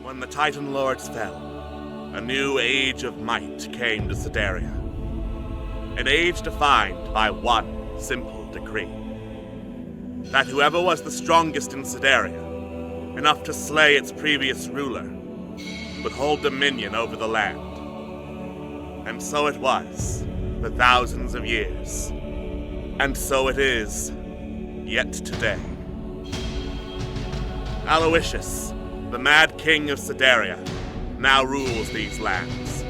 When the Titan Lords fell, a new age of might came to Sedaria. An age defined by one simple decree. That whoever was the strongest in Sedaria, enough to slay its previous ruler, would hold dominion over the land. And so it was, for thousands of years. And so it is, yet today. Aloysius, the Mad King of Sedaria, now rules these lands.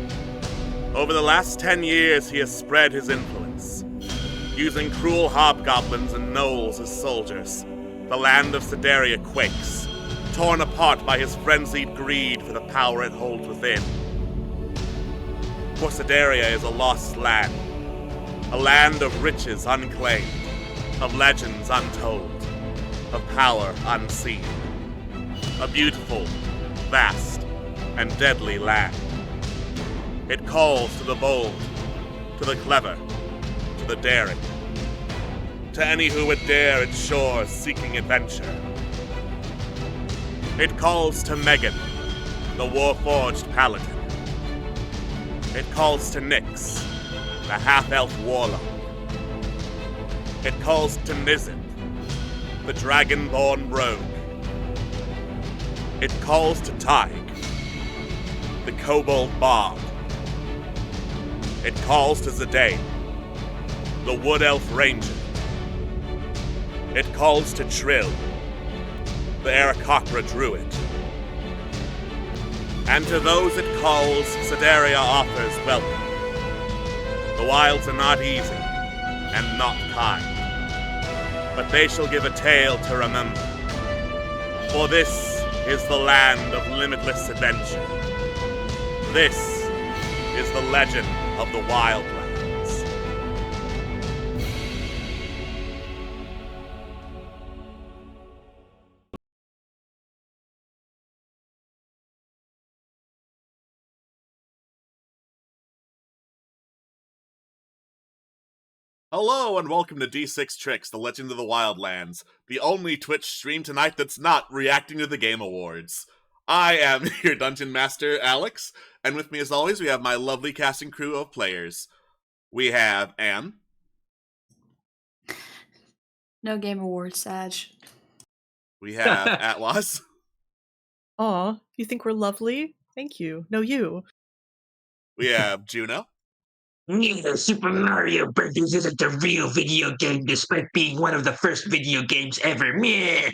Over the last 10 years, he has spread his influence. Using cruel hobgoblins and gnolls as soldiers, the land of Sedaria quakes, torn apart by his frenzied greed for the power it holds within. For Sedaria is a lost land, a land of riches unclaimed, of legends untold, of power unseen. A beautiful, vast, and deadly land. It calls to the bold, to the clever, to the daring, to any who would dare its shores seeking adventure. It calls to Megan, the war-forged paladin. It calls to Nyx, the half-elf warlock. It calls to Nizip, the dragon-born rogue. It calls to Tig, the kobold bard. It calls to Zidane, the wood elf ranger. It calls to Trill, the Aarakocra druid. And to those it calls, Sedaria offers welcome. The wilds are not easy, and not kind, but they shall give a tale to remember. For this is the land of limitless adventure. This is the legend of the Wildlands. Hello and welcome to D6 Tricks, the Legend of the Wildlands, the only Twitch stream tonight that's not reacting to the Game Awards. I am your Dungeon Master, Alex, and with me as always we have my lovely casting crew of players. We have Anne. No Game Awards, Sag. We have Atlas. Aw, you think we're lovely? Thank you. No, you. We have Juno. Neither Super Mario Brothers isn't a real video game despite being one of the first video games ever. Meh.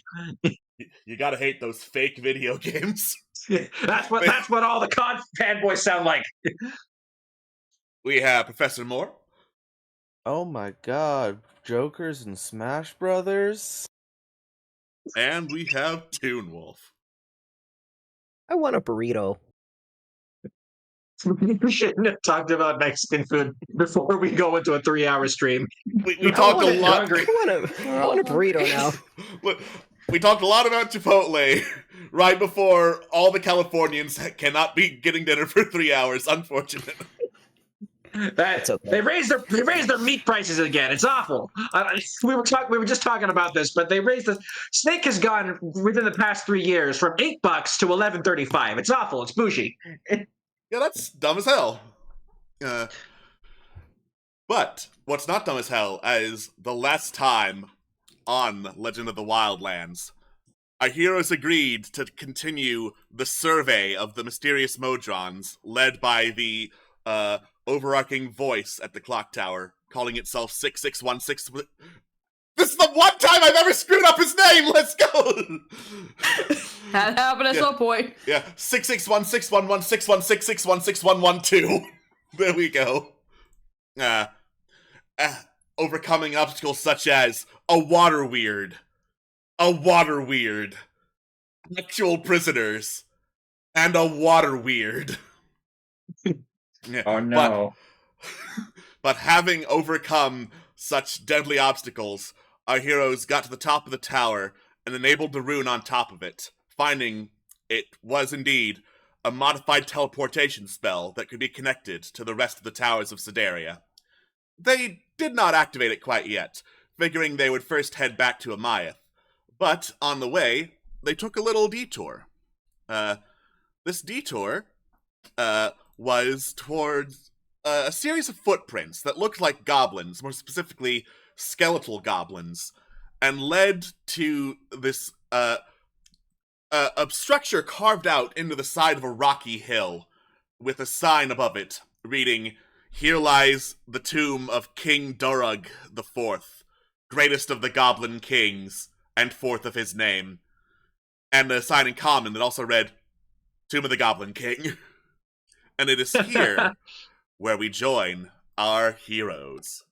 You gotta hate those fake video games. That's what all the COD fanboys sound like. We have Professor Moore. Oh my god, Jokers and Smash Brothers? And we have Toonwolf. I want a burrito. We shouldn't have talked about Mexican food before we go into a 3-hour stream. We talked a lot. I want a burrito now. Look, we talked a lot about Chipotle right before all the Californians cannot be getting dinner for 3 hours. Unfortunately, Okay. They raised their meat prices again. It's awful. We were just talking about this, but they raised the steak has gone within the past 3 years from $8 to $11.35. It's awful. It's bougie. yeah, that's dumb as hell. But what's not dumb as hell is the last time on Legend of the Wildlands, our heroes agreed to continue the survey of the mysterious Modrons, led by the overarching voice at the clock tower, calling itself 6616. This is the one time I've ever screwed up his name! Let's go! That happened at some point. Yeah, 6616116166161112. There we go. Overcoming obstacles such as a water weird, actual prisoners, and a water weird. Yeah, Oh no. but having overcome such deadly obstacles, our heroes got to the top of the tower and enabled the rune on top of it, finding it was indeed a modified teleportation spell that could be connected to the rest of the towers of Sedaria. They did not activate it quite yet, figuring they would first head back to Amayath. But on the way, they took a little detour. This detour was towards a series of footprints that looked like goblins, more specifically skeletal goblins, and led to this a structure carved out into the side of a rocky hill with a sign above it reading, "Here lies the tomb of King Durug the Fourth, greatest of the goblin kings, and fourth of his name." And a sign in common that also read, "Tomb of the Goblin King." And it is here where we join our heroes.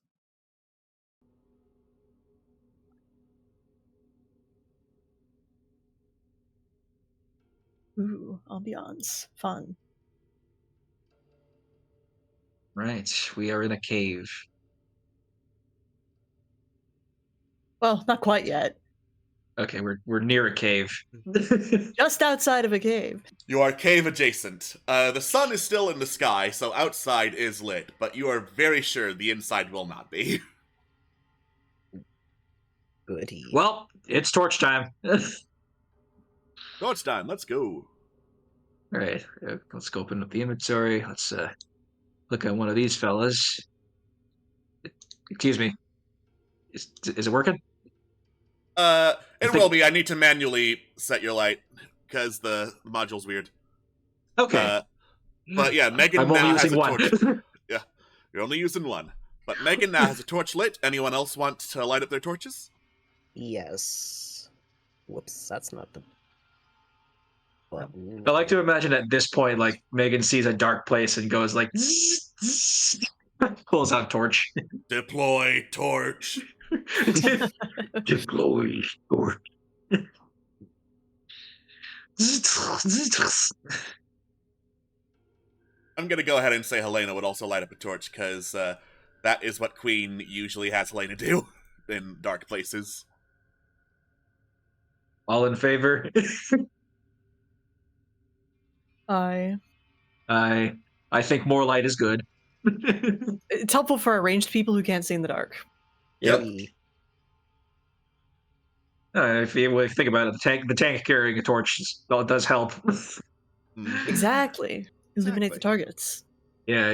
Ooh, ambiance. Fun. Right, we are in a cave. Well, not quite yet. Okay, we're near a cave. Just outside of a cave. You are cave adjacent. The sun is still in the sky, so outside is lit, but you are very sure the inside will not be. Goody. Well, it's torch time. Torch time, let's go. All right, let's go open up the inventory. Let's look at one of these fellas. Excuse me. Is it working? It will be. I need to manually set your light, because the module's weird. Okay. But yeah, Megan I'm now only has using a one. torch. Yeah, you're only using one. But Megan now has a torch lit. Anyone else want to light up their torches? Yes. Whoops, that's not the button. I like to imagine at this point, like, Megan sees a dark place and goes like, pulls out a torch. Deploy torch. Deploy torch. I'm gonna go ahead and say Helena would also light up a torch, because that is what Queen usually has Helena do in dark places. All in favor? I. I think more light is good. It's helpful for our ranged people who can't see in the dark. Yep. If you think about it, the tank carrying a torch does help. Exactly. Illuminate the Exactly. targets. Yeah,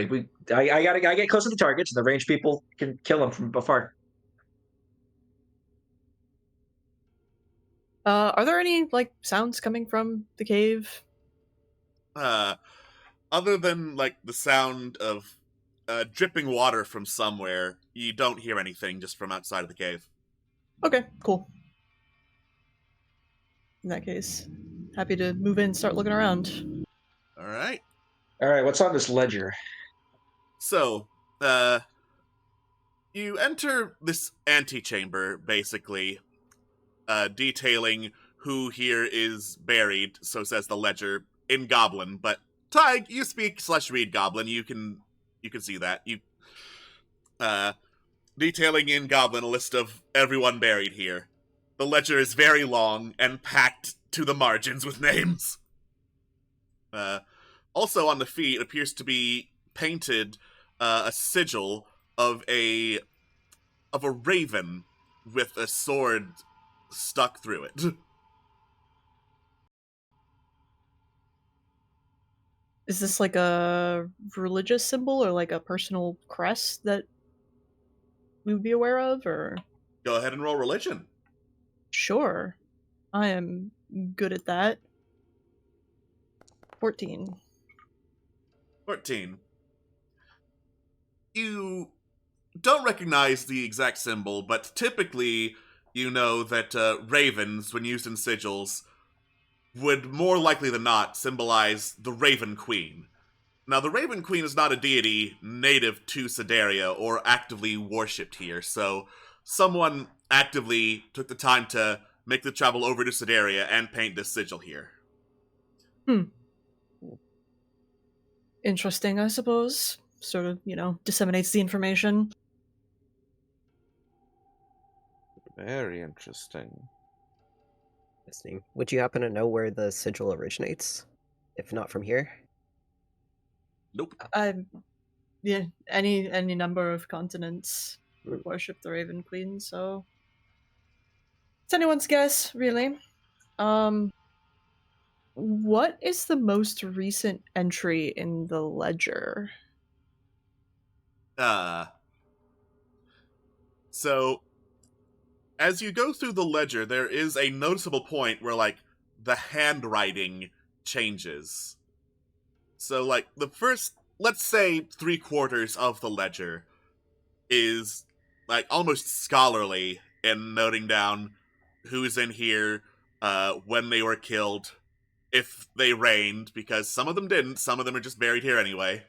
I gotta get close to the targets, and the ranged people can kill them from afar. Are there any like sounds coming from the cave? Other than like the sound of dripping water from somewhere, you don't hear anything just from outside of the cave. Okay, cool. In that case, happy to move in and start looking around. All right. All right, what's on this ledger? So, you enter this antechamber, basically, detailing who here is buried, so says the ledger, in Goblin. But, Tig, you speak/read Goblin, you can see that. Detailing in Goblin a list of everyone buried here. The ledger is very long and packed to the margins with names. Also on the feet appears to be painted a sigil of a raven with a sword stuck through it. Is this like a religious symbol or like a personal crest that we would be aware of, or? Go ahead and roll religion. Sure. I am good at that. 14. 14. You don't recognize the exact symbol, but typically you know that ravens, when used in sigils, would more likely than not symbolize the Raven Queen. Now, the Raven Queen is not a deity native to Sedaria or actively worshipped here, so someone actively took the time to make the travel over to Sedaria and paint this sigil here. Interesting, I suppose. Sort of, disseminates the information. Very interesting. Interesting. Would you happen to know where the sigil originates? If not from here? Nope. Yeah, any number of continents would worship the Raven Queen, so it's anyone's guess, really. What is the most recent entry in the ledger? So as you go through the ledger, there is a noticeable point where, like, the handwriting changes. So, like, the first, let's say, 3/4 of the ledger is, like, almost scholarly in noting down who's in here, when they were killed, if they reigned, because some of them didn't, some of them are just buried here anyway.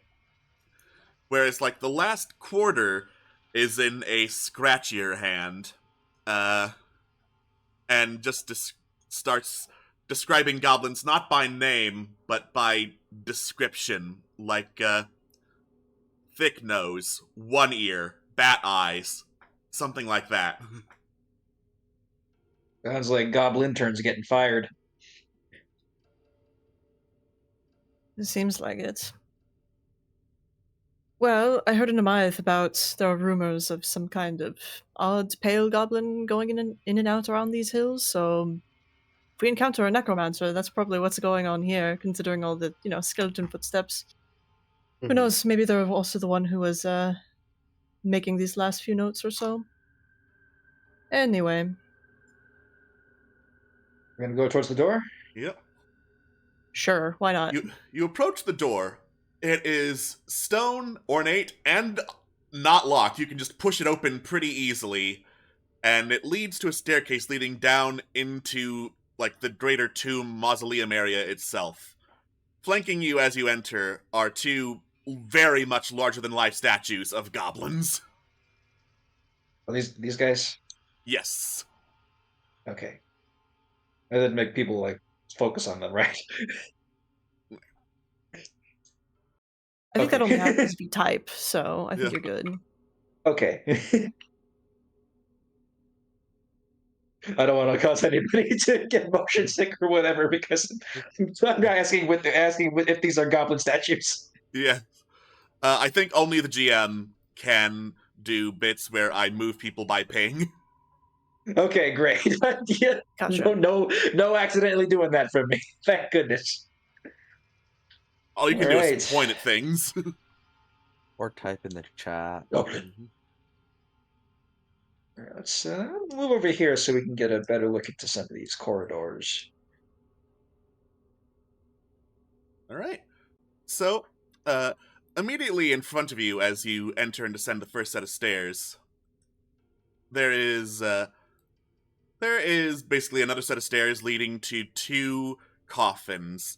Whereas, like, the last quarter is in a scratchier hand, and just starts describing goblins not by name, but by description, like, thick nose, one ear, bat eyes, something like that. Sounds like goblin interns getting fired. It seems like it. Well, I heard in Amyth about there are rumors of some kind of odd pale goblin going in and out around these hills, so if we encounter a necromancer, that's probably what's going on here, considering all the, skeleton footsteps. Who knows, maybe they're also the one who was making these last few notes or so. Anyway. We're gonna go towards the door? Yep. Sure, why not? You approach the door. It is stone, ornate, and not locked. You can just push it open pretty easily, and it leads to a staircase leading down into, like, the greater tomb mausoleum area itself. Flanking you as you enter are two very much larger-than-life statues of goblins. Are these guys? Yes. Okay. That didn't make people, like, focus on them, right? I think that Okay. only happens if you type, so I think Yeah. you're good. Okay. I don't want to cause anybody to get motion sick or whatever because I'm asking if these are goblin statues. Yeah. I think only the GM can do bits where I move people by ping. Okay, great. Yeah, Gotcha. no, accidentally doing that from me. Thank goodness. All you can All do right. is point at things. Or type in the chat. Okay. All right, let's move over here so we can get a better look into some of these corridors. All right. So, immediately in front of you as you enter and descend the first set of stairs, there is basically another set of stairs leading to two coffins.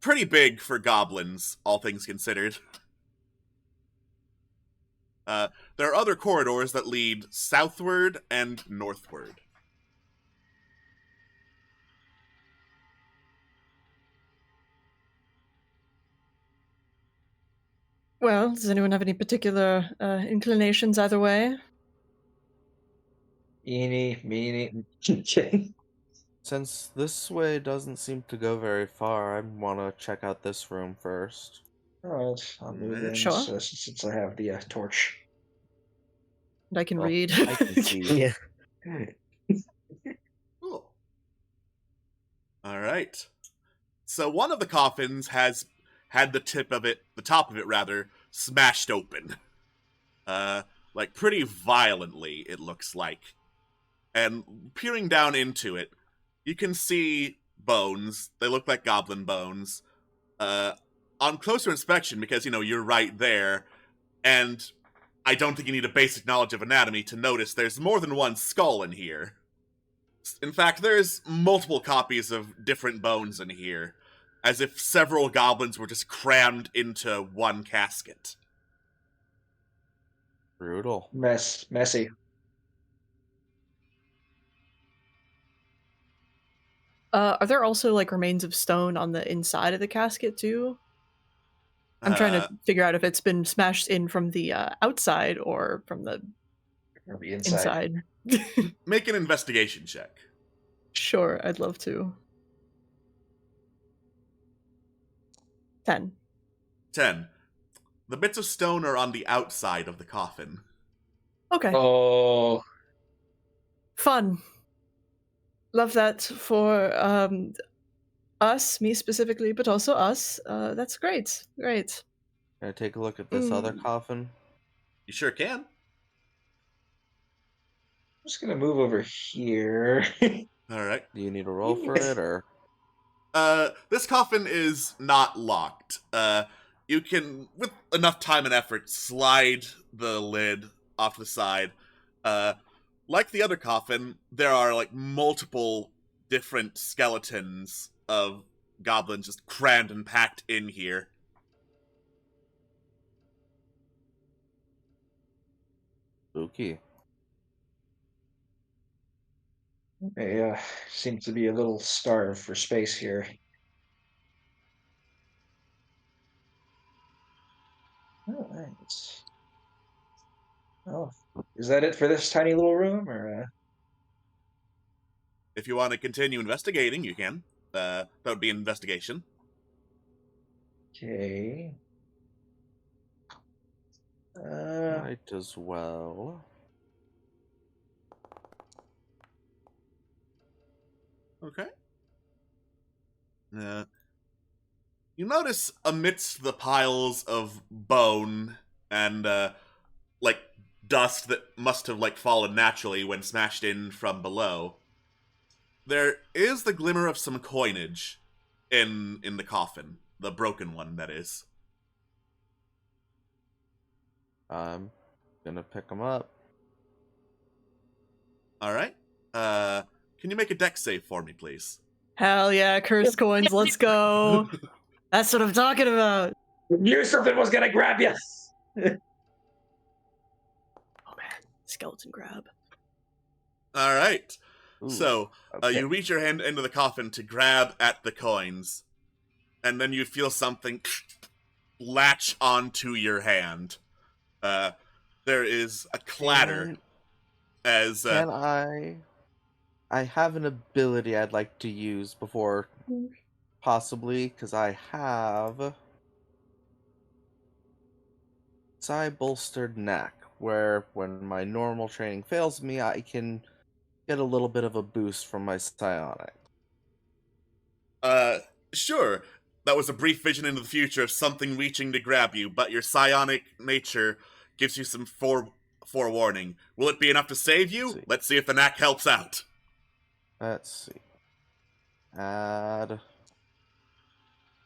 Pretty big for goblins, all things considered. There are other corridors that lead southward and northward. Well, does anyone have any particular inclinations either way? Eeny, meeny. Okay. Since this way doesn't seem to go very far, I want to check out this room first. All right, I'll move in Sure. since I have the torch. And I can Well, read. I can see. Yeah. Cool. All right. So one of the coffins has had the top of it rather, smashed open. Like pretty violently, it looks like. And peering down into it, you can see bones. They look like goblin bones. On closer inspection, because, you're right there, and I don't think you need a basic knowledge of anatomy to notice there's more than one skull in here. In fact, there's multiple copies of different bones in here, as if several goblins were just crammed into one casket. Brutal. Messy. Are there also like remains of stone on the inside of the casket too? I'm trying to figure out if it's been smashed in from the outside or from the Or the inside. inside. Make an investigation check. Sure, I'd love to. 10. 10. The bits of stone are on the outside of the coffin. Okay. Oh, Fun. Love that for us, me specifically, but also us. That's great. Great. Can I take a look at this other coffin? You sure can. I'm just gonna move over here. All right. Do you need a roll for it, or? This coffin is not locked. You can, with enough time and effort, slide the lid off to the side. Like the other coffin, there are like multiple different skeletons of goblins just crammed and packed in here. Spooky. Yeah, seems to be a little starved for space here. All right. Oh, is that it for this tiny little room, or? If you want to continue investigating, you can. That would be an investigation. Okay. Might as well. Okay. You notice amidst the piles of bone and like dust that must have like fallen naturally when smashed in from below, there is the glimmer of some coinage in the coffin, the broken one, that is. I'm gonna pick them up. All right. Can you make a dex save for me, please? Hell yeah, cursed coins, let's go. That's what I'm talking about. Knew something was gonna grab you. Oh man, skeleton grab. All right. Ooh, So okay. you reach your hand into the coffin to grab at the coins, and then you feel something latch onto your hand. There is a clatter as Can I have an ability I'd like to use before, possibly, because I have Psi Bolstered Knack, where when my normal training fails me, I can get a little bit of a boost from my psionic. Sure. That was a brief vision into the future of something reaching to grab you, but your psionic nature gives you some forewarning. Will it be enough to save you? Let's see if the knack helps out. Let's see. Add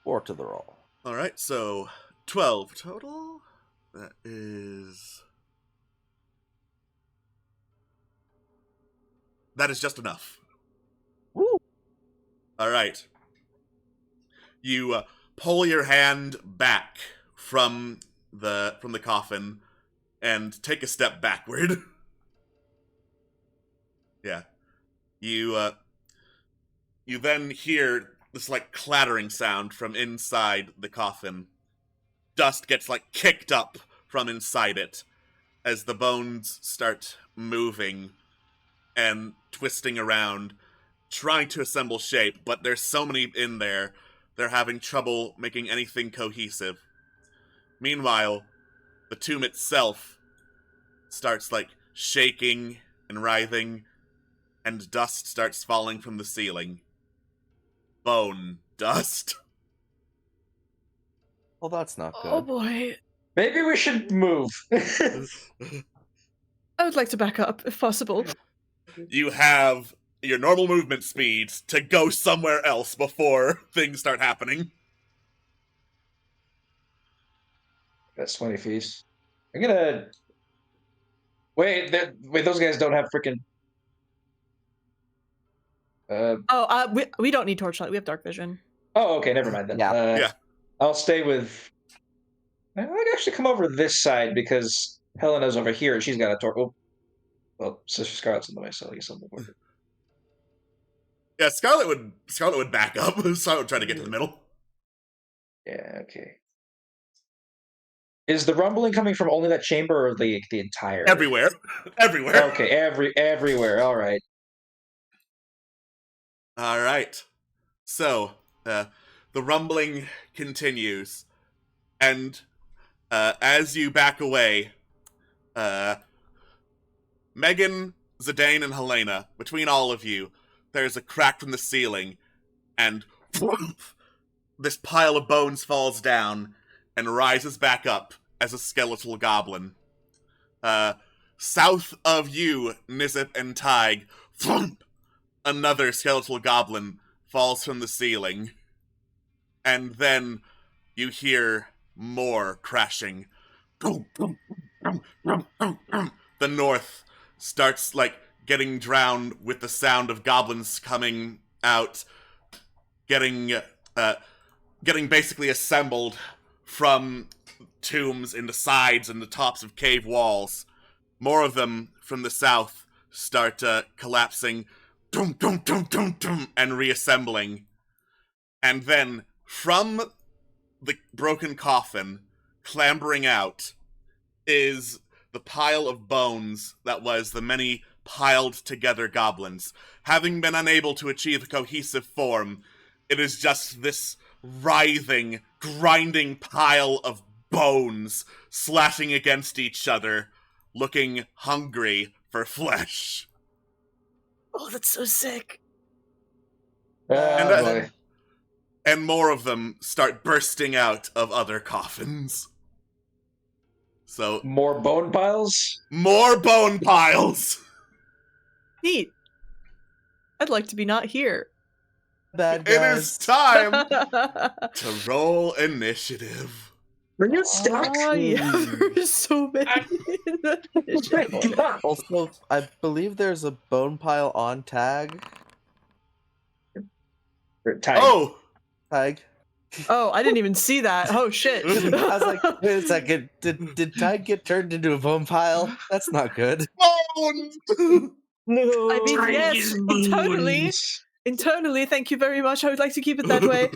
4 to the roll. Alright, so 12 total. That is just enough. Woo! Alright. You pull your hand back from the coffin and take a step backward. Yeah. You then hear this like clattering sound from inside the coffin. Dust gets like kicked up from inside it as the bones start moving and twisting around, trying to assemble shape, but there's so many in there, they're having trouble making anything cohesive. Meanwhile, the tomb itself starts like shaking and writhing, and dust starts falling from the ceiling. Bone dust. Well, that's not good. Oh boy. Maybe we should move. I would like to back up, if possible. You have your normal movement speed to go somewhere else before things start happening. That's 20 feet. I'm gonna wait. Wait, those guys don't have freaking. We don't need torchlight. We have dark vision. Oh, okay. Never mind then. Yeah. I'll stay with. I'd actually come over this side because Helena's over here and she's got a torch. Oh, well, Sister Scarlet's in the way, so I guess I'll move over. Yeah, Scarlet would back up. Scarlet would try to get to the middle. Yeah. Okay. Is the rumbling coming from only that chamber or the entire? Everywhere. Everywhere. Okay. Everywhere. All right. All right. So, the rumbling continues, and as you back away, Megan, Zidane, and Helena, between all of you, there's a crack from the ceiling, and this pile of bones falls down and rises back up as a skeletal goblin. South of you, Nizip and Tig, thump, another skeletal goblin falls from the ceiling. And then you hear more crashing. The north starts, like, getting drowned with the sound of goblins coming out, getting basically assembled from tombs in the sides and the tops of cave walls. More of them from the south start collapsing, and reassembling. And then, from the broken coffin, clambering out, is the pile of bones that was the many piled together goblins. Having been unable to achieve a cohesive form, it is just this writhing, grinding pile of bones slashing against each other, looking hungry for flesh. Oh, that's so sick. Boy. And more of them start bursting out of other coffins. So, More bone piles? more bone piles! Neat. I'd like to be not here. Bad It guys. is time to roll initiative. Were you stuck? Oh, yeah. There's so many. Also, I believe there's a bone pile on Tag. Oh! Tag. Oh, I didn't even see that. Oh, shit. I was like, wait a second. Did Tag get turned into a bone pile? That's not good. Bone! No. I mean, yes, internally. Internally, thank you very much. I would like to keep it that way.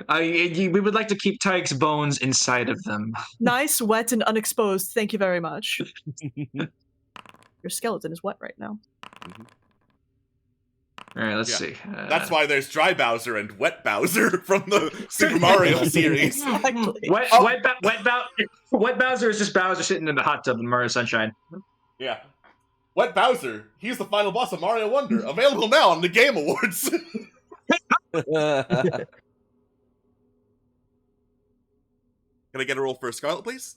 We would like to keep Tig's bones inside of them. Nice, wet, and unexposed. Thank you very much. Your skeleton is wet right now. All right, let's Yeah. see. That's why there's Dry Bowser and Wet Bowser from the Super Mario series. Exactly. Wet Bowser is just Bowser sitting in the hot tub in Mario Sunshine. Yeah. Wet Bowser, he's the final boss of Mario Wonder. Available now on the Game Awards. Can I get a roll for a Scarlet, please?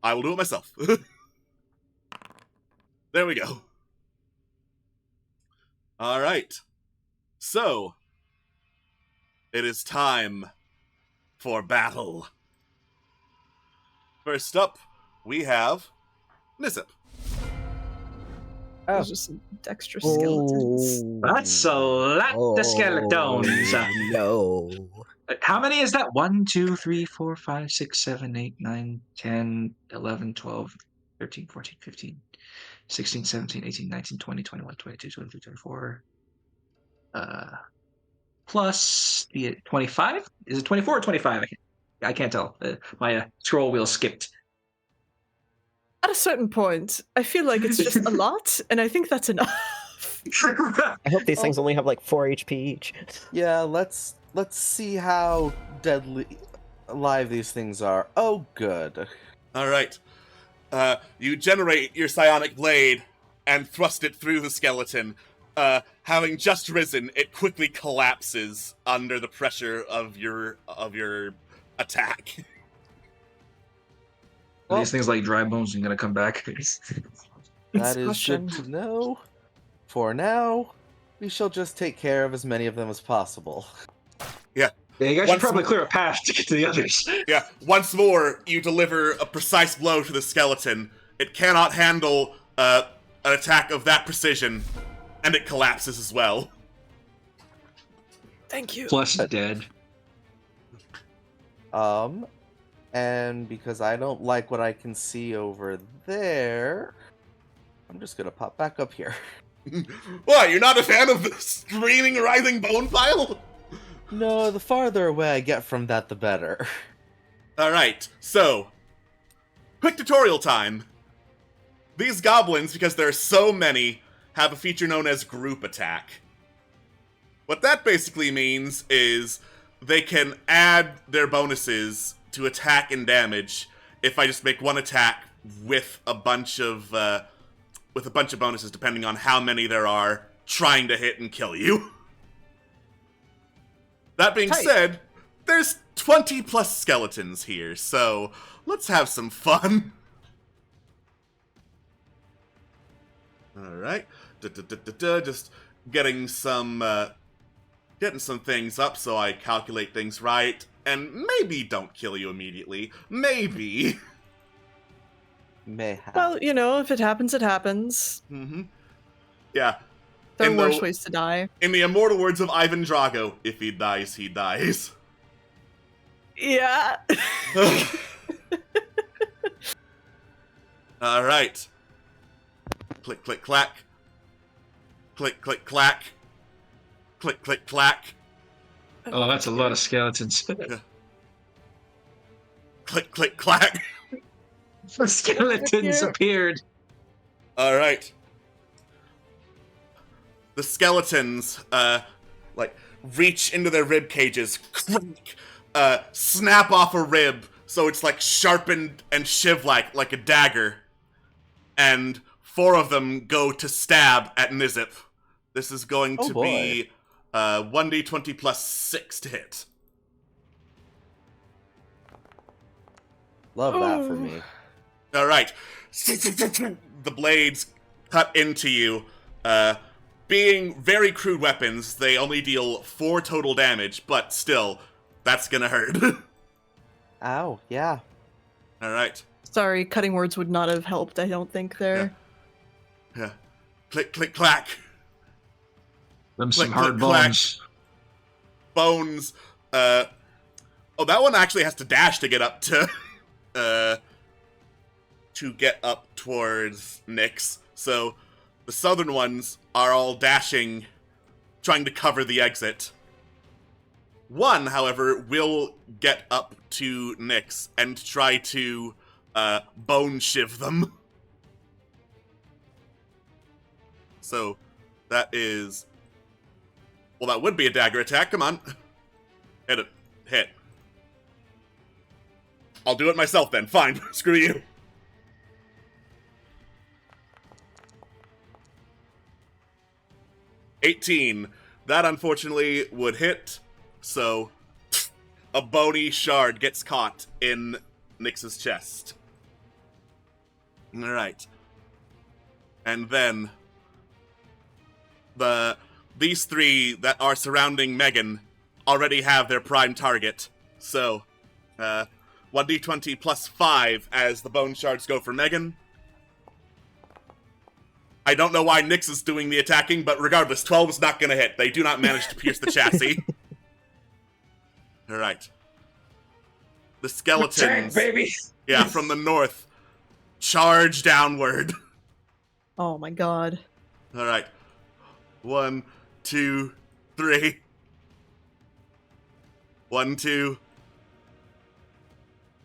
I will do it myself. There we go. All right. So, it is time for battle. First up, we have Nizip. There's just some extra skeletons. That's a lot of skeletons. No. How many is that? 1, 2, 3, 4, 5, 6, 7, 8, 9, 10, 11, 12, 13, 14, 15, 16, 17, 18, 19, 20, 21, 22, 23, 24. Plus the 25? Is it 24 or 25? I can't tell. My scroll wheel skipped. At a certain point, I feel like it's just a lot, and I think that's enough. I hope these things only have like 4 HP each. Yeah, let's see how deadly alive these things are. Oh, good. All right. You generate your psionic blade and thrust it through the skeleton. Having just risen, it quickly collapses under the pressure of your attack. Are these things like dry bones and gonna come back? That is Discussion. good to know. For now, we shall just take care of as many of them as possible. Yeah, you guys should Once probably more- clear a path to get to the others. Yeah, once more, you deliver a precise blow to the skeleton. It cannot handle an attack of that precision, and it collapses as well. Thank you. Plus dead. And because I don't like what I can see over there, I'm just gonna pop back up here. What, you're not a fan of the screaming, writhing bone pile? No, the farther away I get from that, the better. Alright, so, quick tutorial time. These goblins, because there are so many, have a feature known as group attack. What that basically means is they can add their bonuses to attack and damage if I just make one attack with a bunch of bonuses depending on how many there are trying to hit and kill you. That being Tight. said, there's 20 plus skeletons here, so let's have some fun. Alright. Just getting some things up so I calculate things right, and maybe don't kill you immediately. Maybe. May have. Well, you know, if it happens, it happens. Mm-hmm. Yeah. There are In worse the- ways to die. In the immortal words of Ivan Drago, if he dies, he dies. Yeah. Alright. Click, click, clack. Click, click, clack. Click, click, clack. Oh, that's a lot of skeletons. Click, click, clack. The skeletons Here. appeared. Alright. The skeletons, reach into their rib cages, crack, snap off a rib, so it's like sharpened and shiv-like a dagger. And 4 of them go to stab at Nizip. This is going Oh to boy. be 1d20 plus 6 to hit. Love that for Ooh. me. Alright. The blades cut into you. Being very crude weapons, they only deal 4 total damage, but still, that's gonna hurt. Ow, yeah. Alright. Sorry, cutting words would not have helped, I don't think, there. Yeah. Click, click, clack. Them Click, some hard click, clack. bones. Bones. Oh, that one actually has to dash to get up to get up towards Nyx. So the southern ones are all dashing, trying to cover the exit. One, however, will get up to Nyx and try to bone shiv them. So that is... Well, that would be a dagger attack. Come on. Hit it. Hit. I'll do it myself then. Fine. Screw you. $18. That unfortunately would hit. So a bony shard gets caught in Nyx's chest. Alright. And then these 3 that are surrounding Megan already have their prime target. So 1d20 plus 5 as the bone shards go for Megan. I don't know why Nyx is doing the attacking, but regardless, 12 is not going to hit. They do not manage to pierce the chassis. Alright. The skeletons, baby. yeah, from the north, charge downward. Oh my god. Alright. 1, 2, 3. 1, 2.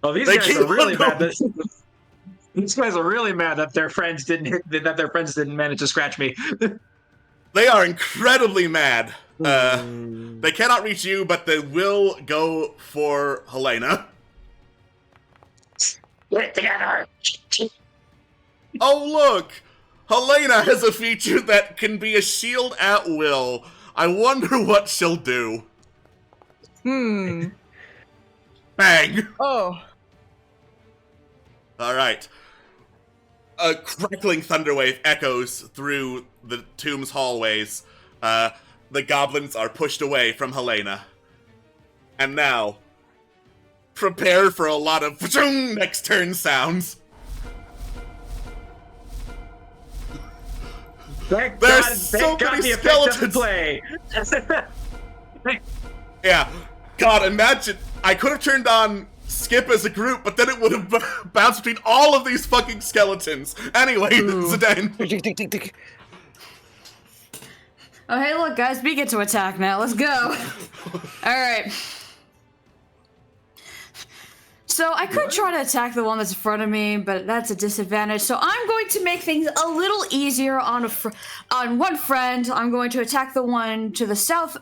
Oh, these They guys keep are really on mad. going. These guys are really mad that their friends didn't manage to scratch me. They are incredibly mad. They cannot reach you, but they will go for Helena. Get it together. Oh, look! Helena has a feature that can be a shield at will. I wonder what she'll do. Bang! Oh. Alright. A crackling thunderwave echoes through the tomb's hallways. The goblins are pushed away from Helena. And now, prepare for a lot of next turn sounds. Thank There's God, so thank God many the effect doesn't skeletons. play. Yeah. God, imagine. I could have turned on skip as a group, but then it would have bounced between all of these fucking skeletons. Anyway, Zidane. Oh, hey, look, guys, we get to attack now. Let's go. All right. So I could try to attack the one that's in front of me, but that's a disadvantage. So I'm going to make things a little easier on on one friend. I'm going to attack the one to the south,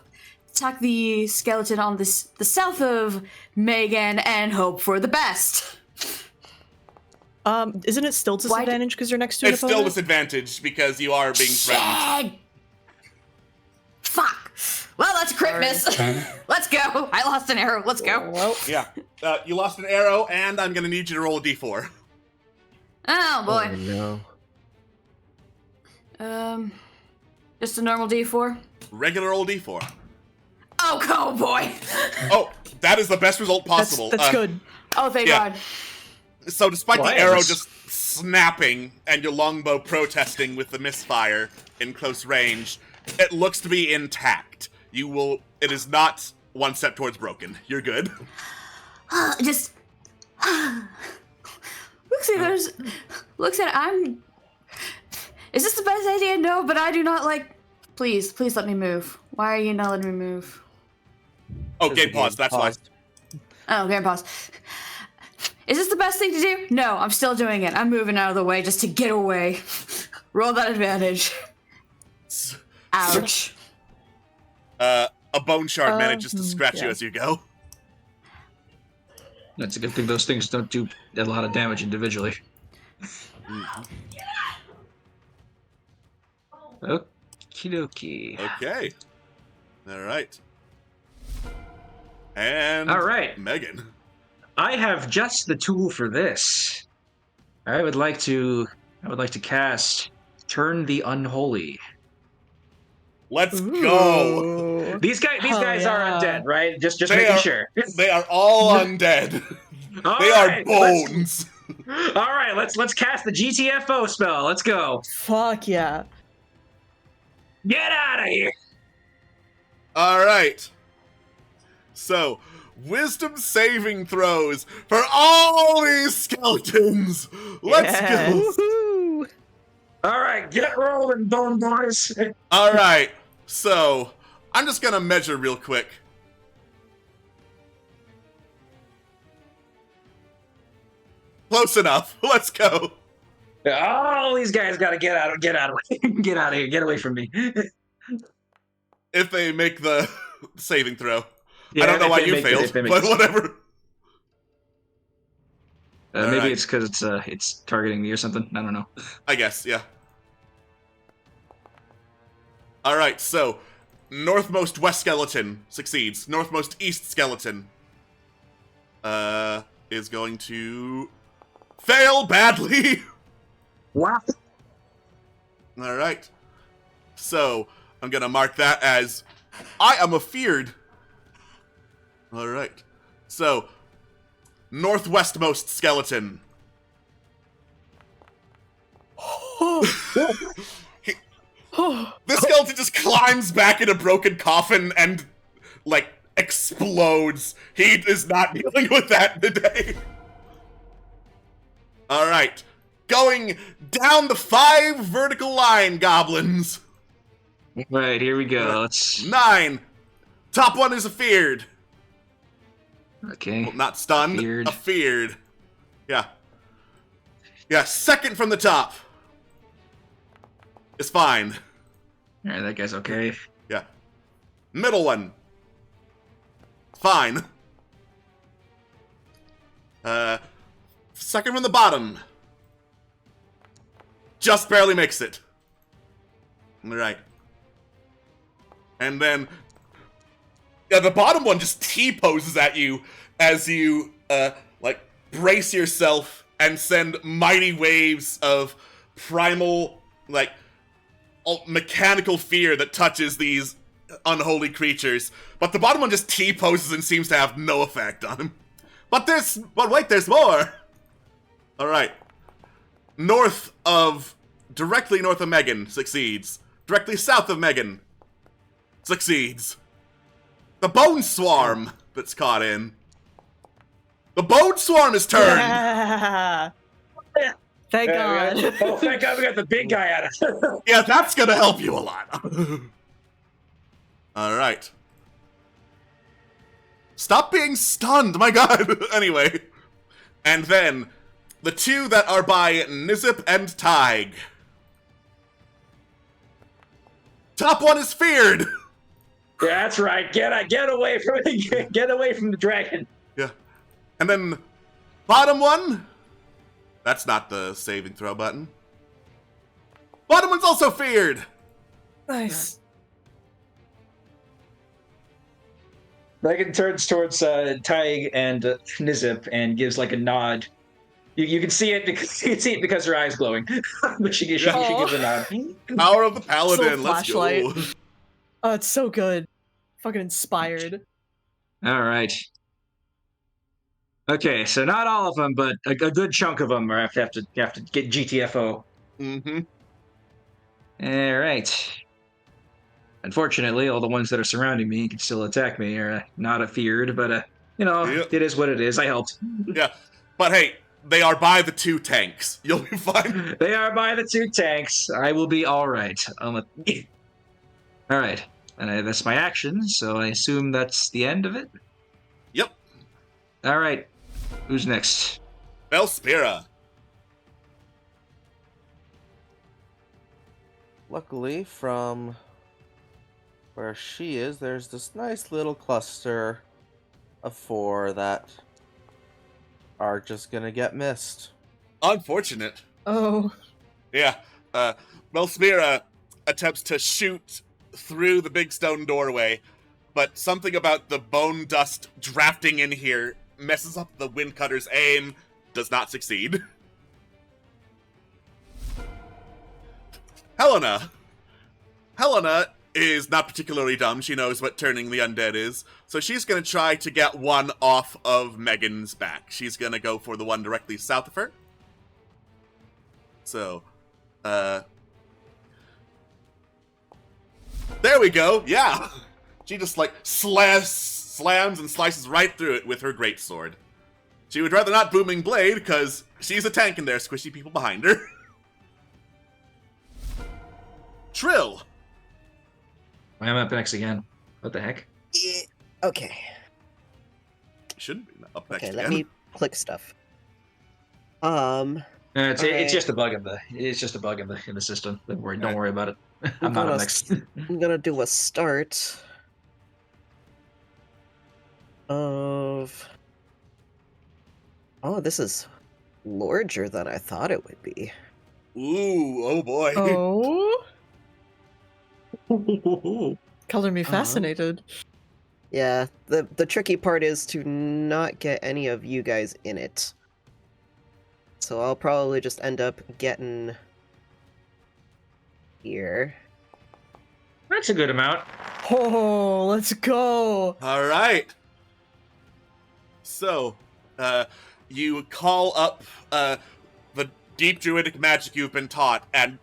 attack the skeleton on the south of Megan, and hope for the best. Isn't it still disadvantage because you're next to an It's still opponent? disadvantage because you are being threatened. Shit! Fuck. Well, that's a crit miss. Let's go. I lost an arrow. Let's go. Well, Yeah. You lost an arrow, and I'm gonna need you to roll a d4. Oh boy. Oh no. Just a normal D4. Regular old d4. Oh boy. Oh, that is the best result possible. that's good. Oh, thank Yeah. God. So despite Well, the I arrow was- just snapping and your longbow protesting with the misfire in close range, it looks to be intact. It is not one step towards broken. You're good. Just looks at I'm. Is this the best idea? No, but I do not like. Please let me move. Why are you not letting me move? Oh, game pause. That's why. Oh, game pause. Is this the best thing to do? No, I'm still doing it. I'm moving out of the way just to get away. Roll that advantage. Ouch. A bone shard manages to scratch you yeah. as you go. That's a good thing those things don't do a lot of damage individually. Okie dokie. Okay. All right. And All right. Megan. I have just the tool for this. I would like to cast Turn the Unholy. Let's go. Ooh. These guys Oh, are yeah. undead, right? Just They making are- sure. They are all undead. All They are right, bones. All right, let's cast the GTFO spell. Let's go. Fuck yeah. Get out of here. All right. So, wisdom saving throws for all these skeletons. Let's Yes. go. Woohoo! All right, get rolling, bone boys. All right. So, I'm just going to measure real quick. Close enough. Let's go. All these guys got to get out of here. Get away from me. If they make the saving throw. Yeah, I don't know if why they you make- failed, if they make but the- whatever. Maybe Alright. it's because it's targeting me or something. I don't know. I guess, yeah. Alright, so northmost west skeleton succeeds. Northmost east skeleton is going to fail badly. Wow. Alright. So I'm gonna mark that as I am afeared. Alright. So northwestmost skeleton. This skeleton just climbs back in a broken coffin and, like, explodes. He is not dealing with that today. Alright. Going down the 5 vertical line, goblins. Right, here we go. Let's 9. Top one is afeared. okay. Well, not stunned. Afeared. Afeared. Yeah. Yeah, second from the top. Is fine. All right, that guy's okay. Yeah. Middle one. Fine. Second from the bottom. Just barely makes it. Alright. And then... yeah, the bottom one just T-poses at you as you, like, brace yourself and send mighty waves of primal, like, mechanical fear that touches these unholy creatures. But the bottom one just T-poses and seems to have no effect on him. But wait, there's more! Alright. Directly north of Megan succeeds. Directly south of Megan succeeds. The Bone Swarm that's caught in. The Bone Swarm is turned! Yeah. Thank God. Oh, thank God we got the big guy out of it. Yeah, that's gonna help you a lot. Alright. Stop being stunned, my god! Anyway. And then, the 2 that are by Nizip and Tig. Top one is feared! Yeah, that's right. Get away from get away from the dragon. Yeah. And then, bottom one That's not the saving throw button. Bottom one's also feared! Nice. Megan turns towards Tig and Nizip and gives like a nod. You can see it because her eyes glowing, but she gives a nod. Power of the Paladin, let's flashlight. go. Oh, it's so good. Fucking inspired. All right. Okay, so not all of them, but a good chunk of them have to get GTFO. Mm-hmm. All right. Unfortunately, all the ones that are surrounding me can still attack me are not feared, but Yep. It is what it is. I helped. Yeah, but hey, they are by the 2 tanks. You'll be fine. They are by the 2 tanks. I will be all right. All right, and that's my action. So I assume that's the end of it. Yep. All right. Who's next? Belspira. Luckily, from where she is, there's this nice little cluster of 4 that are just gonna get missed. Unfortunate. Oh. Yeah. Belspira attempts to shoot through the big stone doorway, but something about the bone dust drafting in here messes up the Windcutter's aim, does not succeed. Helena is not particularly dumb. She knows what turning the undead is. So she's going to try to get one off of Megan's back. She's going to go for the one directly south of her. So, there we go. Yeah. She just, like, slams and slices right through it with her greatsword. She would rather not Booming Blade, because she's a tank and there's squishy people behind her. Trill. I'm up next again. What the heck? Yeah, okay. Shouldn't be up next Okay, again. let me click stuff. It's Okay. just a bug in the system. Don't worry about it. I'm not up next. I'm gonna do a start of. Oh, this is larger than I thought it would be. Ooh, oh boy. Oh. Color me fascinated. Yeah, the tricky part is to not get any of you guys in it. So I'll probably just end up getting here. That's a good amount. Oh, let's go. All right. So, you call up the deep druidic magic you've been taught, and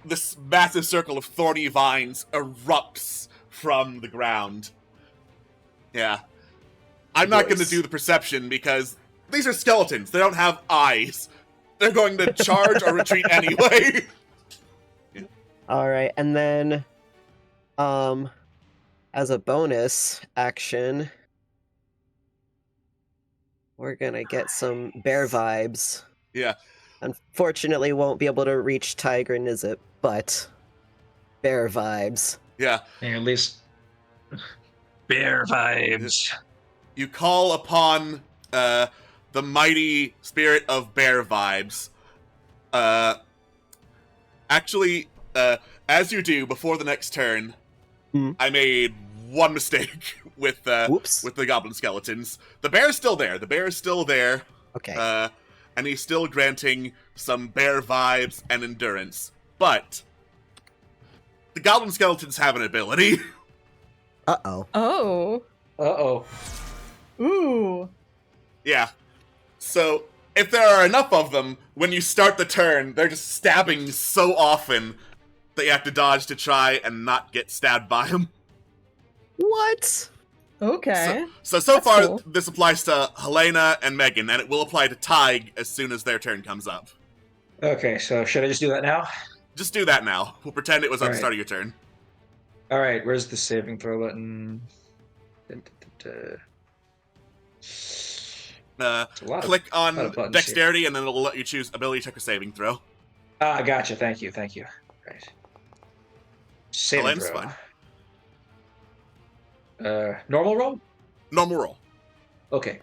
this massive circle of thorny vines erupts from the ground. Yeah. I'm not going to do the perception because these are skeletons. They don't have eyes. They're going to charge or retreat anyway. Alright, and then, as a bonus action, we're gonna get some bear vibes. Yeah. Unfortunately, won't be able to reach Tiger Nizip, but bear vibes. Yeah. Yeah, at least bear vibes. You call upon the mighty spirit of bear vibes. Actually, as you do before the next turn, I made one mistake with the goblin skeletons. The bear is still there. Okay. And he's still granting some bear vibes and endurance. But the goblin skeletons have an ability. Uh-oh. Oh. Uh-oh. Ooh. Yeah. So, if there are enough of them, when you start the turn, they're just stabbing so often that you have to dodge to try and not get stabbed by them. What? Okay. So That's far, cool. this applies to Helena and Megan, and it will apply to Tig as soon as their turn comes up. Okay, so should I just do that now? Just do that now. We'll pretend it was at the Alright. start of your turn. All right, where's the saving throw button? Click lot on of buttons Dexterity, and then it'll let you choose Ability Check or Saving Throw. Ah, gotcha. Thank you. Right. Saving Helena's throw. fine. Normal roll? Normal roll. Okay.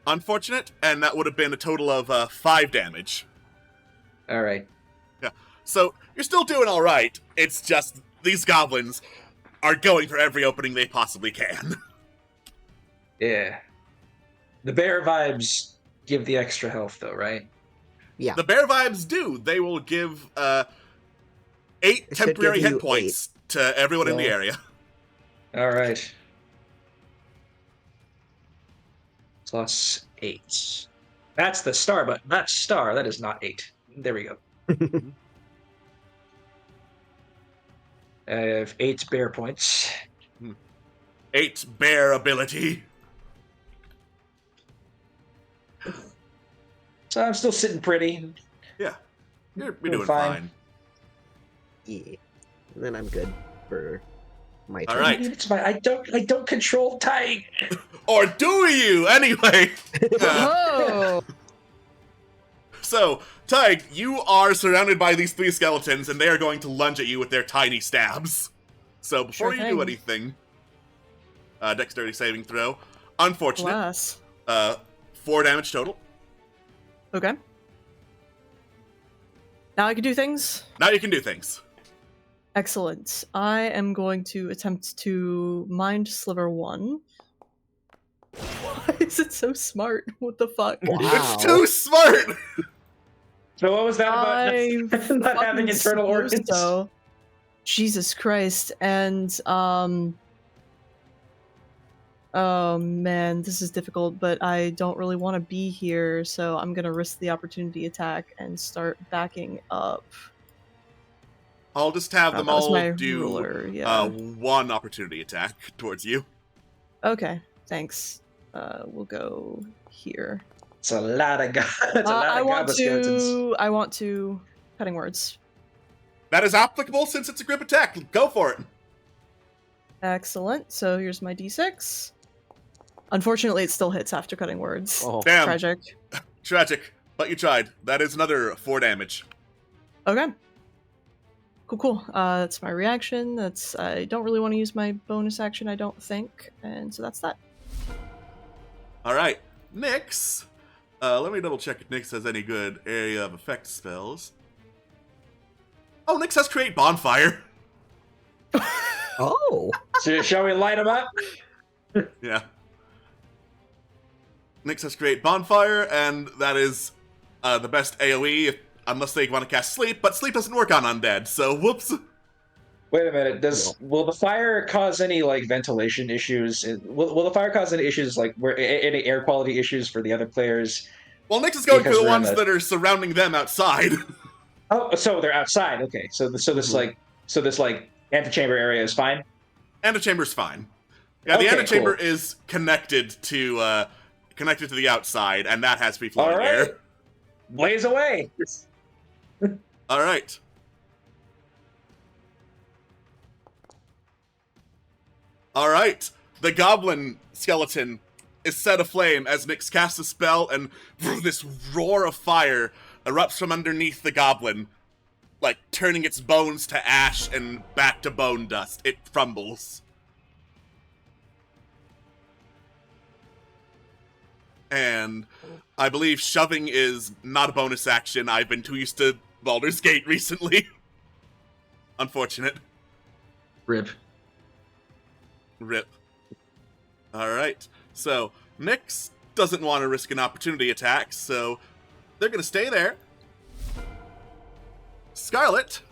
unfortunate, and that would have been a total of 5 damage. All right. Yeah. So you're still doing all right. It's just these goblins are going for every opening they possibly can. Yeah. The bear vibes give the extra health, though, right? Yeah. The bear vibes do. They will give 8 It should temporary give you hit points to everyone in the Yeah. area. All right. Plus 8. That's the star, but not star. That is not 8. There we go. I have 8 bear points. 8 bear ability. So I'm still sitting pretty. Yeah. You're Doing doing fine. fine. Yeah. And then I'm good for my All turn. right. It's fine. I don't control tying. Or do you? Anyway. Oh! So, Tig, you are surrounded by these 3 skeletons, and they are going to lunge at you with their tiny stabs. So, before Sure you do thing. anything, dexterity saving throw. Unfortunate. Bless. 4 damage total. Okay. Now I can do things. Now you can do things. Excellent. I am going to attempt to mind sliver 1. Why is it so smart? What the fuck? Wow. It's too smart! So what was that I about not having fucking internal suppose organs? so. Jesus Christ. And oh man, this is difficult, but I don't really want to be here, so I'm gonna risk the opportunity attack and start backing up. I'll just have them That was all my do ruler, yeah. 1 opportunity attack towards you. Okay, thanks. We'll go here. It's a lot of it's a lot I of want goblin skeletons. to. I want to. Cutting words. That is applicable since it's a group attack. Go for it. Excellent. So here's my d6. Unfortunately, it still hits after cutting words. Oh, Damn. Tragic. Tragic, but you tried. That is another 4 damage. Okay. Cool. That's my reaction. I don't really want to use my bonus action, I don't think, and so that's that. All right, Nyx. Let me double check if Nyx has any good area of effect spells. Oh, Nyx has create bonfire. Oh. So shall we light them up? Yeah. Nyx has create bonfire, and that is the best AoE, unless they want to cast sleep. But sleep doesn't work on undead, so whoops. Wait a minute. Will the fire cause any like ventilation issues? Will the fire cause any issues like any air quality issues for the other players? Well, Nyx is going for Because the we're in ones the- that are surrounding them outside. Oh, so they're outside. Okay, so this antechamber area is fine. Antechamber's fine. Yeah, the Okay, antechamber cool. is connected to the outside, and that has free flowing All right, air. blaze away. All right. All right. The goblin skeleton is set aflame as Nyx casts a spell, and this roar of fire erupts from underneath the goblin, like turning its bones to ash and back to bone dust. It crumbles. And I believe shoving is not a bonus action. I've been too used to Baldur's Gate recently. Unfortunate. Rip. Rip. Alright. So, Nyx doesn't want to risk an opportunity attack, so they're going to stay there. Scarlet.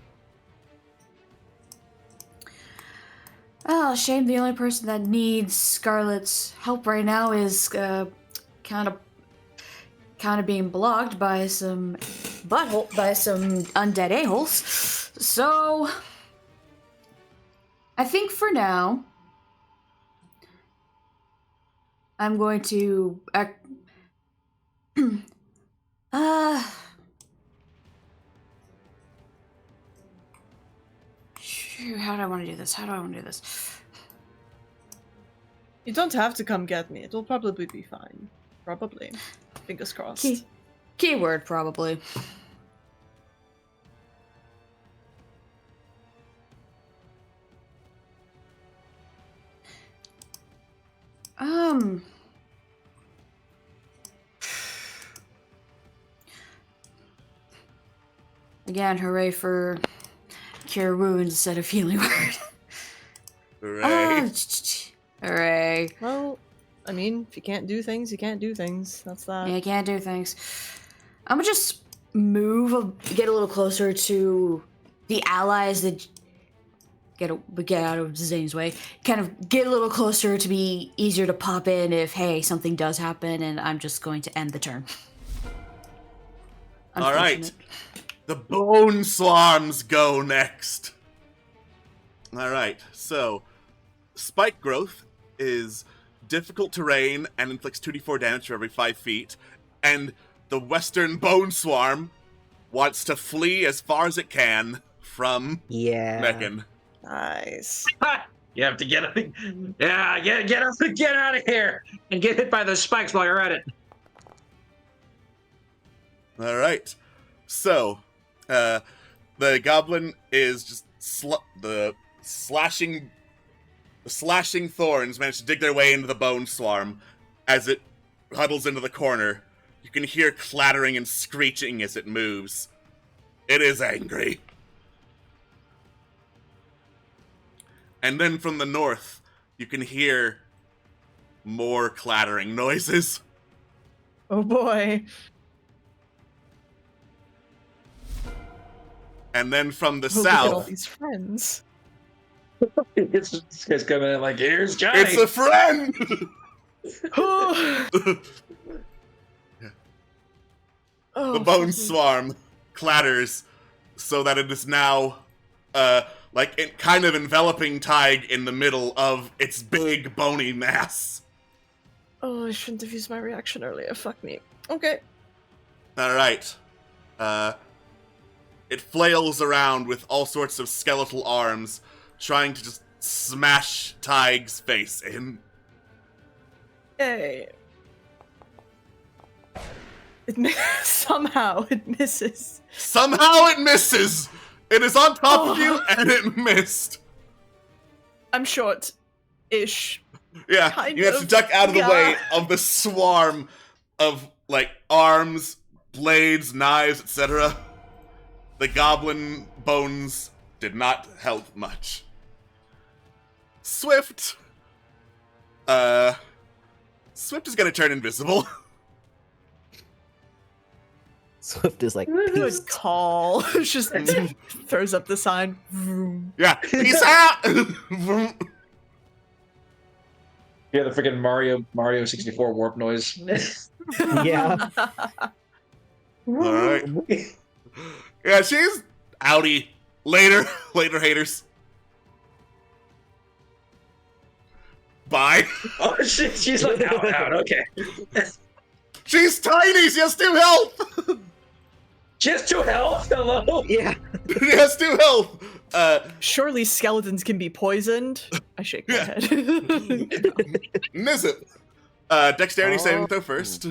Oh, shame the only person that needs Scarlet's help right now is kind of being blocked by some undead a-holes. So I think for now I'm going to how do I want to do this? You don't have to come get me. It'll probably be fine. Probably. Fingers crossed. Keyword probably. Again, hooray for cure wounds instead of healing word. Hooray. Hooray. Well, I mean, if you can't do things, you can't do things. That's that. Yeah, I can't do things. I'm gonna just get a little closer to the allies that get out of Zane's way. Kind of get a little closer to be easier to pop in if, hey, something does happen, and I'm just going to end the turn. All right. The bone swarms go next. All right. So, spike growth is difficult terrain and inflicts 2d4 damage for every 5 feet. And the western bone swarm wants to flee as far as it can from Megan. Nice. You have to get up. Yeah, get out of here and get hit by those spikes while you're at it. All right. So, the goblin is just the slashing thorns manage to dig their way into the bone swarm as it huddles into the corner. You can hear clattering and screeching as it moves. It is angry. And then from the north, you can hear more clattering noises. Oh boy. And then from the Oh, look at all south, these friends. This guy's coming in like, here's Johnny. it's a friend! Oh, The bone swarm clatters so that it is now kind of enveloping Tig in the middle of its big bony mass. Oh, I shouldn't have used my reaction earlier. Fuck me. Okay. Alright. It flails around with all sorts of skeletal arms, trying to just smash Tig's face in. Yay. Somehow it misses. Somehow it misses! It is on top of you, and it missed. I'm short-ish. Yeah, Kind you have to of, duck out of the yeah. way of the swarm of, arms, blades, knives, etc. The goblin bones did not help much. Swift. Swift is gonna turn invisible. Swift is like, Good peace. call. Just throws up the sign. Vroom. Yeah, peace out! Yeah, the freaking Mario 64 warp noise. Yeah. Alright. Yeah, she's outie. Later, haters. Bye. Oh shit, she's like out. Okay. She's tiny, she has 2 health! Just to health. Hello. Yeah. She has 2 health! Surely skeletons can be poisoned. I shake my Yeah. head. Miss it. Dexterity saving throw first.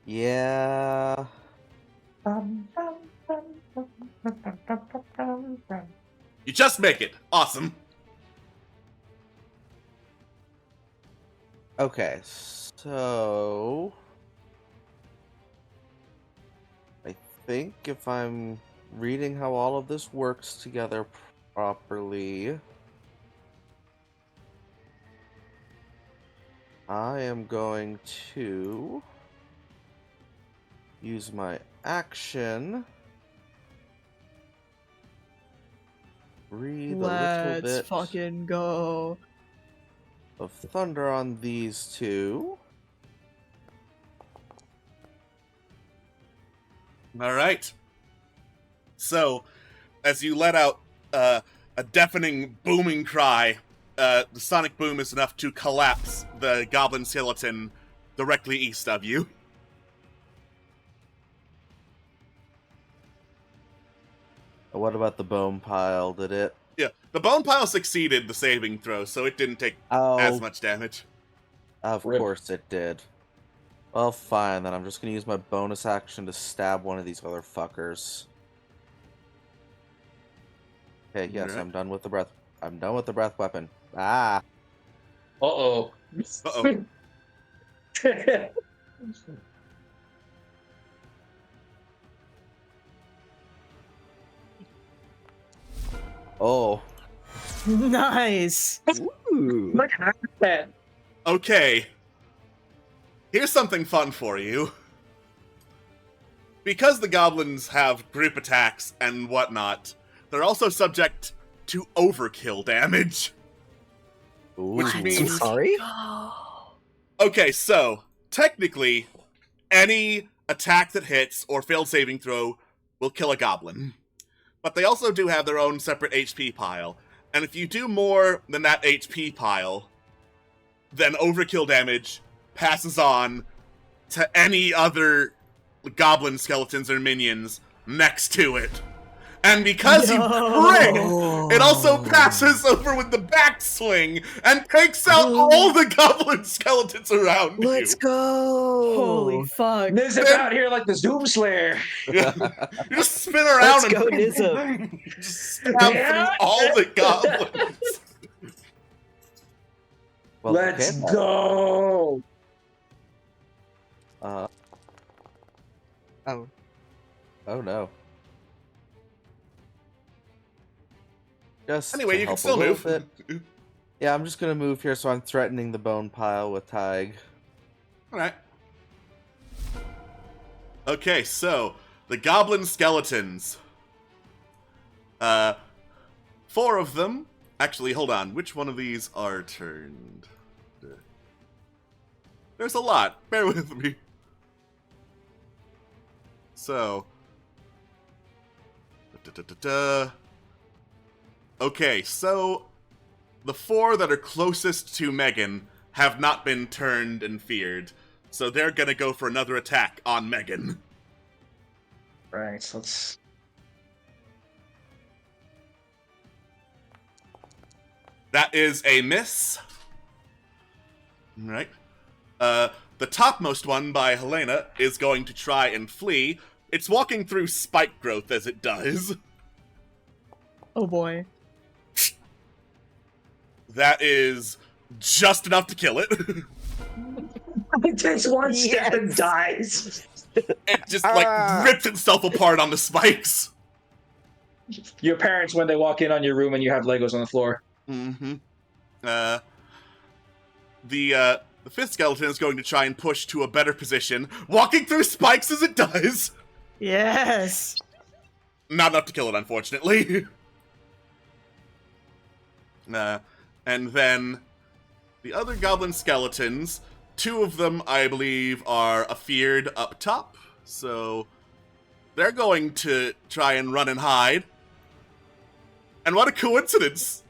Yeah. You just make it. Awesome. Okay, so I think if I'm reading how all of this works together properly, I am going to use my action. Breathe a little Let's bit fucking go. of thunder on these two. All right. So, as you let out a deafening, booming cry, the sonic boom is enough to collapse the goblin skeleton directly east of you. What about the bone pile? Did it? Yeah, the bone pile succeeded the saving throw, so it didn't take as much damage. Of Rip. course it did. Well, fine, then I'm just gonna use my bonus action to stab one of these other fuckers. Okay, yes, Alright. I'm done with the breath. I'm done with the breath weapon. Ah! Uh-oh. Uh-oh. Oh. Nice. Ooh. Look at that. Okay. Here's something fun for you. Because the goblins have group attacks and whatnot, they're also subject to overkill damage. Which Ooh. I'm means... sorry? Okay, so, technically, any attack that hits or failed saving throw will kill a goblin. But they also do have their own separate HP pile. And if you do more than that HP pile, then overkill damage passes on to any other goblin skeletons or minions next to it. And because you crit, it also passes over with the backswing and takes out all the goblin skeletons around Let's you. go! Holy fuck. Nizip out here like the Doom Slayer. Yeah. You just spin around Let's go, and Nizip. just stab through all the goblins. Well, Let's okay, go. Oh. Oh. Oh no. Just Anyway, to you can help a still little move. bit. Yeah, I'm just gonna move here, so I'm threatening the bone pile with Tig. Alright. Okay, so, the goblin skeletons. 4 of them. Actually, hold on. Which one of these are turned? There's a lot. Bear with me. So. Okay, so the 4 that are closest to Megan have not been turned and feared, so they're gonna go for another attack on Megan. Right, so let's. That is a miss. Alright. The topmost one by Helena is going to try and flee. It's walking through spike growth as it does. Oh boy. That is just enough to kill it. It takes one step and dies. It just, like, rips itself apart on the spikes. Your parents, when they walk in on your room and you have Legos on the floor. Mm-hmm. The 5th skeleton is going to try and push to a better position, walking through spikes as it does. Yes. Not enough to kill it, unfortunately. And then the other goblin skeletons, 2 of them, I believe, are afeared up top, so they're going to try and run and hide. And what a coincidence!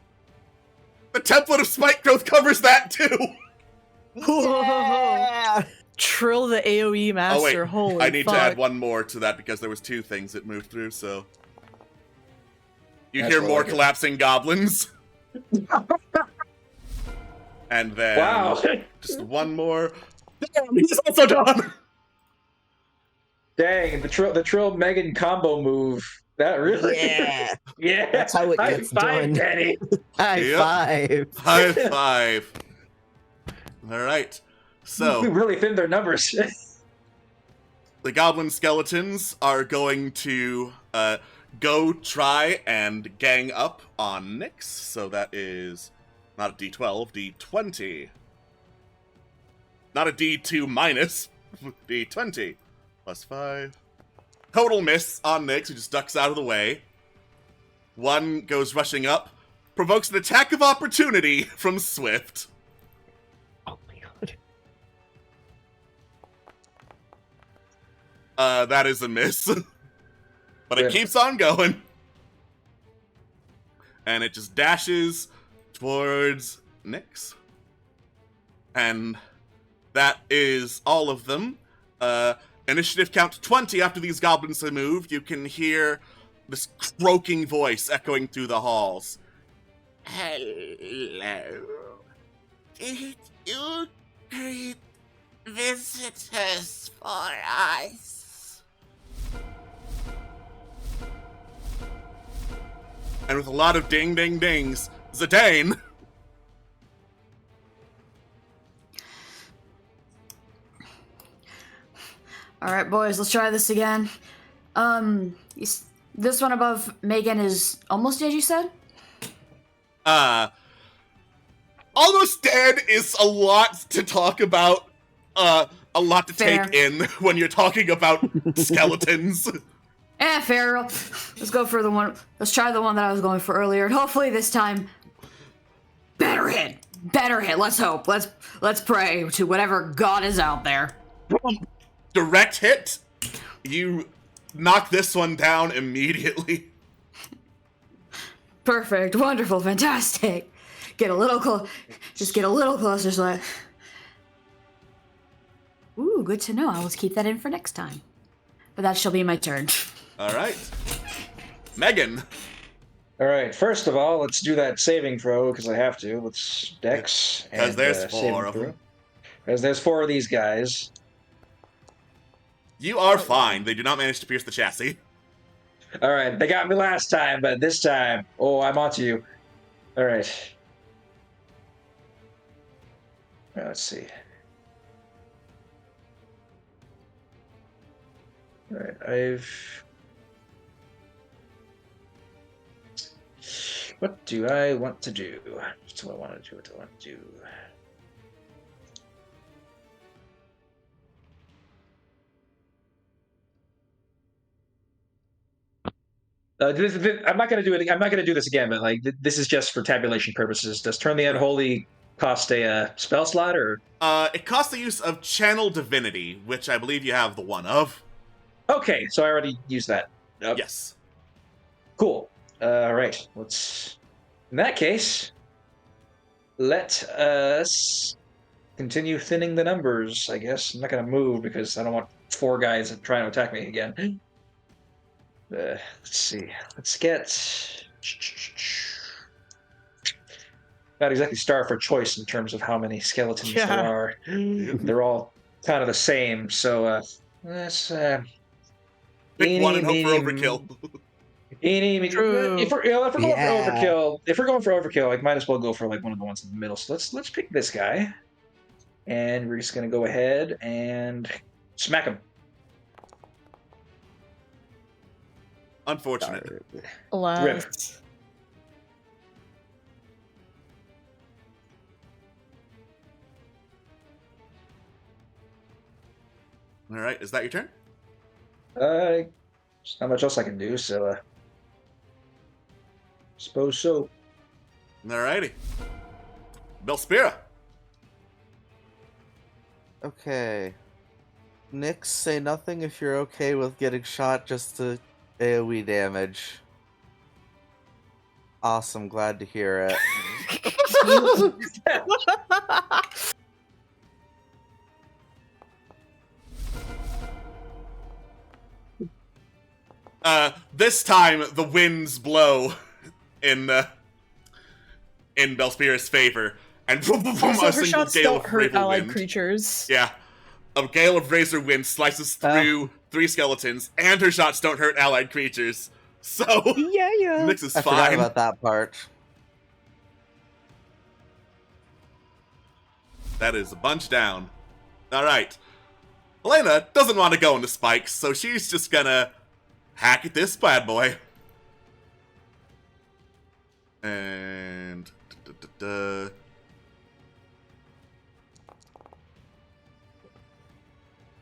The template of spike growth covers that too! Yeah! Trill the AoE master. Oh wait, Holy I need fuck. to add one more to that because there was 2 things that moved through, so... You That's hear what more I get. collapsing goblins. And then... Wow. Just one more. Damn, he's also done! Dang, the Trill Megan combo move. That really. Yeah! Yeah. That's how it High gets five, done. Danny. High Yep. five! High 5. Alright, We so... really thinned their numbers. The goblin skeletons are going to go try and gang up on Nyx. So that is not a D12, D20. Not a D2 minus, D20. Plus 5. Total miss on Nyx, who just ducks out of the way. One goes rushing up, provokes an attack of opportunity from Swift. Oh my god. That is a miss. But it Yeah. keeps on going. And it just dashes towards Nyx. And that is all of them. Initiative count 20 after these goblins have moved. You can hear this croaking voice echoing through the halls. Hello. Did you greet visitors for us? And with a lot of ding ding dings, Zidane. All right, boys, let's try this again. This one above Megan is almost dead, you said? Almost dead is a lot to talk about. A lot to Fair. take in when you're talking about skeletons. Fair. Let's go for the one. Let's try the one that I was going for earlier, and hopefully this time, better hit. Better hit. Let's hope. Let's pray to whatever god is out there. Direct hit. You knock this one down immediately. Perfect. Wonderful. Fantastic. Get a little close. Just get a little closer. So ooh, good to know. I will keep that in for next time. But that shall be my turn. All right, Megan. All right. First of all, let's do that saving throw because I have to. Let's Dex. Because there's 4 of them. Because there's 4 of these guys. You are fine. They do not manage to pierce the chassis. All right. They got me last time, but this time, oh, I'm onto you. All right. Let's see. All right. What do I want to do? What do I want to do? What do I want to do? I'm not going to do it. I'm not going to do this again. But like, this is just for tabulation purposes. Does Turn the Unholy cost a spell slot, or? It costs the use of Channel Divinity, which I believe you have the one of. Okay, so I already used that. Yes. Cool. All right. Let's. In that case, let us continue thinning the numbers. I guess I'm not going to move because I don't want 4 guys trying to attack me again. Let's see. Let's get. Not exactly star for choice in terms of how many skeletons there are. They're all kind of the same. So let's. Pick one and hope for overkill. True. If we're going for overkill, like might as well go for like one of the ones in the middle. So let's pick this guy, and we're just gonna go ahead and smack him. Unfortunate. Alas. Rip. All right, is that your turn? There's not much else I can do, so suppose so. Alrighty. Belspira. Okay. Nix, say nothing if you're okay with getting shot just to AoE damage. Awesome, glad to hear it. This time the winds blow in Belspira's favor, and So a her single shots gale don't of hurt razor allied wind. creatures. Yeah, a gale of razor wind slices through 3 skeletons, and her shots don't hurt allied creatures. So Yeah. Nix is I forgot fine. about that part. That is a bunch down. All right, Helena doesn't want to go into spikes, so she's just gonna hack at this bad boy. And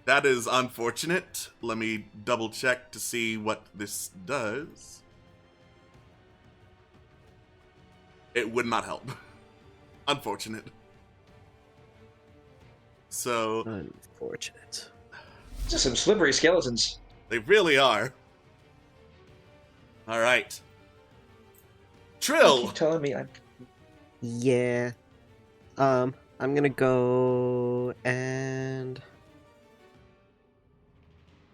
that is unfortunate. Let me double check to see what this does. It would not help. Unfortunate. So Unfortunate. Just some slippery skeletons. they really are. All right. Trill. Keep telling me I'm. Yeah. I'm gonna go and.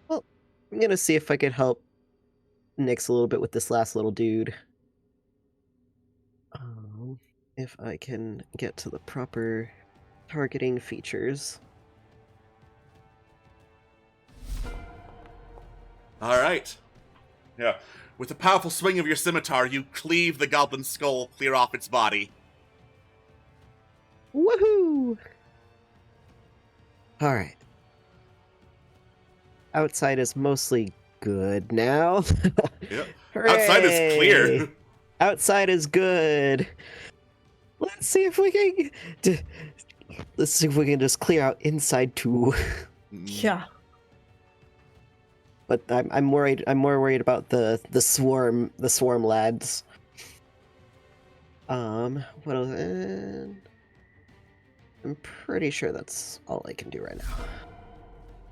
Well, I'm gonna see if I can help Nyx a little bit with this last little dude. If I can get to the proper targeting features. All right. Yeah. With a powerful swing of your scimitar, you cleave the goblin's skull clear off its body. Woohoo! Alright. Outside is mostly good now. Yep. Outside is clear. Outside is good. Let's see if we can. Let's see if we can just clear out inside too. Yeah. But I'm worried. I'm more worried about the swarm lads. What else? I'm pretty sure that's all I can do right now.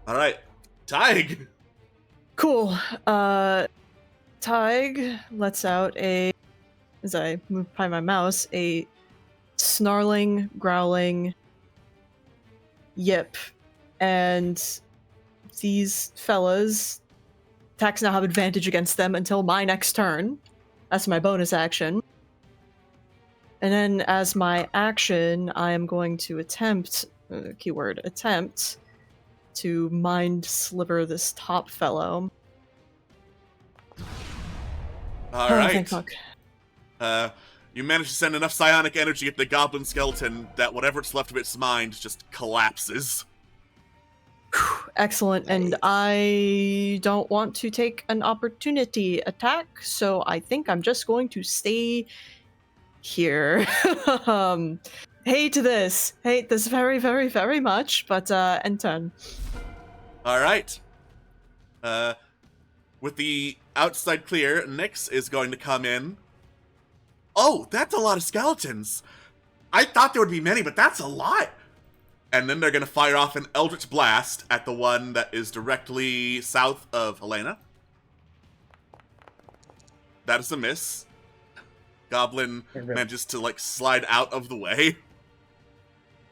All right, Tig. Cool. Tig lets out as I move by my mouse, a snarling, growling yip. And these fellas, attacks now have advantage against them until my next turn. That's my bonus action. And then as my action, I am going to attempt, attempt, to mind sliver this top fellow. All Oh, right. thank fuck. You managed to send enough psionic energy at the goblin skeleton that whatever's left of its mind just collapses. Excellent. And Nice. I don't want to take an opportunity attack, so I think I'm just going to stay here. Hate this very, very, very much, but end turn. All right. With the outside clear, Nyx is going to come in. Oh, that's a lot of skeletons. I thought there would be many, but that's a lot. And then they're going to fire off an Eldritch Blast at the one that is directly south of Helena. That is a miss. Goblin manages to, like, slide out of the way.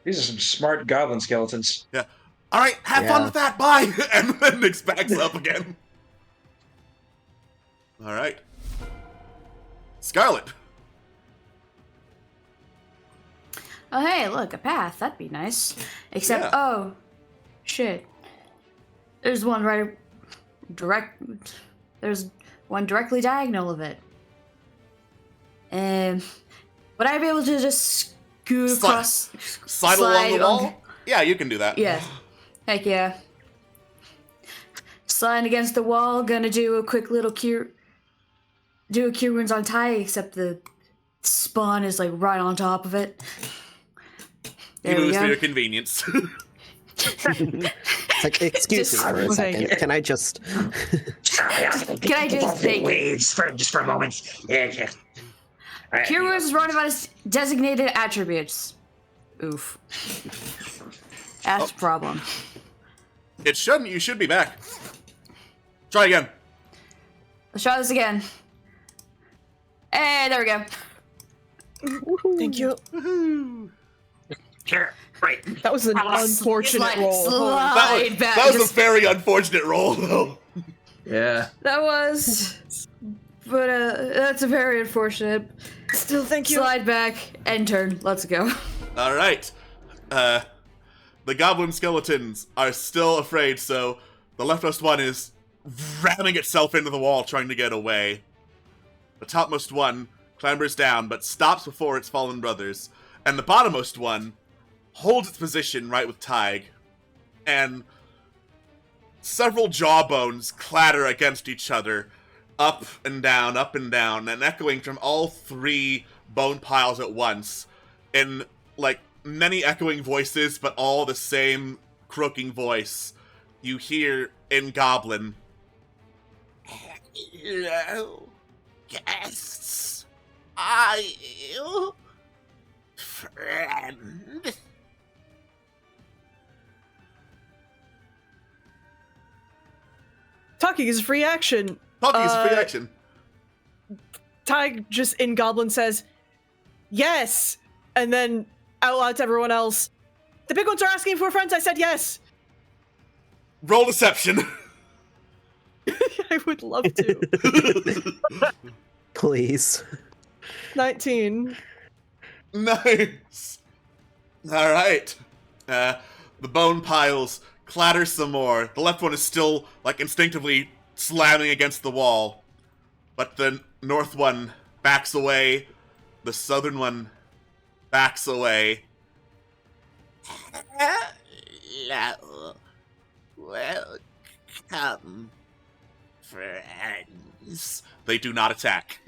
These are some smart goblin skeletons. Yeah. All right, have fun Yeah. with that. Bye. And then Nyx backs up again. All right. Scarlet. Oh, hey, look, a path. That'd be nice. Except, Yeah. oh, shit. There's one there's one directly diagonal of it. And would I be able to just scoot across? Slide along the wall? on- Yeah, you can do that. Yeah. Heck yeah. Sliding against the wall, gonna do a quick little cure wounds on Ty, except the spawn is like right on top of it. He There we moves for go. your convenience. It's like, excuse me for a Just- second. Can I just? Can I just take Please, just for a moment. Yeah. Cure wounds is running out of designated attributes. Oof. That's a problem. It shouldn't. You should be back. Try again. Let's try this again. Hey, there we go. Thank you. Here, right. That was an unfortunate Slide, roll. slide back. That was a Just- very unfortunate roll, though. Yeah. that was. But that's a very unfortunate. Still, thank you. Slide back, end turn. Let's go. All right. The goblin skeletons are still afraid, so the leftmost one is ramming itself into the wall, trying to get away. The topmost one clambers down, but stops before its fallen brothers, and the bottommost one holds its position right with Tig, and several jawbones clatter against each other, up and down, and echoing from all three bone piles at once, in, like, many echoing voices, but all the same croaking voice. You hear in Goblin, "Hello, guests. Are you friend?" Talking is a free action. Talking is a free action. Ty just in Goblin says, yes! And then out loud to everyone else, the big ones are asking for friends, I said yes! Roll deception. I would love to. Please. 19. Nice. All right. The bone piles clatter some more. The left one is still, like, instinctively slamming against the wall, but the north one backs away. The southern one backs away. Hello. Welcome, friends. They do not attack.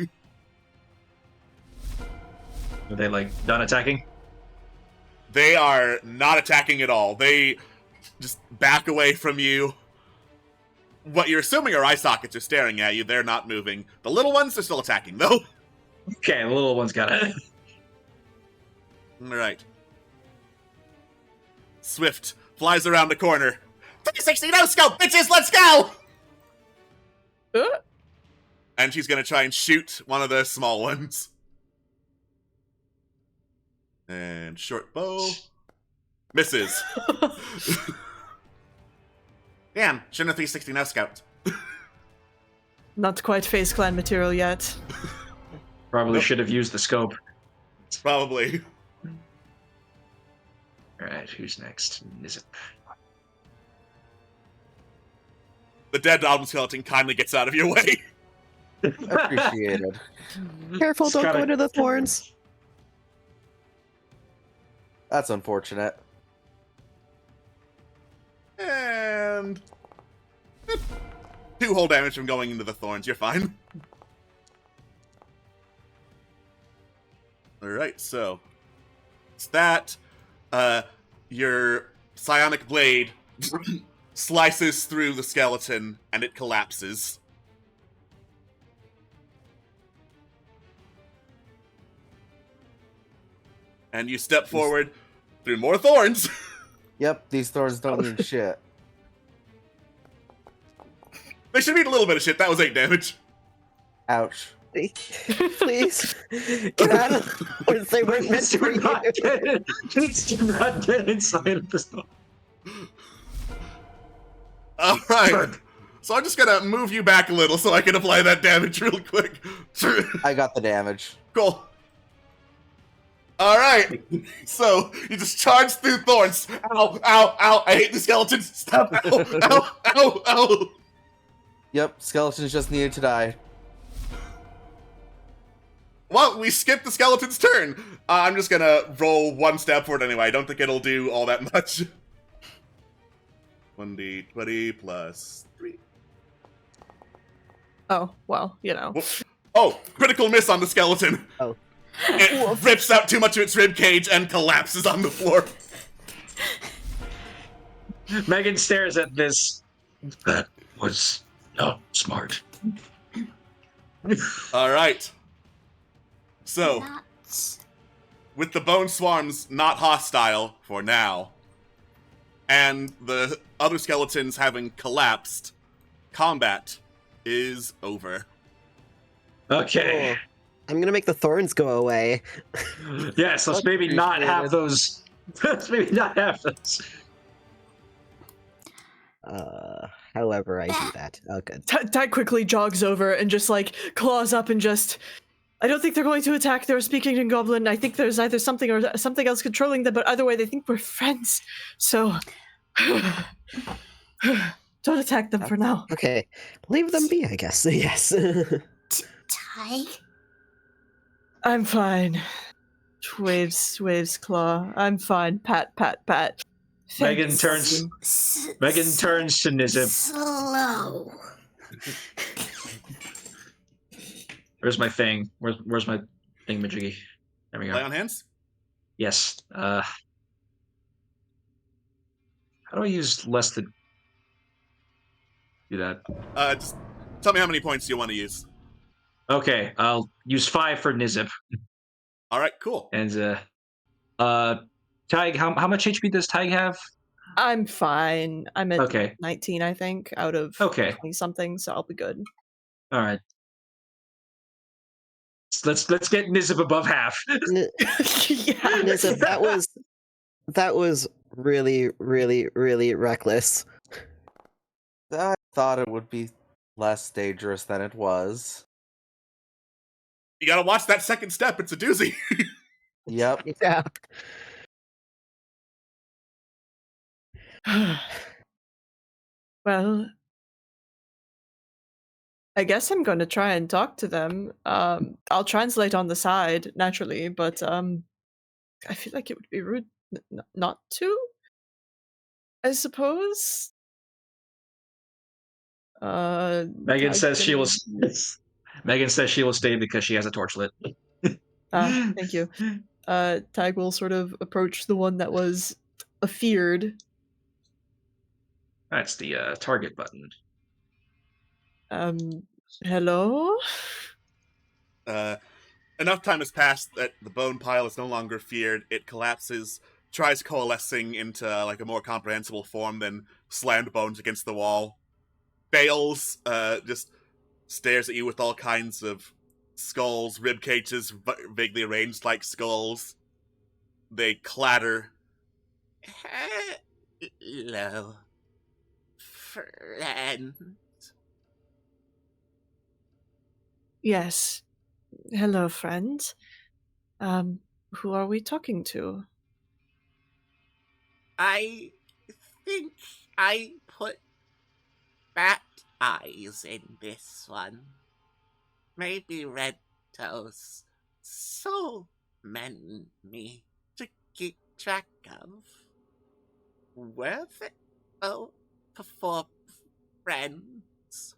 Are they like done attacking? They are not attacking at all. They just back away from you. What you're assuming are eye sockets are staring at you. They're not moving. The little ones are still attacking, though. Okay, the little one's got it. All right. Swift flies around the corner. 360 no scope, bitches, let's go! And she's gonna try and shoot one of the small ones. And short bow. Misses. Damn, shouldn't have 360 no scout. Not quite Face Clan material yet. Probably should have used the scope. Probably. Alright, who's next? Is it? The dead goblin skeleton kindly gets out of your way. Appreciated. Careful, It's don't gotta- go into the thorns. That's unfortunate. And 2 whole damage from going into the thorns. You're fine. Alright, so it's that. Your psionic blade slices through the skeleton and it collapses. And you step forward through more thorns. Yep, these thorns don't mean shit. They should mean a little bit of shit. That was 8 damage. Ouch. Please. Get out of the thorns. They weren't meant for Do not you. Please do not get inside of this. Alright. So I'm just gonna move you back a little so I can apply that damage real quick. I got the damage. Cool. Alright. So you just charge through thorns. Ow, ow, ow. I hate the skeletons. Stop. Ow, ow, ow, ow. Yep, skeletons just needed to die. Well, we skipped the skeleton's turn. I'm just gonna roll 1 step forward anyway. I don't think it'll do all that much. 1d20 plus 3. Oh, well, you know. Oh, critical miss on the skeleton. Oh. It rips out too much of its rib cage and collapses on the floor. Megan stares at this. That was not smart. Alright. So, Nuts. with the bone swarms not hostile for now, and the other skeletons having collapsed, combat is over. Okay. I'm gonna make the thorns go away. Yes, let's maybe not have those. Let's maybe not have those. However I do that. Oh, good. Ty quickly jogs over and just like claws up and just. I don't think they're going to attack. They're speaking in Goblin. I think there's either something or something else controlling them, but either way, they think we're friends. So. Don't attack them for now. Okay, leave them be, I guess. Yes. Tyke? I'm fine. Waves claw. I'm fine. Pat. Megan Thanks. turns. Megan turns to Nizip. Slow. Where's my thing? Where's my thingamajiggy? There we Lay go. on hands? Yes. How do I use less to do that? Just tell me how many points you want to use. Okay, I'll use 5 for Nizip. Alright, cool. And Tig, how much HP does Tig have? I'm fine. I'm at Okay. 19, I think, out of Okay. 20 something, so I'll be good. All right. Let's get Nizip above half. N- Yeah. Nizip, that was really, really, really reckless. I thought it would be less dangerous than it was. You gotta watch that second step, it's a doozy. Yep. Yeah. Well, I guess I'm going to try and talk to them. I'll translate on the side, naturally, but I feel like it would be rude not to, I suppose. Megan says she will. Megan says she will stay because she has a torch lit. Thank you. Tag will sort of approach the one that was afeared. That's the target button. Hello? Enough time has passed that the bone pile is no longer feared. It collapses, tries coalescing into like a more comprehensible form, then slammed bones against the wall. Fails, just stares at you with all kinds of skulls, rib cages vaguely arranged like skulls. They clatter. Hello, friend. Yes. Hello, friend. Who are we talking to? I think I put bat eyes in this one. Maybe red toes. So many to keep track of. Worth it? Oh, for friends.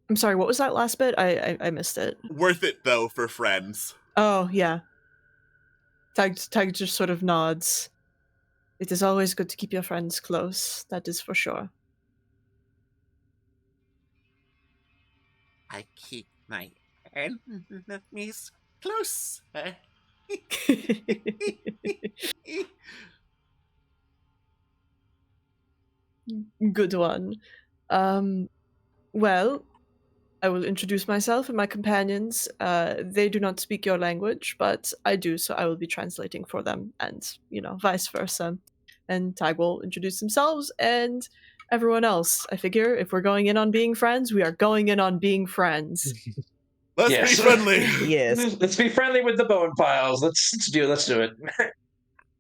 I'm sorry, what was that last bit? I missed it. Worth it, though, for friends. Oh, yeah. Tag just sort of nods. It is always good to keep your friends close, that is for sure. I keep my enemies closer. Good one. Well, I will introduce myself and my companions. They do not speak your language, but I do, so I will be translating for them, and, vice versa. And Tag will introduce themselves and everyone else. I figure if we're going in on being friends, we are going in on being friends. Let's be friendly. Yes. Let's be friendly with the bone piles. Let's do it.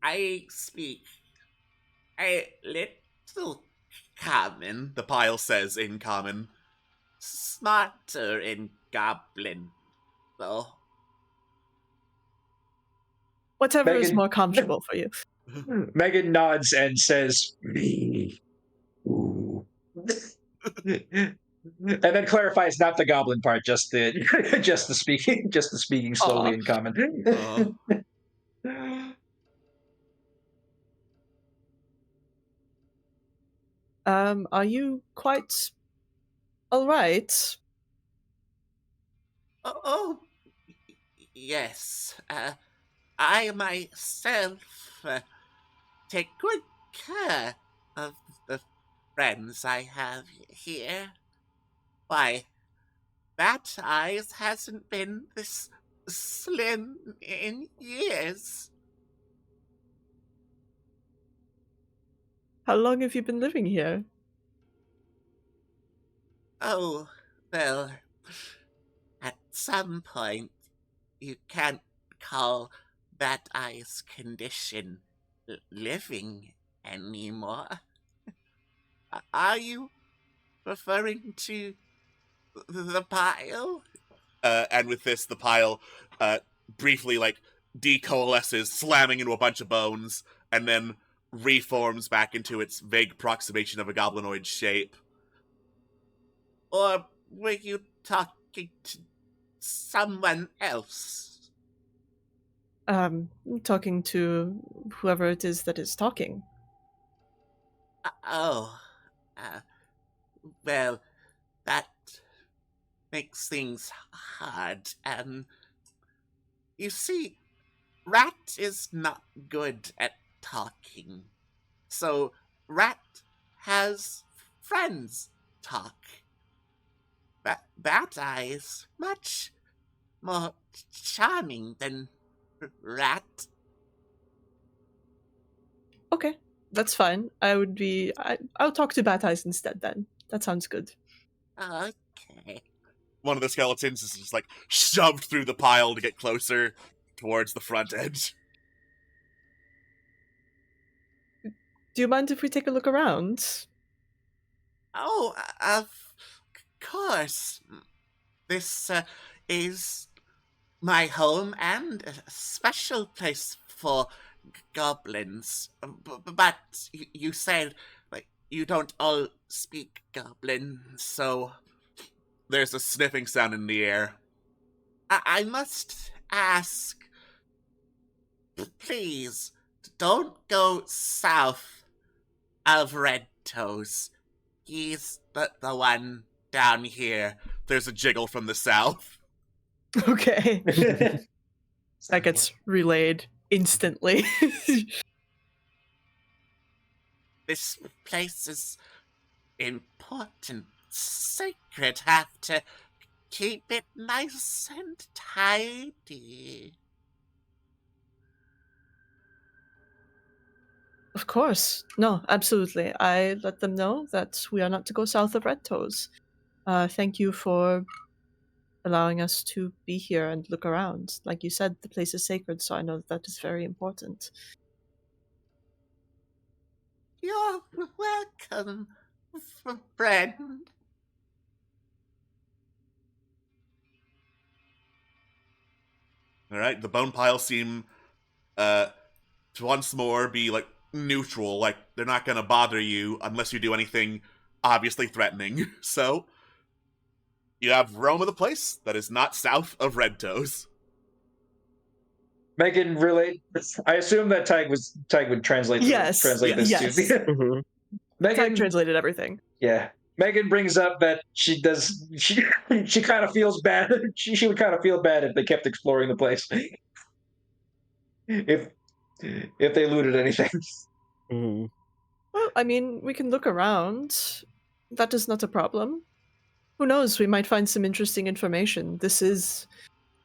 I speak a little common, the pile says in common. Smarter in goblin, though. Whatever is Megan- more comfortable for you. Megan nods and says, "Me." Ooh. And then clarifies not the goblin part, just the just the speaking slowly Aw. in common. Are you quite all right? Oh, yes. I myself take good care of the friends I have here. Why, Bat Eyes hasn't been this slim in years. How long have you been living here? Oh, well, at some point, you can't call Bat Eye's condition living anymore. Are you referring to the pile? And with this, the pile briefly decoalesces, slamming into a bunch of bones, and then reforms back into its vague approximation of a goblinoid shape. Or were you talking to someone else? Talking to whoever it is that is talking. Well, that makes things hard. You see, Rat is not good at talking. So Rat has friends talk. Bat Eye is much more charming than Rat. Okay, that's fine. I'll talk to Bat Eyes instead then. That sounds good. Okay. One of the skeletons is just shoved through the pile to get closer towards the front edge. Do you mind if we take a look around? Oh, of course. This is my home and a special place for goblins. But you said you don't all speak goblin, so there's a sniffing sound in the air. I must ask, please, don't go south of Red Toes. He's the one down here. There's a jiggle from the south. Okay. That gets relayed instantly. This place is important, sacred. Have to keep it nice and tidy. Of course. No, absolutely. I let them know that we are not to go south of Red Toes. Thank you for allowing us to be here and look around. Like you said, the place is sacred, so I know that is very important. You're welcome, friend. All right, the bone piles seem to once more be like neutral, like they're not gonna bother you unless you do anything obviously threatening. So you have roam of the place that is not south of Red Toes. Megan, relate. I assume that Tig would translate. Yes. Translate this Yes. to. Mhm. Tag Megan translated everything. Yeah. Megan brings up that she kind of feels bad. She would kind of feel bad if they kept exploring the place. if they looted anything. Mhm. Well, I mean, we can look around. That is not a problem. Who knows? We might find some interesting information. This is,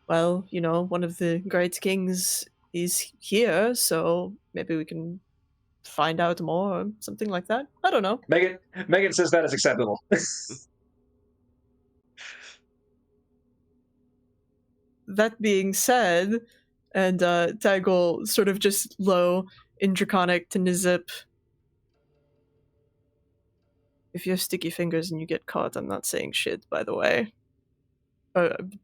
well, one of the great kings is here, so maybe we can find out more, something like that. I don't know. Megan says that is acceptable. That being said, and Taggle sort of just low in Draconic to Nizip. If you have sticky fingers and you get caught, I'm not saying shit, by the way.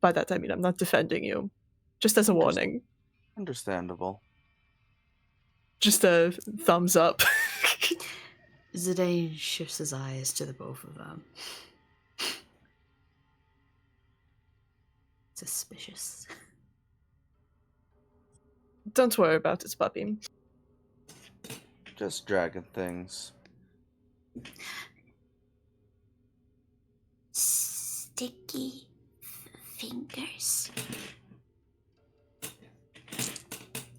By that I mean I'm not defending you. Just as a warning. Understandable. Just a thumbs up. Zidane shifts his eyes to the both of them. Suspicious. Don't worry about it, puppy. Just dragon things. Sticky fingers.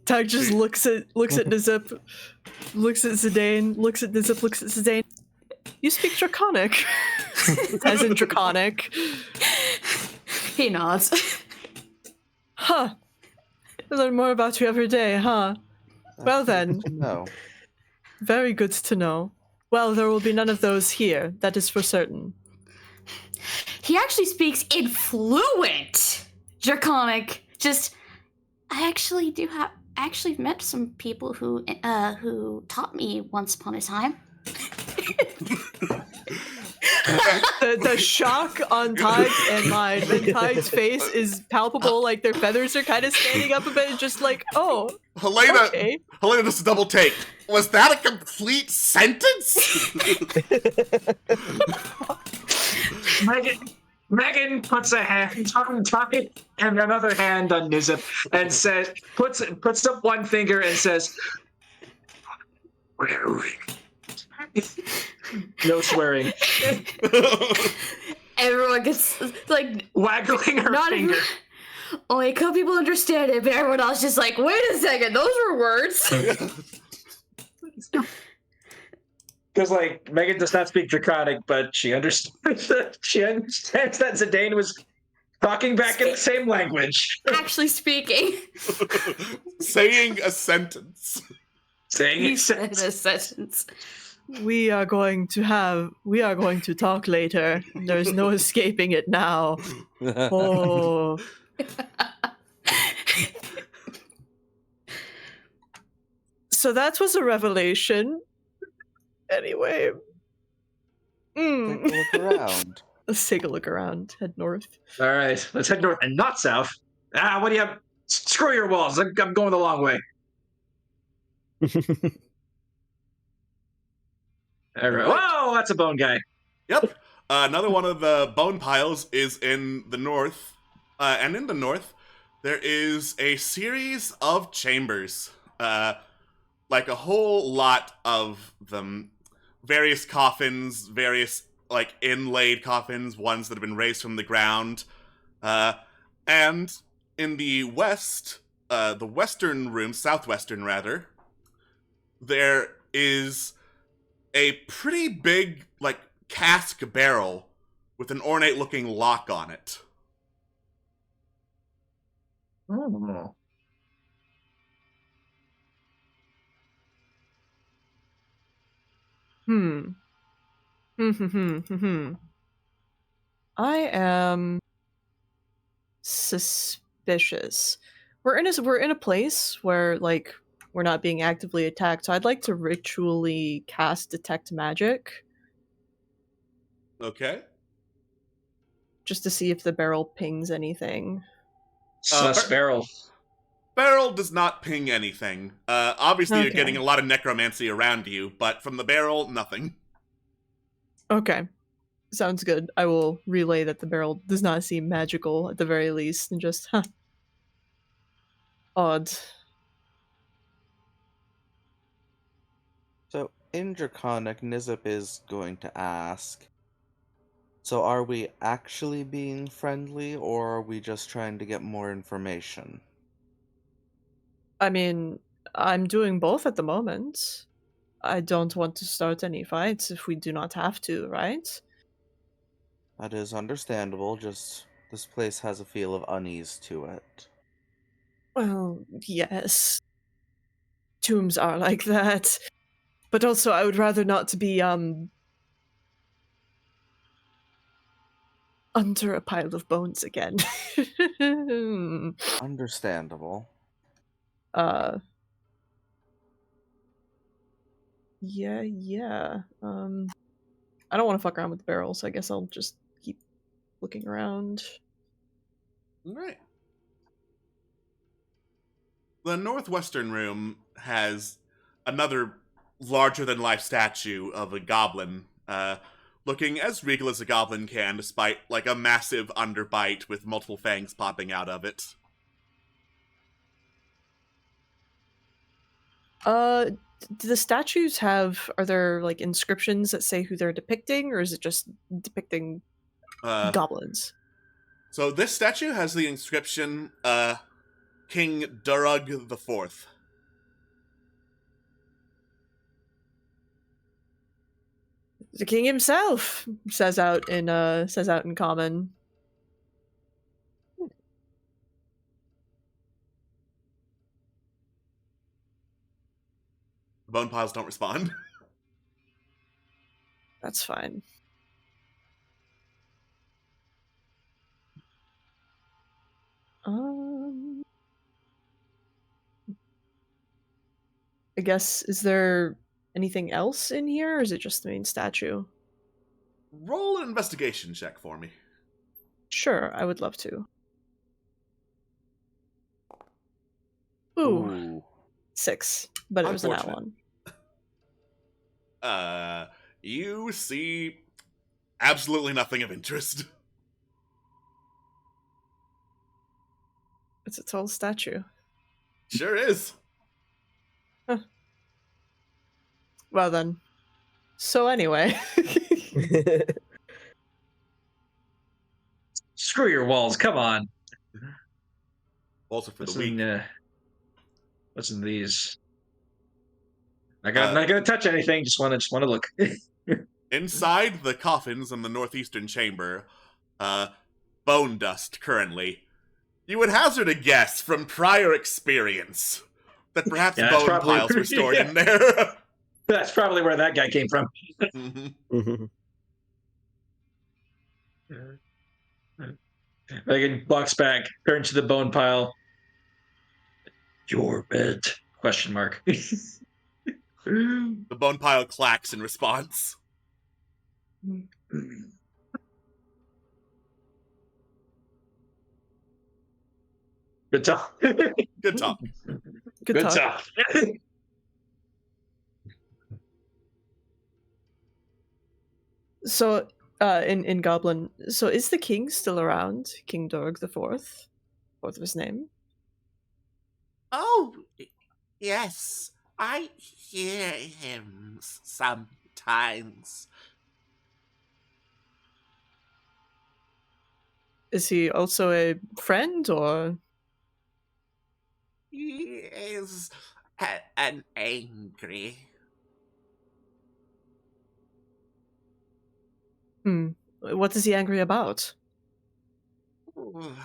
Tag just looks at Nizip, looks at Zidane, looks at Nizip, looks at Zidane. You speak Draconic. As in Draconic. He nods. Huh. I learn more about you every day, huh? Well then. No. Very good to know. Well, there will be none of those here, that is for certain. He actually speaks in fluent Draconic. I actually met some people who taught me once upon a time. The shock on Tig and mine, and Tig's face is palpable, like their feathers are kind of standing up a bit, just like, oh, Helena, okay. Helena, just a double take. Was that a complete sentence? Megan puts a hand talking and another hand on Nizip and says puts up one finger and says no swearing. Everyone gets like Waggling her finger. Only a couple people understand it, but everyone else just like, wait a second, those were words. Because like Megan does not speak Draconic, but she understands that Zidane was talking back in the same language. Actually speaking. Saying a sentence. Saying He said a sentence. We are going to talk later. There's no escaping it now. Oh. So that was a revelation. Anyway. Take a look around. Let's take a look around. Head north. All right, let's head north and not south. What do you have? Screw your walls. I'm going the long way. All right. Whoa, that's a bone guy. Yep. Another one of the bone piles is in the north. And in the north, there is a series of chambers. Like a whole lot of them. Various coffins, various, like, inlaid coffins, ones that have been raised from the ground. And in the west, the western room, southwestern rather, there is a pretty big, like, cask barrel with an ornate-looking lock on it. Oh. I am suspicious. We're in a place where like we're not being actively attacked, so I'd like to ritually cast detect magic Okay? just to see if the barrel pings anything. Sus barrel. Barrel does not ping anything. Obviously you're Okay. getting a lot of necromancy around you, but from the barrel, nothing. Okay. Sounds good. I will relay that the barrel does not seem magical at the very least, and just odd. So, in Draconic, Nizip is going to ask, so are we actually being friendly, or are we just trying to get more information? I mean, I'm doing both at the moment. I don't want to start any fights if we do not have to, right? That is understandable, just this place has a feel of unease to it. Well, yes. Tombs are like that. But also I would rather not to be under a pile of bones again. Understandable. uh yeah. I don't want to fuck around with the barrel, so I guess I'll just keep looking around. Alright. The northwestern room has another larger-than-life statue of a goblin, looking as regal as a goblin can, despite, like, a massive underbite with multiple fangs popping out of it. Do the statues are there like inscriptions that say who they're depicting, or is it just depicting goblins? So this statue has the inscription, King Durug the Fourth. The king himself says out in common. The bone piles don't respond. That's fine. I guess, is there anything else in here, or is it just the main statue? Roll an investigation check for me. Sure, I would love to. Ooh. 6, but it was an at one. You see absolutely nothing of interest. It's a tall statue. Sure is. Huh. Well then. So anyway. Screw your walls. Come on. Also for the week. Listen to these. Not gonna touch anything. Just want to look. Inside the coffins in the northeastern chamber, bone dust currently. You would hazard a guess from prior experience that perhaps bone piles were stored in there. That's probably where that guy came from. Megan walks back, turns to the bone pile. Your bed? Question mark. The bone pile clacks in response. Good talk. Good talk. Good talk. So, in Goblin, so is the king still around? King Dorg the Fourth of his name? Oh, yes, I hear him sometimes. Is he also a friend, or? He is an angry. What is he angry about? Ooh,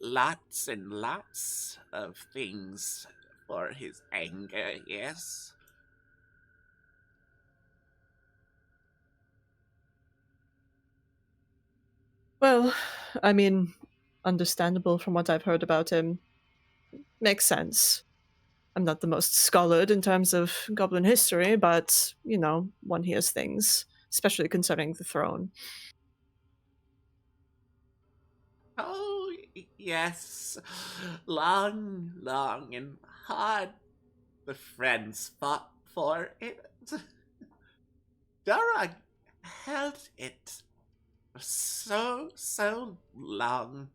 lots and lots of things for his anger, yes. Well, I mean, understandable from what I've heard about him. Makes sense. I'm not the most scholared in terms of goblin history, but, one hears things, especially concerning the throne. Oh, yes. Long, long and hard the friends fought for it. Durag held it for so long.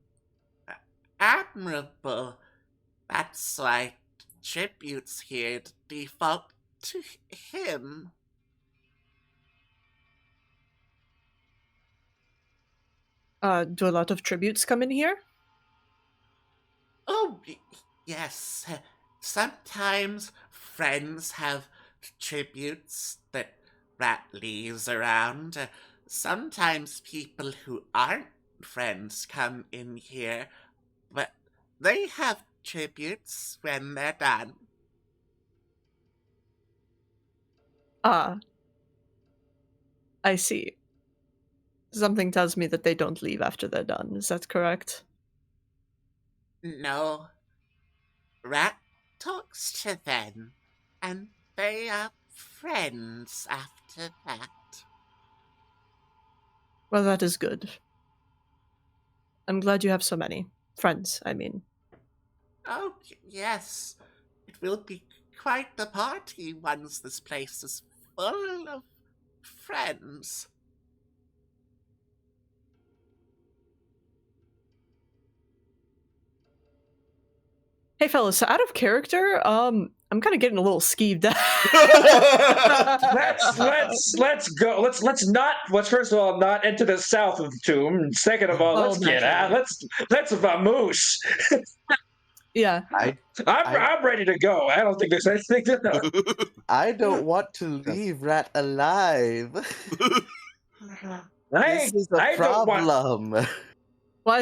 Admirable. That's why tributes here default to him. Do a lot of tributes come in here? Oh, yes. Sometimes friends have tributes that Rat leaves around. Sometimes people who aren't friends come in here, but they have tributes when they're done. Ah, I see. Something tells me that they don't leave after they're done. Is that correct? No, Rat talks to them, and they are friends after that. Well, that is good. I'm glad you have so many. Friends, I mean. Oh, yes. It will be quite the party once this place is full of friends. Hey, fellas, out of character, I'm kind of getting a little skeeved out. Let's go. Let's first of all not enter the south of the tomb. Second of all, let's get out. Let's vamoose. Yeah. I'm ready to go. I don't think there's anything to know. I don't want to leave Rat alive. This is a problem. Why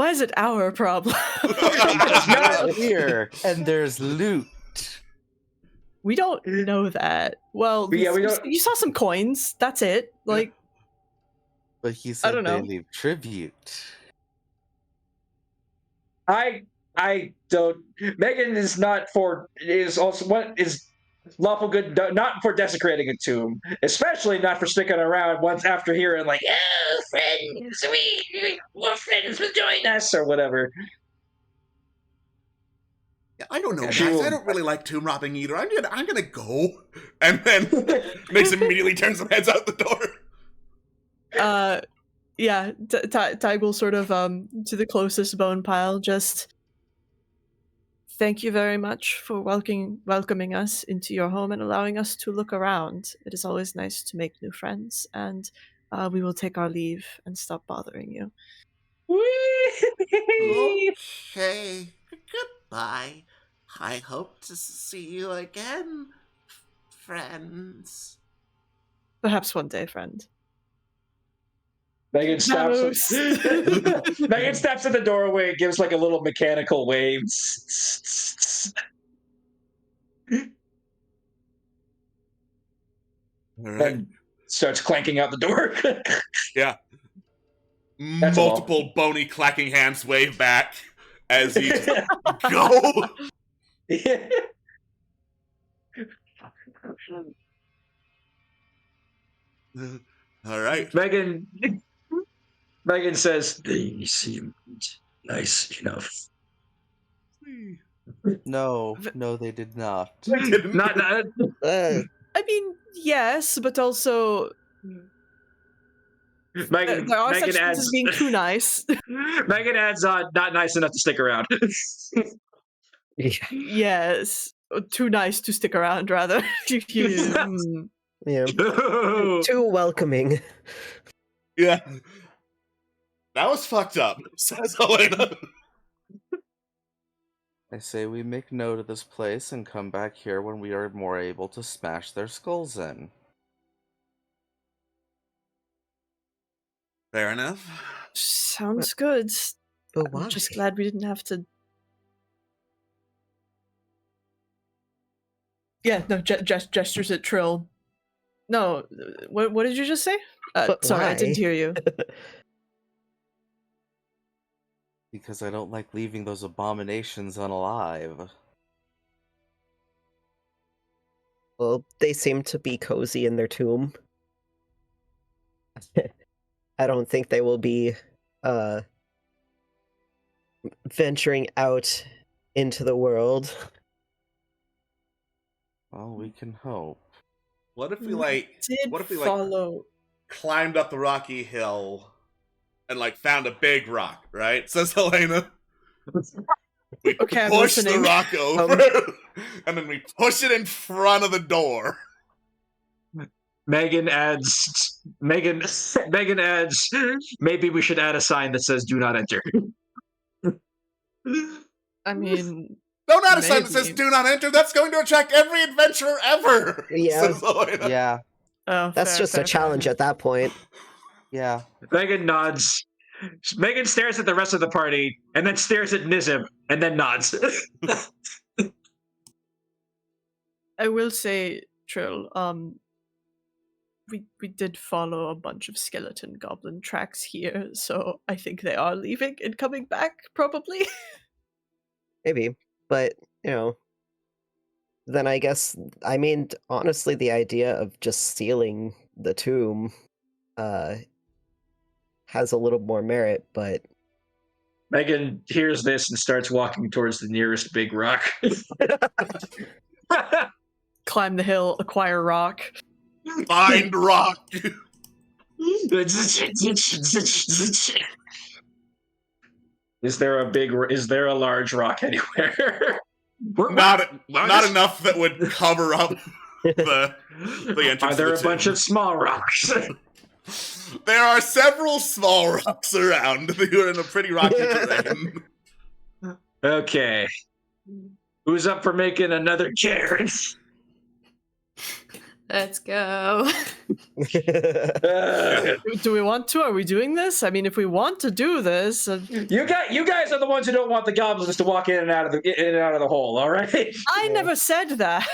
is it our problem? It's not here, and there's loot. We don't know that. Well, Yeah, we don't. You saw some coins. That's it. Like, But he said don't they know. leave tribute. I don't. Megan is not for. Is also what is lawful good. Not for desecrating a tomb, especially not for sticking around once after hearing like, "Oh, friends, we're friends will join us" or whatever. I don't know, guys. I don't really like tomb robbing either. I'm gonna go, and then Mason immediately turns some heads out the door. Yeah. Tig will sort of to the closest bone pile. Just thank you very much for welcoming us into your home and allowing us to look around. It is always nice to make new friends, and we will take our leave and stop bothering you. Okay, goodbye. I hope to see you again, friends. Perhaps one day, friend. Megan stops. Megan steps in the doorway and gives like a little mechanical wave. And starts clanking out the door. Yeah. That's Multiple bony clacking hands wave back as he go. All right. Megan says, "They seemed nice enough." No, they did not. Not. I mean, yes, but also Megan, there are such Megan things adds, as being too nice. Megan adds, not nice enough to stick around. Yeah. Yes. Too nice to stick around, rather. Yeah. Too welcoming. Yeah. That was fucked up, says Helena. I say we make note of this place and come back here when we are more able to smash their skulls in. Fair enough. Sounds good. But I'm why? just glad we didn't have to. Yeah, no, gestures at Trill. No, what did you just say? But Sorry, I didn't why? hear you. Because I don't like leaving those abominations unalive. Well, they seem to be cozy in their tomb. I don't think they will be venturing out into the world. Well, we can hope. What if we Follow. climbed up the rocky hill and found a big rock, right? Says Helena. We Okay, I'm push the listening. rock over, and then we push it in front of the door. Megan adds. Megan adds. Maybe we should add a sign that says "Do not enter." I mean, Don't add a sign that says Maybe. "Do not enter." That's going to attract every adventurer ever. Yeah. Says Helena. Yeah, oh, That's just a challenge at that point. yeah. Megan nods. Megan stares at the rest of the party and then stares at Nizib and then nods. I will say, Trill, we did follow a bunch of skeleton goblin tracks here, so I think they are leaving and coming back, probably. Maybe. But, then I guess, honestly, the idea of just sealing the tomb has a little more merit, but Megan hears this and starts walking towards the nearest big rock. Climb the hill, acquire rock. Find rock. Is there a large rock anywhere? Not enough that would cover up the entrance. Are there to a the bunch tomb. of small rocks? There are several small rocks around. You're in a pretty rocky terrain. Okay. Who's up for making another carrot? Let's go. Do we want to? Are we doing this? I mean, if we want to do this, You guys are the ones who don't want the goblins to walk in and out of the hole. All right. I never said that.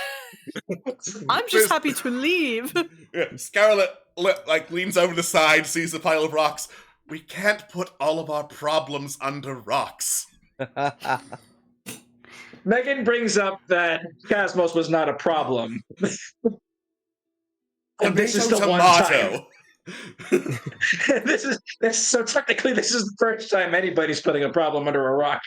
I'm just happy to leave. Yeah, Scarlet leans over the side, sees the pile of rocks. We can't put all of our problems under rocks. Megan brings up that Cosmos was not a problem. And this is the one time. So technically this is the first time anybody's putting a problem under a rock.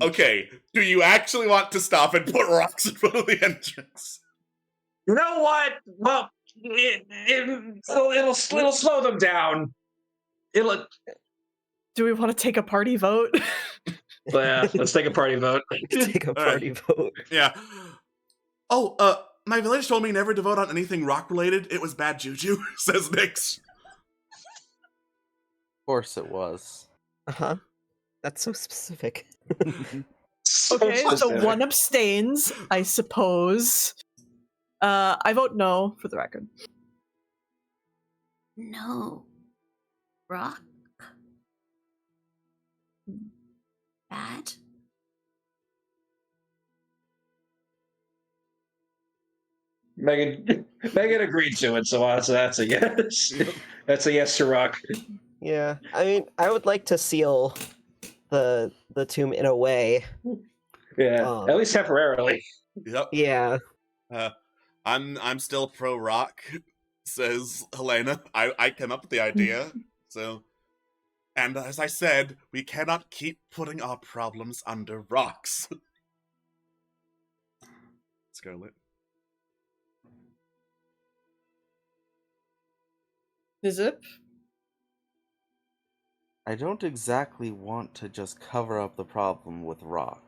Okay, do you actually want to stop and put rocks in front of the entrance? You know what? Well, it'll slow them down. Do we want to take a party vote? Yeah, let's take a party vote. Take a party vote. Yeah. Oh, my village told me never to vote on anything rock-related. It was bad juju, says Nyx. Of course it was. Uh-huh. That's so specific. Okay, so one abstains, I suppose. I vote no, for the record. No. Rock? Bad? Megan agreed to it, so that's a yes. That's a yes to rock. Yeah, I would like to seal the tomb in a way. Yeah, at least temporarily. Yep. Yeah. I'm still pro rock, says Helena. I came up with the idea, so. And as I said, we cannot keep putting our problems under rocks. Scarlet. Is it? I don't exactly want to just cover up the problem with rock,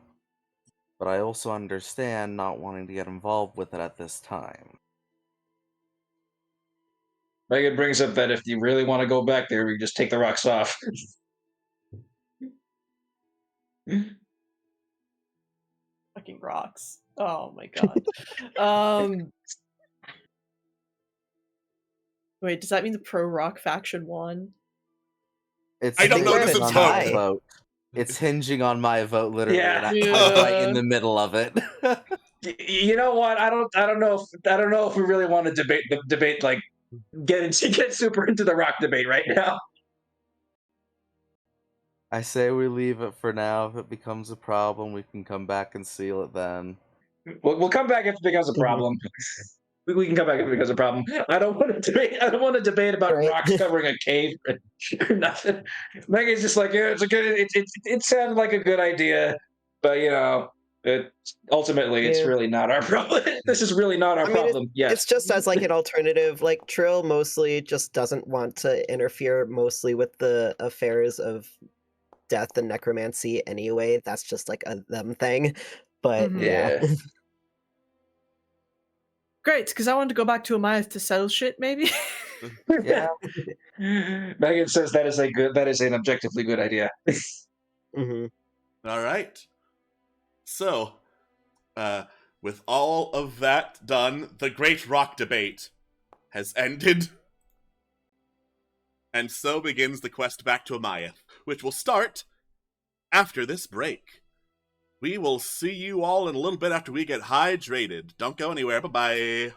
but I also understand not wanting to get involved with it at this time. Megan brings up that if you really want to go back there, we just take the rocks off. Fucking rocks. Oh my god. um. Wait, does that mean the pro rock faction won? It's I don't know this hinging is on my high. vote. It's hinging on my vote, literally, Yeah. and I'm right in the middle of it. You know what? I don't know if we really want to debate like get super into the rock debate right now. I say we leave it for now. If it becomes a problem, we can come back and seal it then. We'll come back if it becomes a problem. We can come back if it becomes a problem. I don't want to debate. I don't want to debate about Right. rocks covering a cave or nothing. Megan's just like, yeah, it's a good. It sounded like a good idea, but ultimately, it's Yeah. really not our problem. This is really not our problem. Yes. It's just as like an alternative. Like Trill mostly just doesn't want to interfere mostly with the affairs of death and necromancy anyway. That's just like a them thing. But Mhm. yeah. Great, because I wanted to go back to Amaya to settle shit, maybe. Yeah. Megan says that is an objectively good idea. hmm All right. So, with all of that done, the great rock debate has ended. And so begins the quest back to Amaya, which will start after this break. We will see you all in a little bit after we get hydrated. Don't go anywhere. Bye-bye.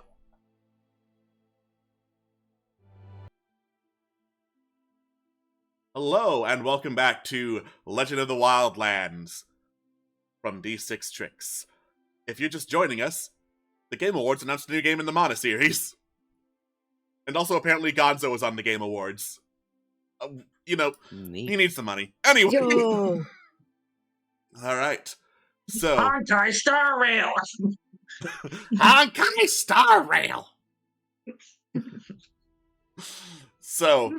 Hello, and welcome back to Legend of the Wildlands from D6 Tricks. If you're just joining us, the Game Awards announced a new game in the Mana series. And also, apparently, Gonzo is on the Game Awards. Neat. He needs the money. Anyway. Yo. All right. So, Honkai Star Rail. Honkai Star Rail. So,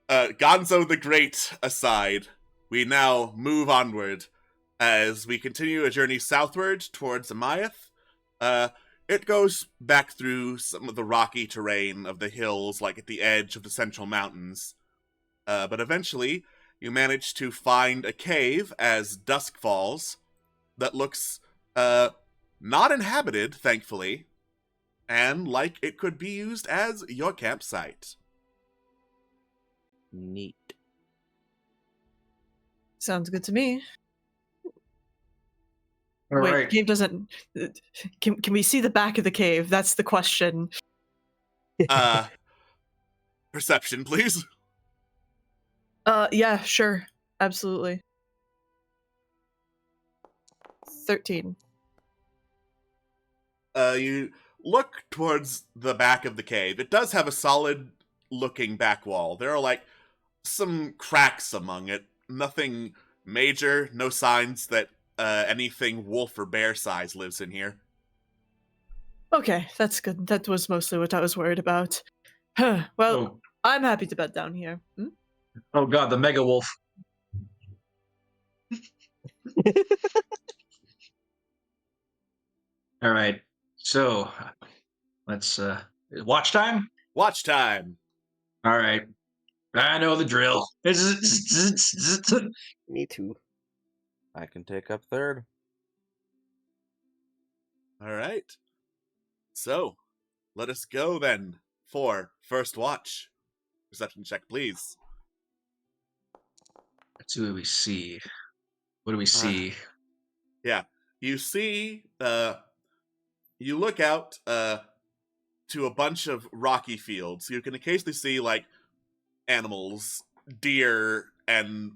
Gonzo the Great aside, we now move onward as we continue a journey southward towards Amayath. It goes back through some of the rocky terrain of the hills, like at the edge of the central mountains. But eventually, you manage to find a cave as dusk falls that looks not inhabited, thankfully, and like it could be used as your campsite. Neat. Sounds good to me. All Wait, right. cave doesn't. Can we see the back of the cave? That's the question. Perception, please. Yeah, sure, absolutely. 13. You look towards the back of the cave. It does have a solid looking back wall. There are like some cracks among it. Nothing major, no signs that anything wolf or bear size lives in here. Okay, that's good. That was mostly what I was worried about. Huh, well, Oh, I'm happy to bed down here. Hmm? oh God, the Mega Wolf. All right. So let's watch time. Watch time. All right. I know the drill. Me too. I can take up third. All right. So, let us go then for first watch. Perception check, please. Let's see what we see. What do we see? Yeah. You see, you look out to a bunch of rocky fields. You can occasionally see, like, animals, deer, and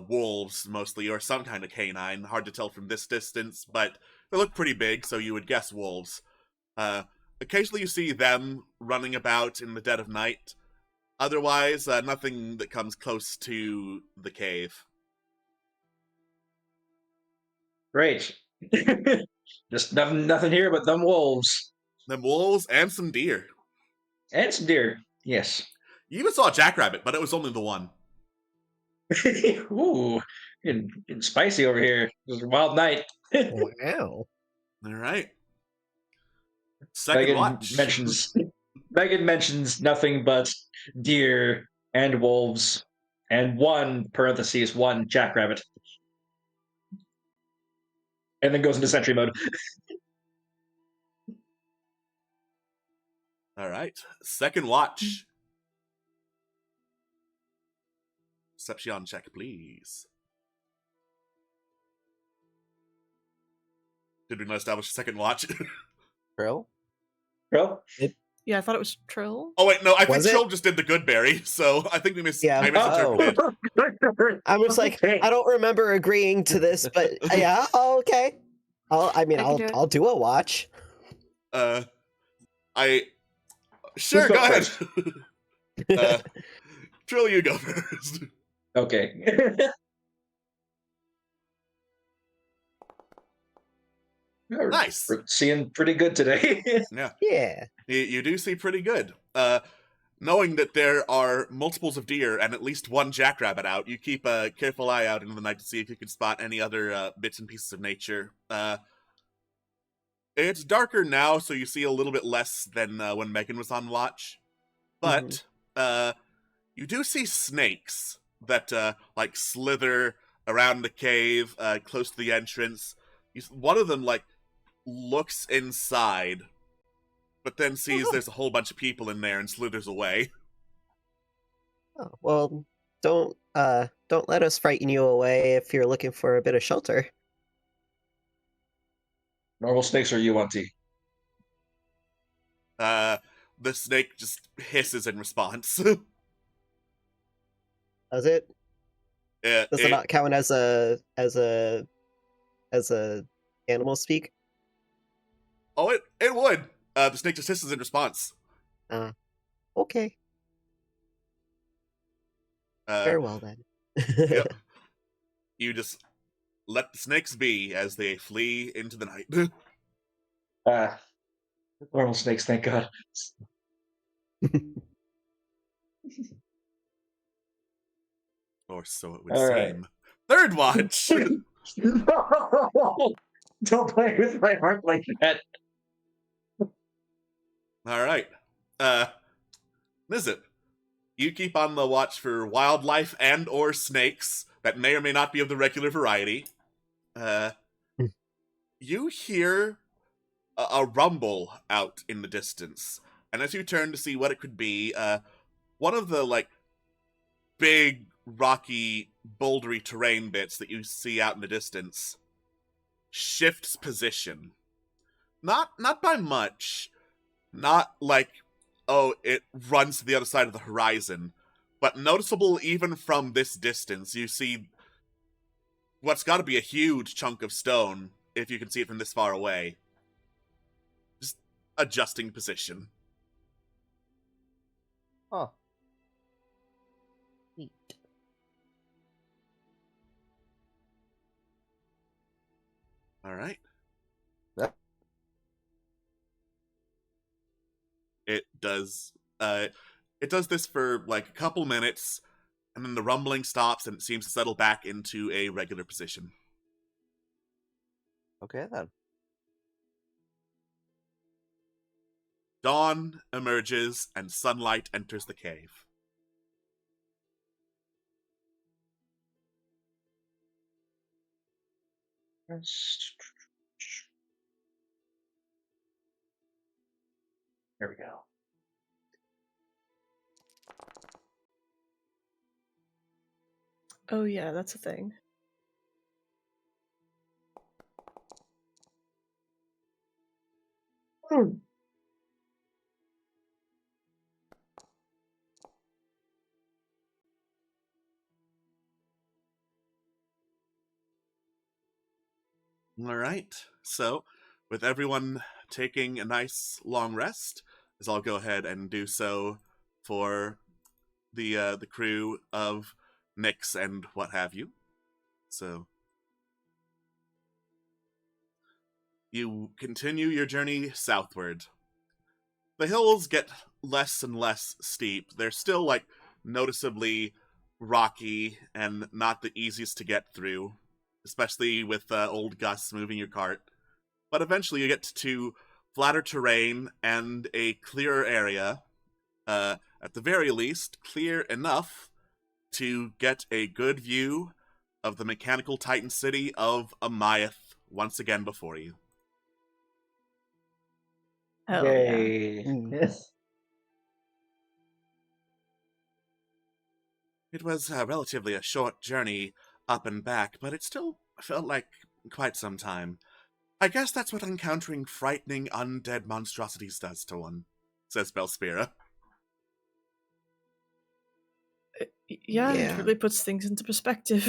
wolves, mostly, or some kind of canine. Hard to tell from this distance, but they look pretty big, so you would guess wolves. Occasionally you see them running about in the dead of night. Otherwise, nothing that comes close to the cave. Great. Just nothing here but them wolves Them wolves and some deer. and some deer. Yes. You even saw a jackrabbit, but it was only the one. Ooh, getting spicy over here. This is a wild night. Wow. All right. Second watch. Megan mentions nothing but deer and wolves and one jackrabbit, and then goes into sentry mode. All right. Second watch. Perception check, please. Did we not establish second watch? Trill? Bro, Yeah, I thought it was Trill. Oh wait, no, I think Was it? Trill just did the good berry, so I think we Yeah. I misinterpreted. I was like, I don't remember agreeing to this, but yeah, okay. I'll do a watch. Sure, go go ahead. first? Trill, you go first. Okay. Nice. We're seeing pretty good today. Yeah. Yeah. You do see pretty good. Knowing that there are multiples of deer and at least one jackrabbit out, you keep a careful eye out into the night to see if you can spot any other bits and pieces of nature. It's darker now, so you see a little bit less than when Megan was on watch. But you do see snakes that like slither around the cave close to the entrance. One of them like looks inside, but then sees there's a whole bunch of people in there and slithers away. Oh, well, don't let us frighten you away if you're looking for a bit of shelter. Normal snakes or Yuan-Ti? The snake just hisses in response. Does it? Does Does it not count as a animal speak? Oh, it would. The snake just hisses in response. Okay. Farewell then. Yep. You just let the snakes be as they flee into the night. Normal snakes, thank God. Or so it would All seem. right. Third watch. No! Don't play with my heart like that. All right. Nizip, you keep on the watch for wildlife and or snakes that may or may not be of the regular variety. You hear a rumble out in the distance, and as you turn to see what it could be, one of the like big rocky bouldery terrain bits that you see out in the distance shifts position. Not by much. Not like, oh, it runs to the other side of the horizon, but noticeable even from this distance. You see what's got to be a huge chunk of stone, if you can see it from this far away. Just adjusting position. Huh. Neat. All right. Yep. It does this for like a couple minutes, and then the rumbling stops and it seems to settle back into a regular position. Okay, then. Dawn emerges and sunlight enters the cave. There we go. Oh yeah, that's a thing. All right. So, with everyone taking a nice long rest, as I'll go ahead and do so for the crew of Nyx and what have you. So, you continue your journey southward. The hills get less and less steep. They're still like noticeably rocky and not the easiest to get through, especially with old Gus moving your cart. But eventually you get to flatter terrain and a clearer area. At the very least, clear enough to get a good view of the mechanical titan city of Amayath once again before you. Hell yeah. Yay. Yes. It was relatively a short journey up and back, but it still felt like quite some time. I guess that's what encountering frightening undead monstrosities does to one, says Belspira. Yeah, Yeah. it really puts things into perspective.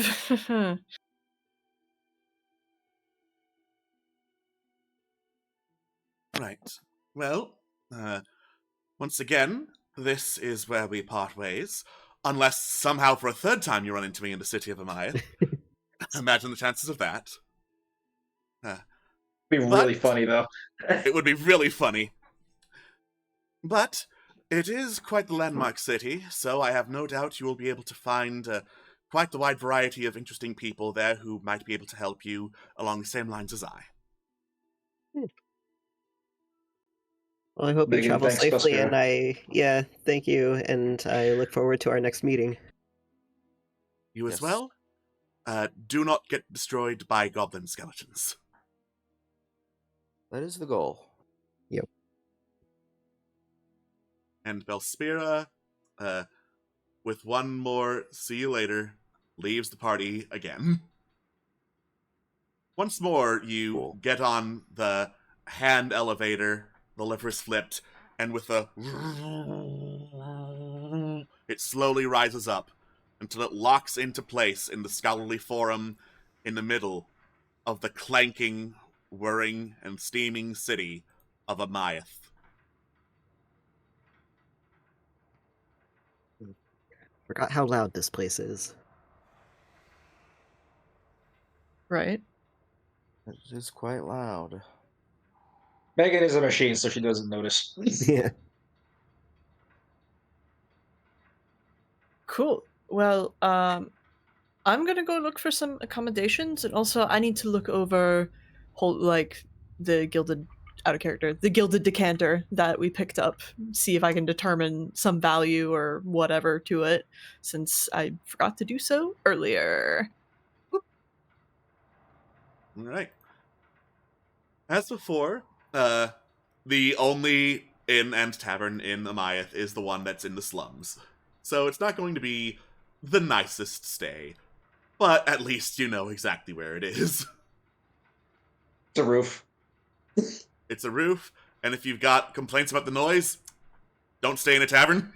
Right. Well, once again, this is where we part ways. Unless somehow for a third time you run into me in the city of Amaya. Imagine the chances of that. Be really But- funny though. It would be really funny. But it is quite the landmark city, so I have no doubt you will be able to find quite the wide variety of interesting people there who might be able to help you along the same lines as I. Well, I hope you Megan, travel thanks, safely, Busker. and thank you, and I look forward to our next meeting. You as Yes. well? Do not get destroyed by goblin skeletons. That is the goal. And Belspira, with one more see you later, leaves the party again. Once more, you Cool. get on the hand elevator, the lever's flipped, and with a... it slowly rises up until it locks into place in the scholarly forum in the middle of the clanking, whirring, and steaming city of Amayath. Forgot how loud this place is. Right. It is quite loud. Megan is a machine, so she doesn't notice. Yeah. Cool. Well, I'm gonna go look for some accommodations, and also I need to look over the gilded the gilded decanter that we picked up. See if I can determine some value or whatever to it, since I forgot to do so earlier. All right. As before, the only inn and tavern in Amayath is the one that's in the slums. So it's not going to be the nicest stay, but at least you know exactly where it is. It's a roof. It's a roof, and if you've got complaints about the noise, don't stay in a tavern.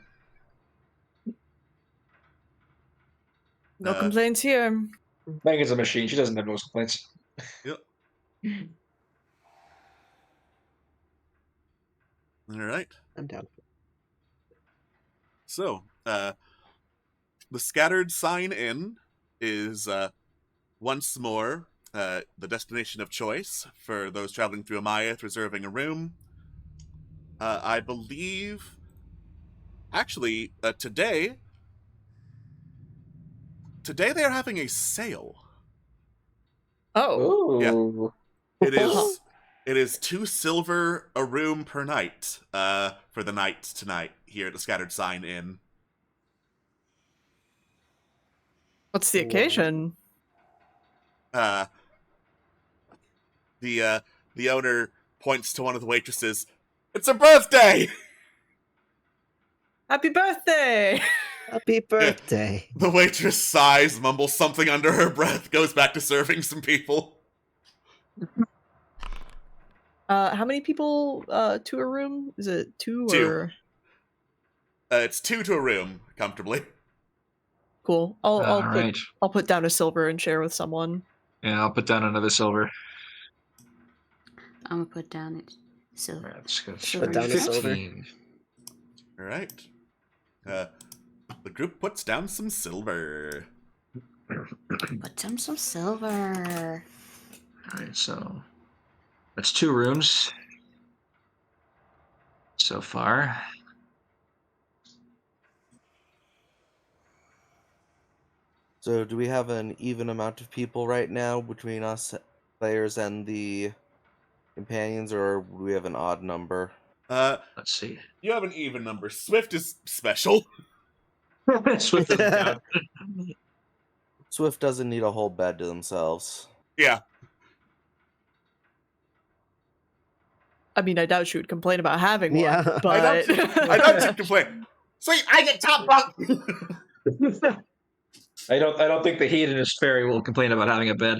No Uh, complaints here. Megan's a machine. She doesn't have no complaints. Yep. All right. I'm down. So, the Scattered Sign Inn is once more the destination of choice for those traveling through Amayath reserving a room. I believe, actually, today they are having a sale. Oh, Ooh. It is 2 silver a room per night for the night tonight here at the Scattered Sign Inn. what's the Wow. occasion? The owner points to one of the waitresses. It's a birthday! Happy birthday! Happy birthday. The waitress sighs, mumbles something under her breath, goes back to serving some people. How many people to a room? Is it 2 2. or? It's 2 to a room, comfortably. Cool. All right. I'll put down a silver and share with someone. Yeah, I'll put down another silver. I'm gonna put down it silver. Let's go. Put down a silver. 15. All right. The group puts down some silver. Put down some silver. All right, so that's 2 rooms so far. So, do we have an even amount of people right now between us players and the companions, or do we have an odd number? Let's see. You have an even number. Swift is special. Swift doesn't count. Swift doesn't need a whole bed to themselves. Yeah. I mean, I doubt she would complain about having one, Yeah. but I don't just complain. Sweet, I get top bunk. I don't think the hedonist fairy will complain about having a bed.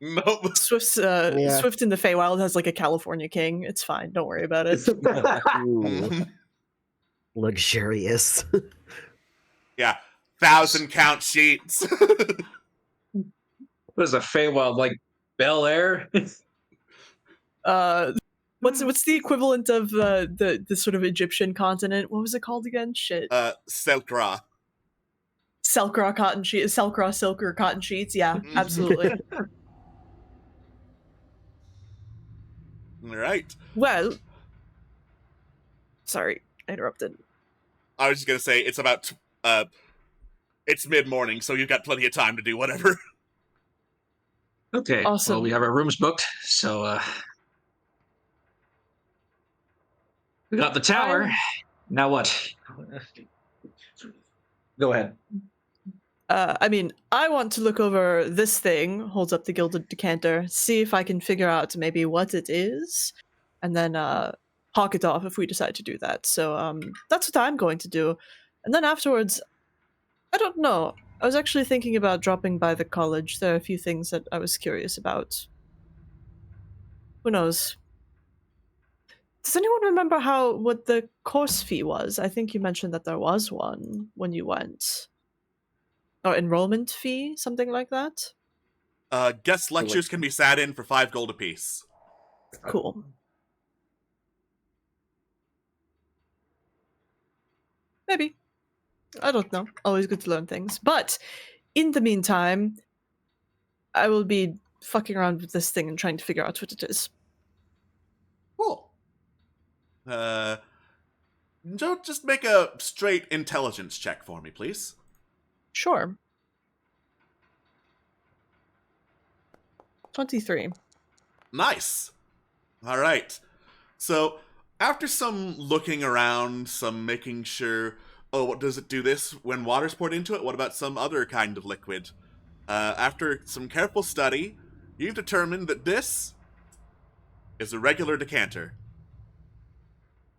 Nope. Swift's Yeah. Swift in the Feywild has like a California king. It's fine. Don't worry about it. Ooh, luxurious. Yeah. 1,000 count sheets. What is a Feywild, like Bel Air? What's the equivalent of the sort of Egyptian continent? What was it called again? Shit. Selkra. Selkra cotton sheet, Selkra silk or cotton sheets. Yeah, absolutely. All right. Well, sorry, I interrupted. I was just gonna say it's about it's mid-morning, so you've got plenty of time to do whatever. Okay. Awesome. Well, we have our rooms booked, so we got the tower. Now what? Go ahead. I mean, I want to look over this thing, holds up the gilded decanter, see if I can figure out maybe what it is, and then hawk it off if we decide to do that. So that's what I'm going to do. And then afterwards, I don't know. I was actually thinking about dropping by the college. There are a few things that I was curious about. Who knows? Does anyone remember what the course fee was? I think you mentioned that there was one when you went. Or enrollment fee, something like that? Guest lectures can be sat in for 5 gold apiece. Cool. Maybe. I don't know. Always good to learn things. But in the meantime, I will be fucking around with this thing and trying to figure out what it is. Cool. Joe, just make a straight intelligence check for me, please. Sure. 23. Nice. All right. So, after some looking around, some making sure, oh, what does it do this when water's poured into it? What about some other kind of liquid? After some careful study, you've determined that this is a regular decanter.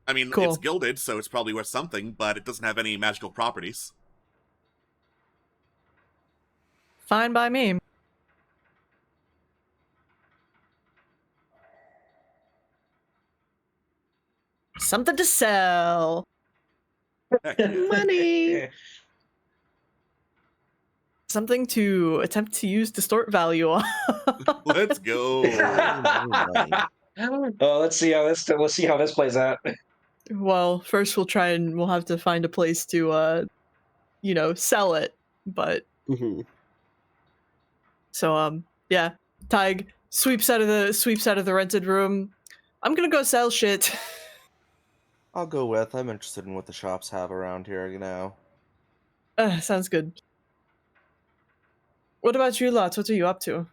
I mean, Cool. It's gilded, so it's probably worth something, but it doesn't have any magical properties. Fine by me. Something to sell. Heck yeah. Money. Something to attempt to use distort value on. Let's go. Oh, let's see how this plays out. Well, first we'll have to find a place to sell it. But Mhm. so yeah. Tig sweeps out of the rented room. I'm gonna go sell shit. I'll go with. I'm interested in what the shops have around here, Sounds good. What about you lots? What are you up to?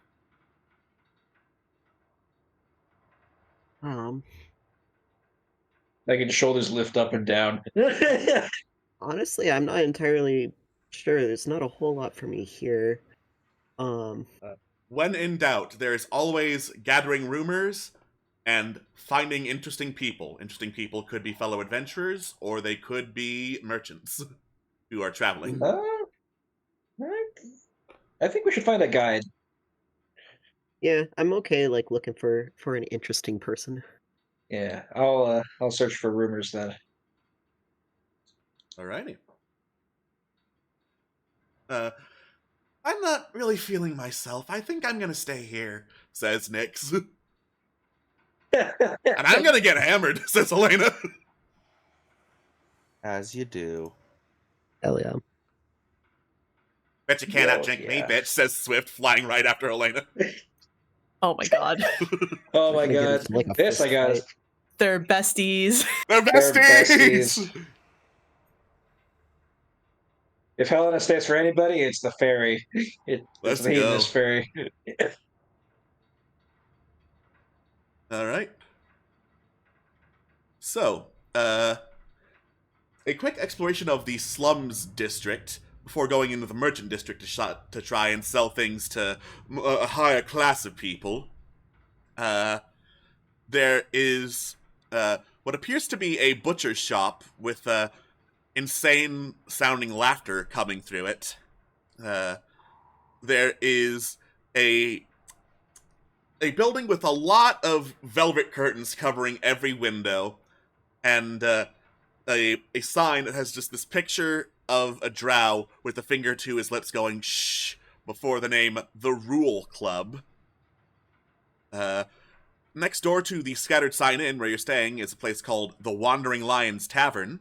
I can shoulders lift up and down. Honestly, I'm not entirely sure. There's not a whole lot for me here. When in doubt, there's always gathering rumors and finding interesting people. Interesting people could be fellow adventurers, or they could be merchants who are traveling. I think we should find a guide. Yeah, I'm okay. Like looking for an interesting person. Yeah, I'll search for rumors then. Alrighty. I'm not really feeling myself. I think I'm gonna stay here, says Nyx. And I'm gonna get hammered, says Elena. As you do. Hell yeah. Bet you can't Yo, outdrink me, yeah. bitch, says Swift, flying right after Elena. Oh my god. Oh my Gonna get god, into, like, a this I fist got. fight. They're besties. They're They're besties! besties. If Helena stays for anybody, it's the fairy. It's Let's the hedonist go. fairy. All right. So, a quick exploration of the slums district before going into the merchant district to try and sell things to a higher class of people. There is what appears to be a butcher's shop with insane sounding laughter coming through it. There is a building with a lot of velvet curtains covering every window, and a sign that has just this picture of a drow with a finger to his lips going shh before the name The Rule Club. Next door to the Scattered Sign Inn where you're staying is a place called the Wandering Lions Tavern.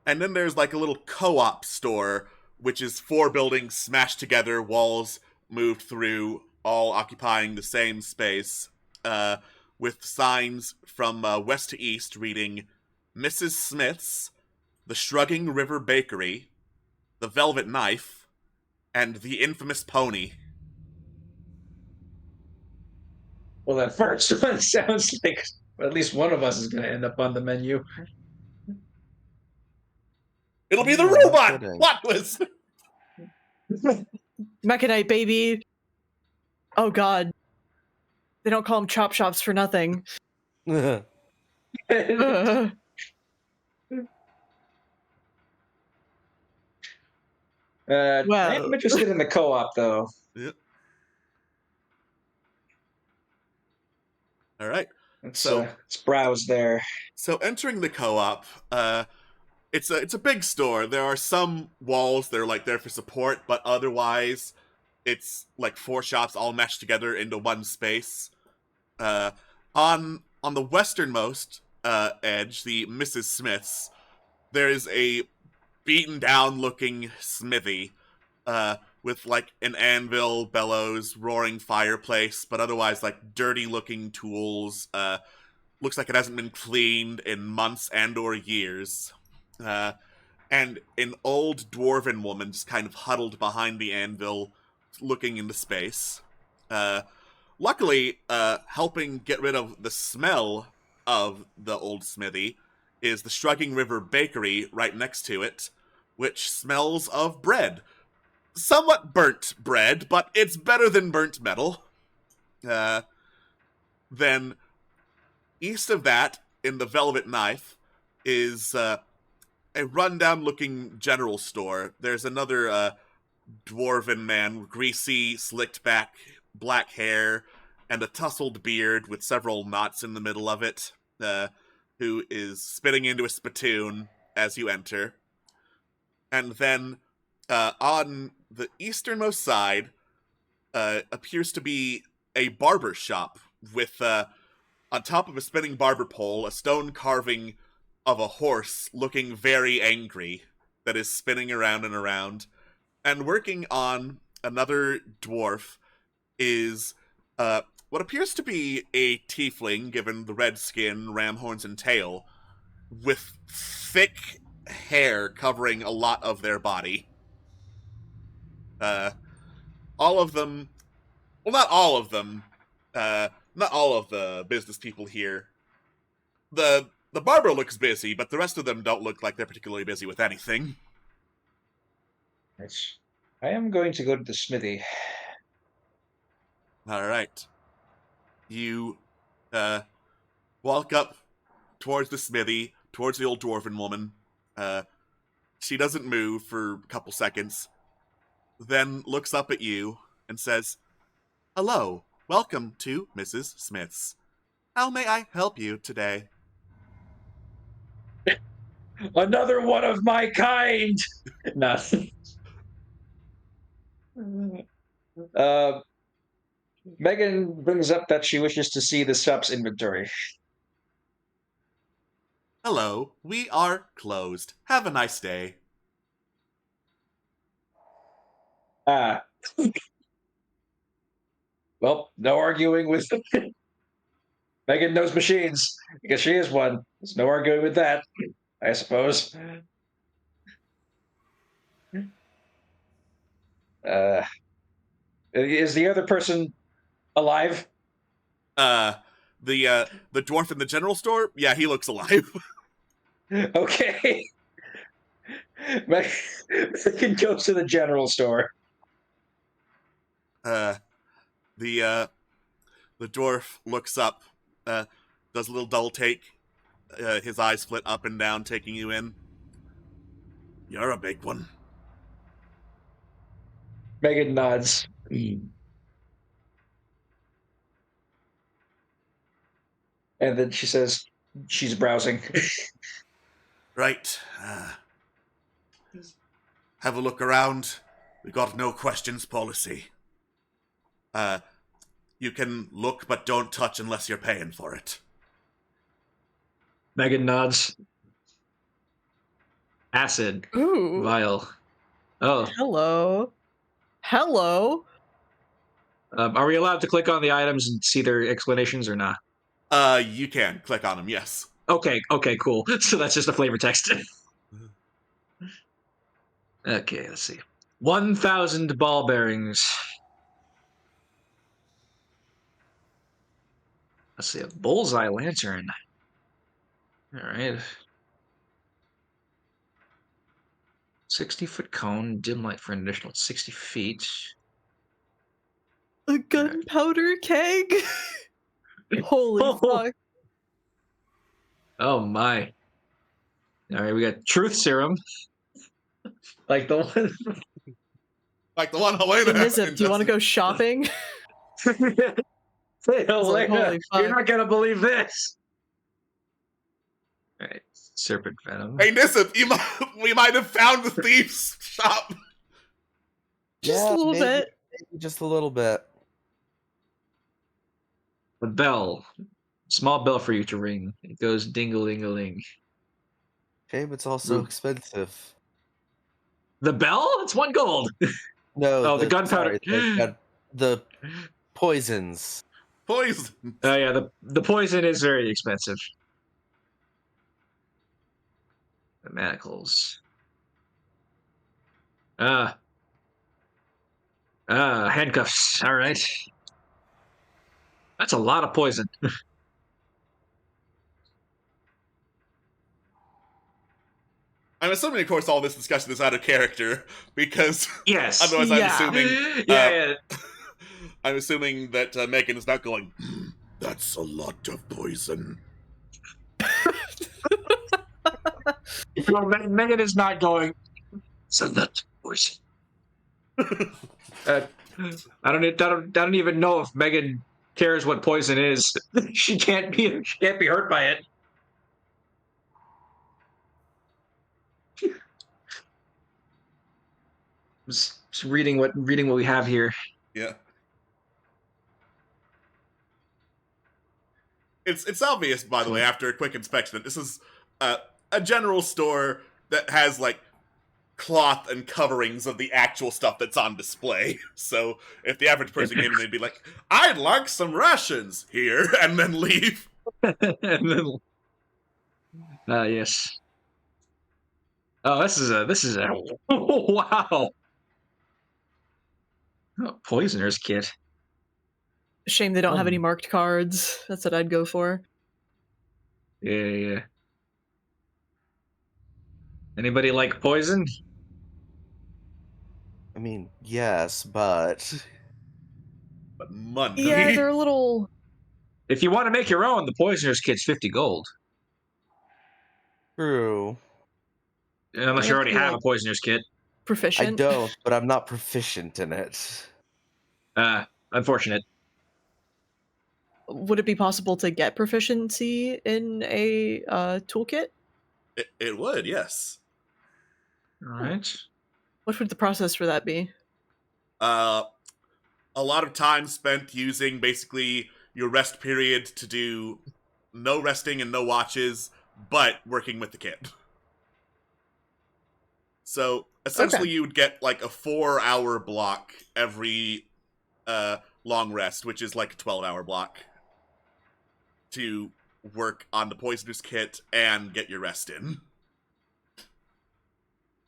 And then there's like a little co-op store, which is 4 buildings smashed together, walls moved through, all occupying the same space, with signs from west to east reading Mrs. Smith's, the Shrugging River Bakery, the Velvet Knife, and the Infamous Pony. Well, that first one sounds like at least one of us is going to end up on the menu. It'll be the Yeah, no robot! kidding. Plot twist! Mechanite baby. Oh god. They don't call them chop shops for nothing. Well, I am interested in the co-op, though. Yep. All right. Let's browse there. So entering the co-op, it's a big store. There are some walls that are like there for support, but otherwise, it's like 4 shops all meshed together into one space. On the westernmost edge, the Mrs. Smith's, there is a beaten down looking smithy with like an anvil, bellows, roaring fireplace, but otherwise like dirty looking tools. Looks like it hasn't been cleaned in months and or years. And an old dwarven woman just kind of huddled behind the anvil, looking into space. Luckily, helping get rid of the smell of the old smithy is the Shrugging River Bakery right next to it, which smells of bread. Somewhat burnt bread, but it's better than burnt metal. Then, east of that, in the Velvet Knife, is a rundown-looking general store. There's another dwarven man, greasy, slicked-back black hair, and a tousled beard with several knots in the middle of it, who is spitting into a spittoon as you enter. And then, on the easternmost side, appears to be a barber shop with, on top of a spinning barber pole, a stone carving of a horse looking very angry that is spinning around and around. And working on another dwarf is what appears to be a tiefling, given the red skin, ram horns, and tail, with thick hair covering a lot of their body. All of them, well, not all of them, not all of the business people here. The barber looks busy, but the rest of them don't look like they're particularly busy with anything. I am going to go to the smithy. All right. You walk up towards the smithy, towards the old dwarven woman. She doesn't move for a couple seconds, then looks up at you and says, "Hello, welcome to Mrs. Smith's. How may I help you today?" Another one of my kind! No. Megan brings up that she wishes to see the shop's inventory. "Hello, we are closed. Have a nice day." Well, no arguing with Megan knows machines because she is one. There's no arguing with that, I suppose. Is the other person alive? The dwarf in the general store, yeah, he looks alive. Okay. Megan goes to the general store. The dwarf looks up, does a little double take. His eyes flit up and down, taking you in. You're a big one. Megan nods. And then she says she's browsing. Right. Have a look around. We got no questions policy. You can look but don't touch unless you're paying for it. Megan nods. Acid. Ooh. Vial. Oh. Hello. Are we allowed to click on the items and see their explanations or not? You can click on them, yes. Okay, cool. So that's just a flavor text. Okay, let's see. 1,000 ball bearings. Let's see, a bullseye lantern. All right. 60-foot cone, dim light for an additional 60 feet. A gunpowder keg. Holy Oh. fuck. Oh my. All right, we got truth serum. Like the one. Like the one Helena. Hey, Nizip, do you want to go shopping? Hey, Elena, holy fuck. you're not gonna believe this. All right, serpent venom. Hey, Nisip, we might have found the thief's shop. Just a little bit. Maybe just a little bit. A bell, small bell for you to ring. It goes ding-a-ling-a-ling. Shame it's also Mm. expensive. The bell? It's 1 gold. No. Oh, the gunpowder. Sorry, the poisons. Poison. Oh yeah, the poison is very expensive. The manacles. Handcuffs. All right. That's a lot of poison. I'm assuming, of course, all this discussion is out of character, because Yes. otherwise Yeah. I'm assuming... Yeah. I'm assuming that Megan is not going, that's a lot of poison. No, Megan is not going. It's a lot of poison. I don't even know if Megan cares what poison is. She can't be hurt by it. Just reading what we have here. Yeah. It's obvious, by the way, after a quick inspection, that this is a general store that has, like, cloth and coverings of the actual stuff that's on display. So if the average person came in, they'd be like, I'd like some rations here, and then leave. And then, yes. Oh, this is a wow. Oh, poisoner's kit. Shame they don't have any marked cards. That's what I'd go for. Yeah. Anybody like poison? I mean, yes, but But money. Yeah, they're a little If you want to make your own, the poisoner's kit's 50 gold. true. Unless you already have a poisoner's kit. proficient. I don't, but I'm not proficient in it. Unfortunate. Would it be possible to get proficiency in a toolkit? It would, yes. All right. What would the process for that be? A lot of time spent using basically your rest period to do no resting and no watches, but working with the kid. So essentially, you would get like a 4-hour block every long rest, which is like a 12-hour block, to work on the poisoner's kit and get your rest in.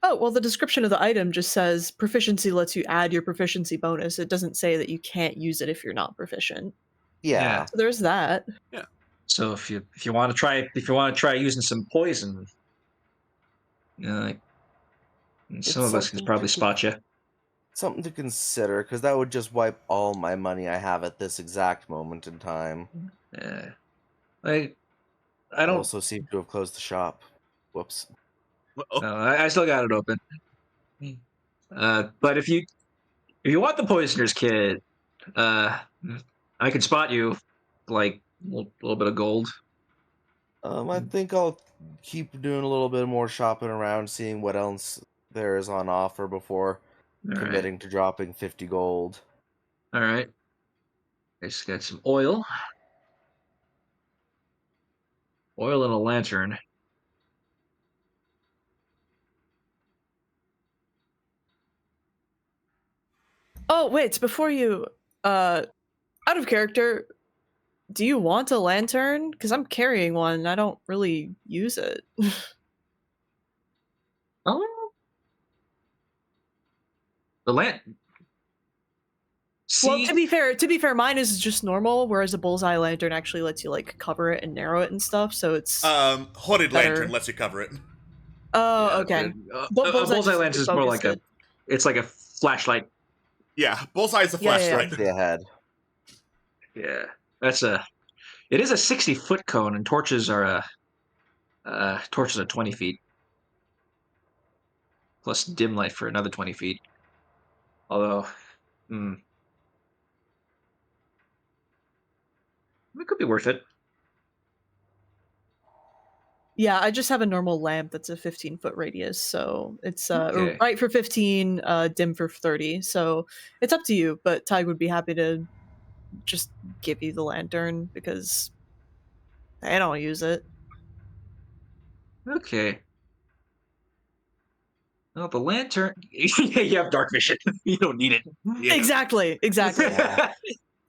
Oh, well, the description of the item just says proficiency lets you add your proficiency bonus. It doesn't say that you can't use it if you're not proficient. Yeah. So there's that. So if you want to try using some poison, like, some of us can something probably to spot you. Something to consider, because that would just wipe all my money I have at this exact moment in time. Yeah. I don't. Also seem to have closed the shop. Whoops. I still got it open. But if you want the poisoner's kit, I can spot you like a little bit of gold. I think I'll keep doing a little bit more shopping around, seeing what else there is on offer before committing to dropping 50 gold. All right. I just got some oil. Oil and a lantern. Oh, wait, before you, out of character, do you want a lantern? Because I'm carrying one and I don't really use it. Oh. The See, Well, to be fair, mine is just normal, whereas a bullseye lantern actually lets you like cover it and narrow it and stuff. So it's Hooded better. lantern lets you cover it. Oh, yeah, okay. A Bullseye bullseye just lens is more like focused it's like a flashlight. Yeah, bullseye is a Yeah, yeah, flashlight. The head. Yeah, it is a 60-foot cone, and torches are 20 feet, plus dim light for another 20 feet. Although, it could be worth it. Yeah, I just have a normal lamp that's a 15-foot radius, so it's Okay. bright for 15, dim for 30. So it's up to you, but Tig would be happy to just give you the lantern because I don't use it. Okay. Well, the lantern. You have dark vision. You don't need it. Yeah. Exactly. Yeah.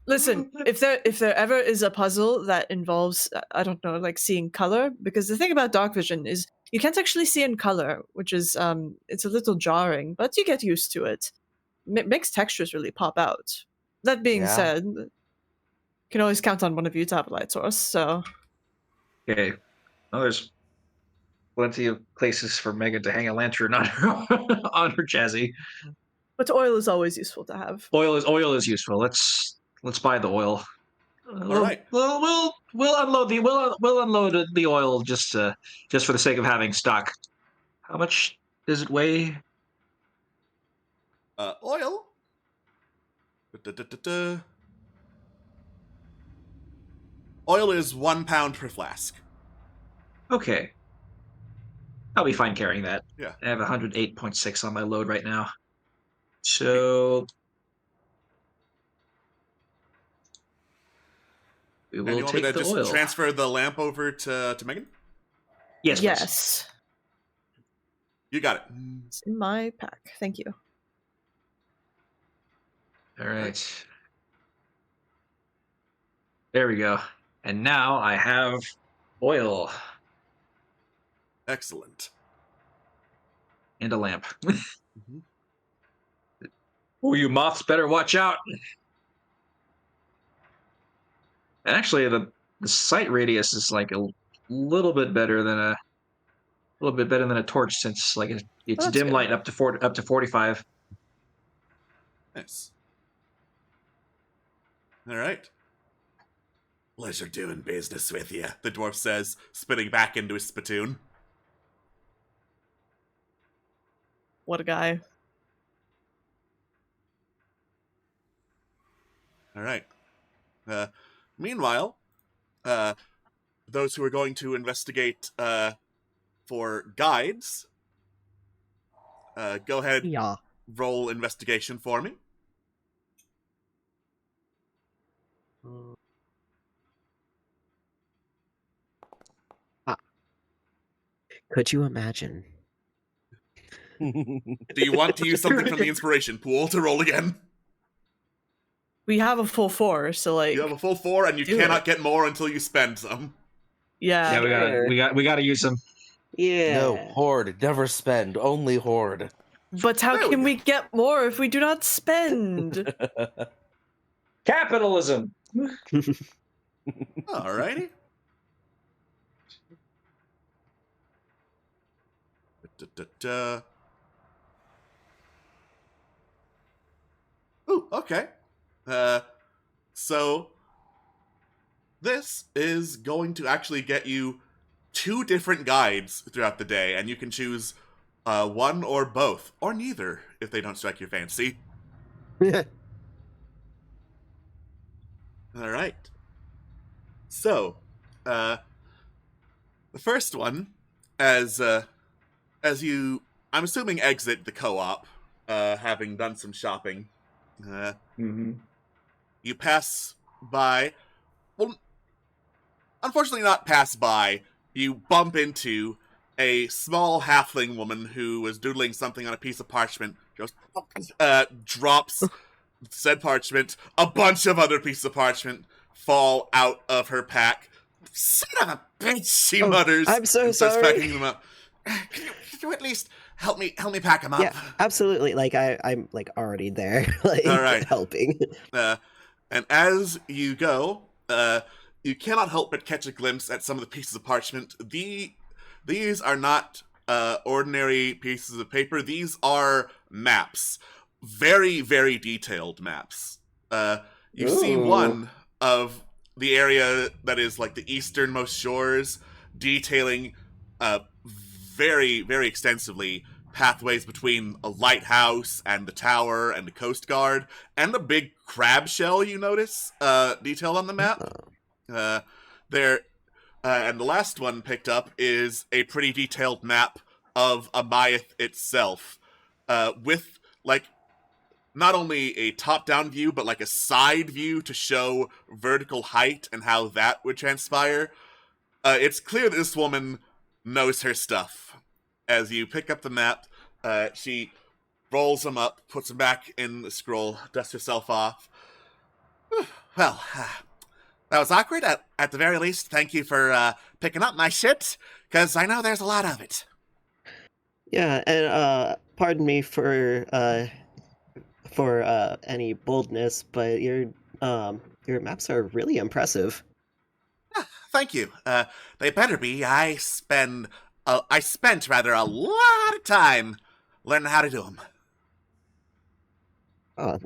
Listen, if there ever is a puzzle that involves I don't know, like seeing color, because the thing about dark vision is you can't actually see in color, which is it's a little jarring, but you get used to it. Makes textures really pop out. That being Yeah. said, you can always count on one of you to have a light source. So Okay. Well, there's plenty of places for Megan to hang a lantern on her on her chassis. but oil is always useful to have. Oil is useful. Let's buy the oil. All right. We'll unload the oil just for the sake of having stock. How much does it weigh? Oil. Da-da-da-da-da. Oil is 1 pound per flask. Okay. I'll be fine carrying that. Yeah. I have 108.6 on my load right now. So we And will you want me take to the just oil. transfer the lamp over to Megan? Yes, please. Yes. You got it. It's in my pack. Thank you. All right. There we go. And now I have oil Excellent. and a lamp. Oh, you moths better watch out. Actually, the sight radius is like a little bit better than a torch, since like it's That's dim good. light up to 45. Nice. All right. Pleasure doing business with you, the dwarf says, spitting back into his spittoon. What a guy. All right. Meanwhile, those who are going to investigate for guides, go ahead, Yeah. roll investigation for me. Could you imagine? Do you want to use something from the inspiration pool to roll again? We have a full 4, so like You have a full 4, and you Do cannot it. get more until you spend some. yeah. Yeah, we gotta use them. Yeah. No, hoard, never spend, only hoard. But how There we can go. we get more if we do not spend? Capitalism. Alrighty. Da-da-da. Ooh, okay. So this is going to actually get you 2 different guides throughout the day, and you can choose one or both, or neither, if they don't strike your fancy. All right. So, the first one, as you, I'm assuming, exit the co-op, having done some shopping. Mm-hmm. You pass by. Well, unfortunately, not pass by. You bump into a small halfling woman who was doodling something on a piece of parchment. Drops said parchment. A bunch of other pieces of parchment fall out of her pack. Son of a bitch, she mutters. I'm so and starts sorry. packing them up. Could you at least help me pack them up? Yeah, absolutely. Like I'm like already there, like All right. helping. And as you go, you cannot help but catch a glimpse at some of the pieces of parchment. These are not ordinary pieces of paper. These are maps. Very, very detailed maps. You see Ooh. one of the area that is like the easternmost shores, detailing very, very extensively pathways between a lighthouse and the tower and the coast guard, and a big crab shell you notice detailed on the map. There, and the last one picked up is a pretty detailed map of Amayath itself, with like not only a top-down view, but like a side view to show vertical height and how that would transpire. It's clear that this woman knows her stuff. As you pick up the map, she rolls them up, puts them back in the scroll, dusts herself off. Well, that was awkward. At the very least, thank you for picking up my shit, because I know there's a lot of it. Yeah, and pardon me for any boldness, but your maps are really impressive. Thank you. They better be. I spent rather a lot of time learning how to do them.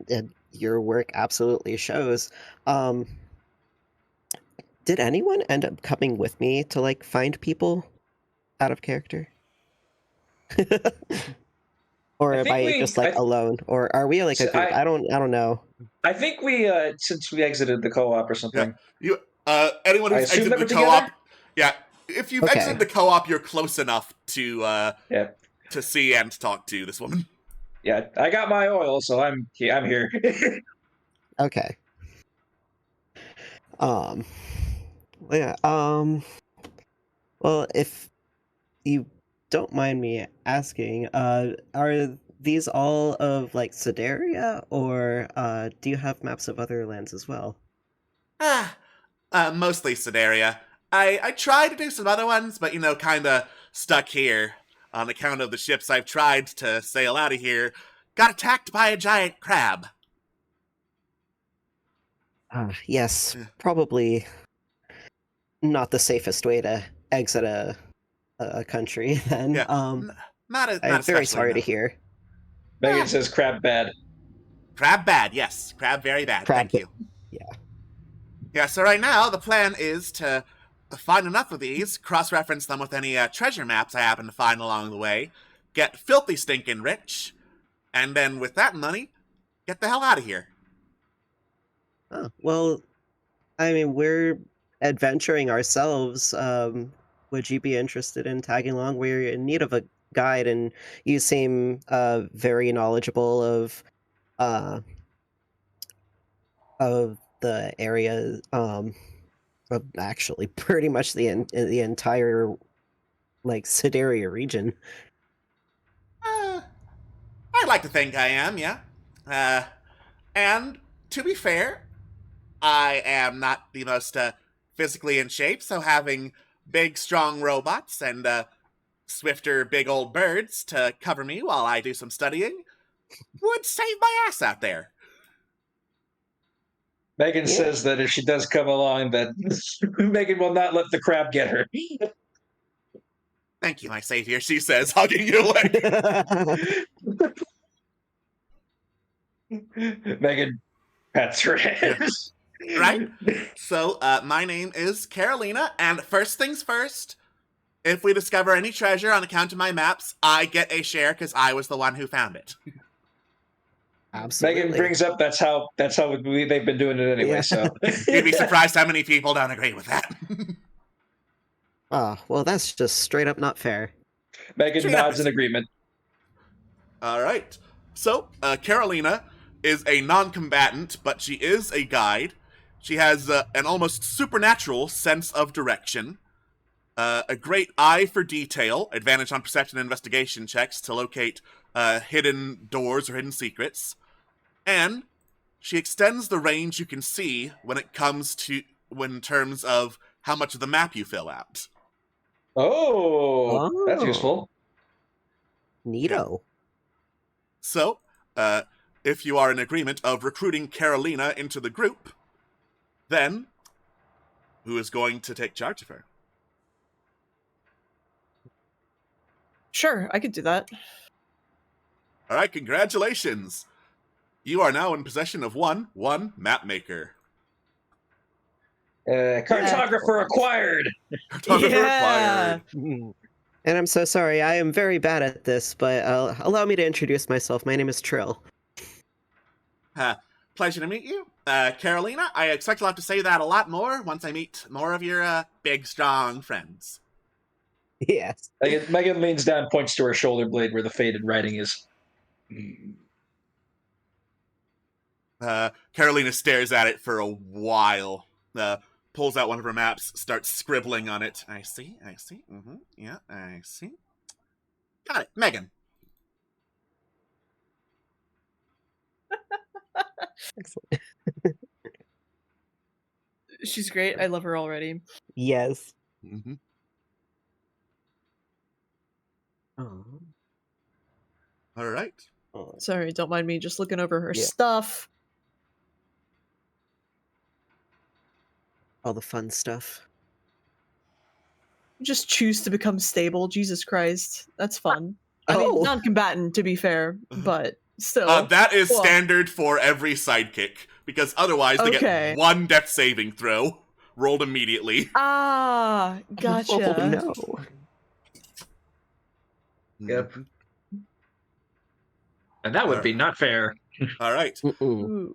And your work absolutely shows. Did anyone end up coming with me to like find people out of character? Or am I just like alone? Or are we like a group? I don't know. I think we since we exited the co-op or something. Yeah. Anyone who's exited the co-op, yeah. If you've exited the co-op, you're close enough to to see and talk to this woman. Yeah, I got my oil, so I'm here. Okay. Yeah. Well, if you don't mind me asking, are these all of like Sedaria, or do you have maps of other lands as well? Mostly Sedaria. I tried to do some other ones, but kinda stuck here on account of the ships I've tried to sail out of here. Got attacked by a giant crab. Yes, probably not the safest way to exit a country. Then, Yeah. I'm very sorry to hear. Megan says crab bad. Crab bad, yes. Crab very bad. Thank you. Yeah. Yeah, so right now the plan is to find enough of these, cross-reference them with any treasure maps I happen to find along the way, get filthy stinking rich, and then with that money, get the hell out of here. Oh, well, I mean, we're adventuring ourselves. Would you be interested in tagging along? We're in need of a guide, and you seem very knowledgeable of the area, of actually pretty much the entire like Sedaria region. I'd like to think I am, yeah. And to be fair, I am not the most physically in shape, so having big, strong robots and swifter big old birds to cover me while I do some studying would save my ass out there. Megan Yeah. says that if she does come along, that Megan will not let the crab get her. Thank you, my savior, she says, hugging your leg. Megan pats her head. Right? So, my name is Carolina, and first things first, if we discover any treasure on account of my maps, I get a share because I was the one who found it. Absolutely. Megan brings up they've been doing it anyway. Yeah. So You'd be surprised how many people don't agree with that. Oh, well, that's just straight up not fair. Megan Sure. nods in agreement. All right. So, Carolina is a non-combatant, but she is a guide. She has an almost supernatural sense of direction, a great eye for detail, advantage on perception and investigation checks to locate hidden doors or hidden secrets, and she extends the range you can see when it comes to in terms of how much of the map you fill out. Oh, that's Oh. useful. Neato. So, if you are in agreement of recruiting Carolina into the group, then who is going to take charge of her? Sure, I could do that. All right, congratulations. You are now in possession of one map maker. Cartographer acquired. Cartographer acquired. And I'm so sorry, I am very bad at this, but allow me to introduce myself. My name is Trill. Pleasure to meet you. Carolina, I expect I'll have to say that a lot more once I meet more of your big, strong friends. Yes. Megan leans down, points to her shoulder blade where the faded writing is. Carolina stares at it for a while, pulls out one of her maps, starts scribbling on it. I see. Yeah, I see. Got it. Megan. Excellent. She's great. I love her already. Yes. Mm-hmm. Oh. All right. Sorry, don't mind me just looking over her Yeah. stuff. All the fun stuff. Just choose to become stable. Jesus Christ. That's fun. I Oh. mean, non-combatant, to be fair, but still. That is Cool. standard for every sidekick, because otherwise they Okay. get one death saving throw, rolled immediately. Ah, gotcha. Oh, no. Yep. And that would be not fair. All right. Mm-mm. Ooh.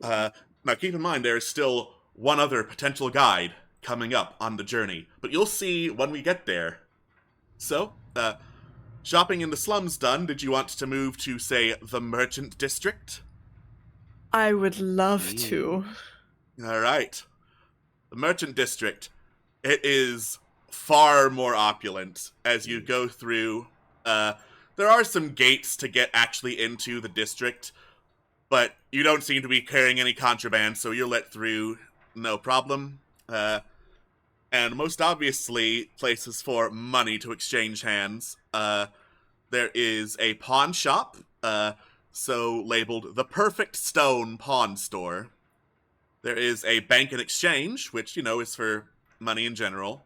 Now keep in mind there is still one other potential guide coming up on the journey, but you'll see when we get there. So, shopping in the slums done, did you want to move to, say, the Merchant District? I would love to. All right. The Merchant District, it is far more opulent as you go through. There are some gates to get actually into the district, but you don't seem to be carrying any contraband, so you're let through no problem. And most obviously, places for money to exchange hands. There is a pawn shop, so labeled the Perfect Stone Pawn Store. There is a bank and exchange, which, is for money in general.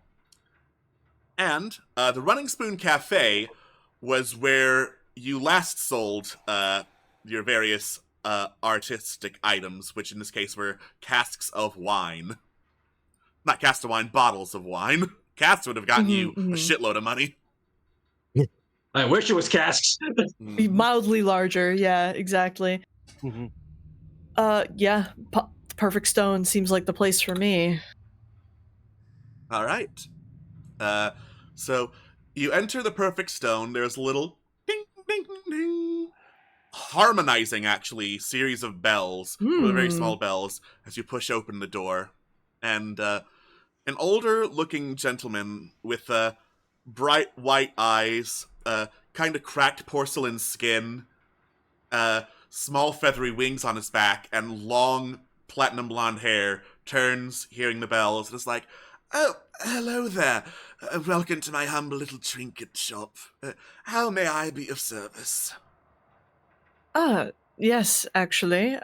And the Running Spoon Cafe was where you last sold your various artistic items, which in this case were casks of wine. Not casks of wine, bottles of wine. Casks would have gotten you a shitload of money. I wish it was casks. Be mildly larger, yeah, exactly. Yeah, Perfect Stone seems like the place for me. All right. So you enter the Perfect Stone. There's a little ding, ding, ding, harmonizing, actually, series of bells, very small bells, as you push open the door. And an older-looking gentleman with bright white eyes, kind of cracked porcelain skin, small feathery wings on his back, and long platinum blonde hair, turns, hearing the bells, and is like, Oh, hello there. Welcome to my humble little trinket shop. How may I be of service? Yes, actually.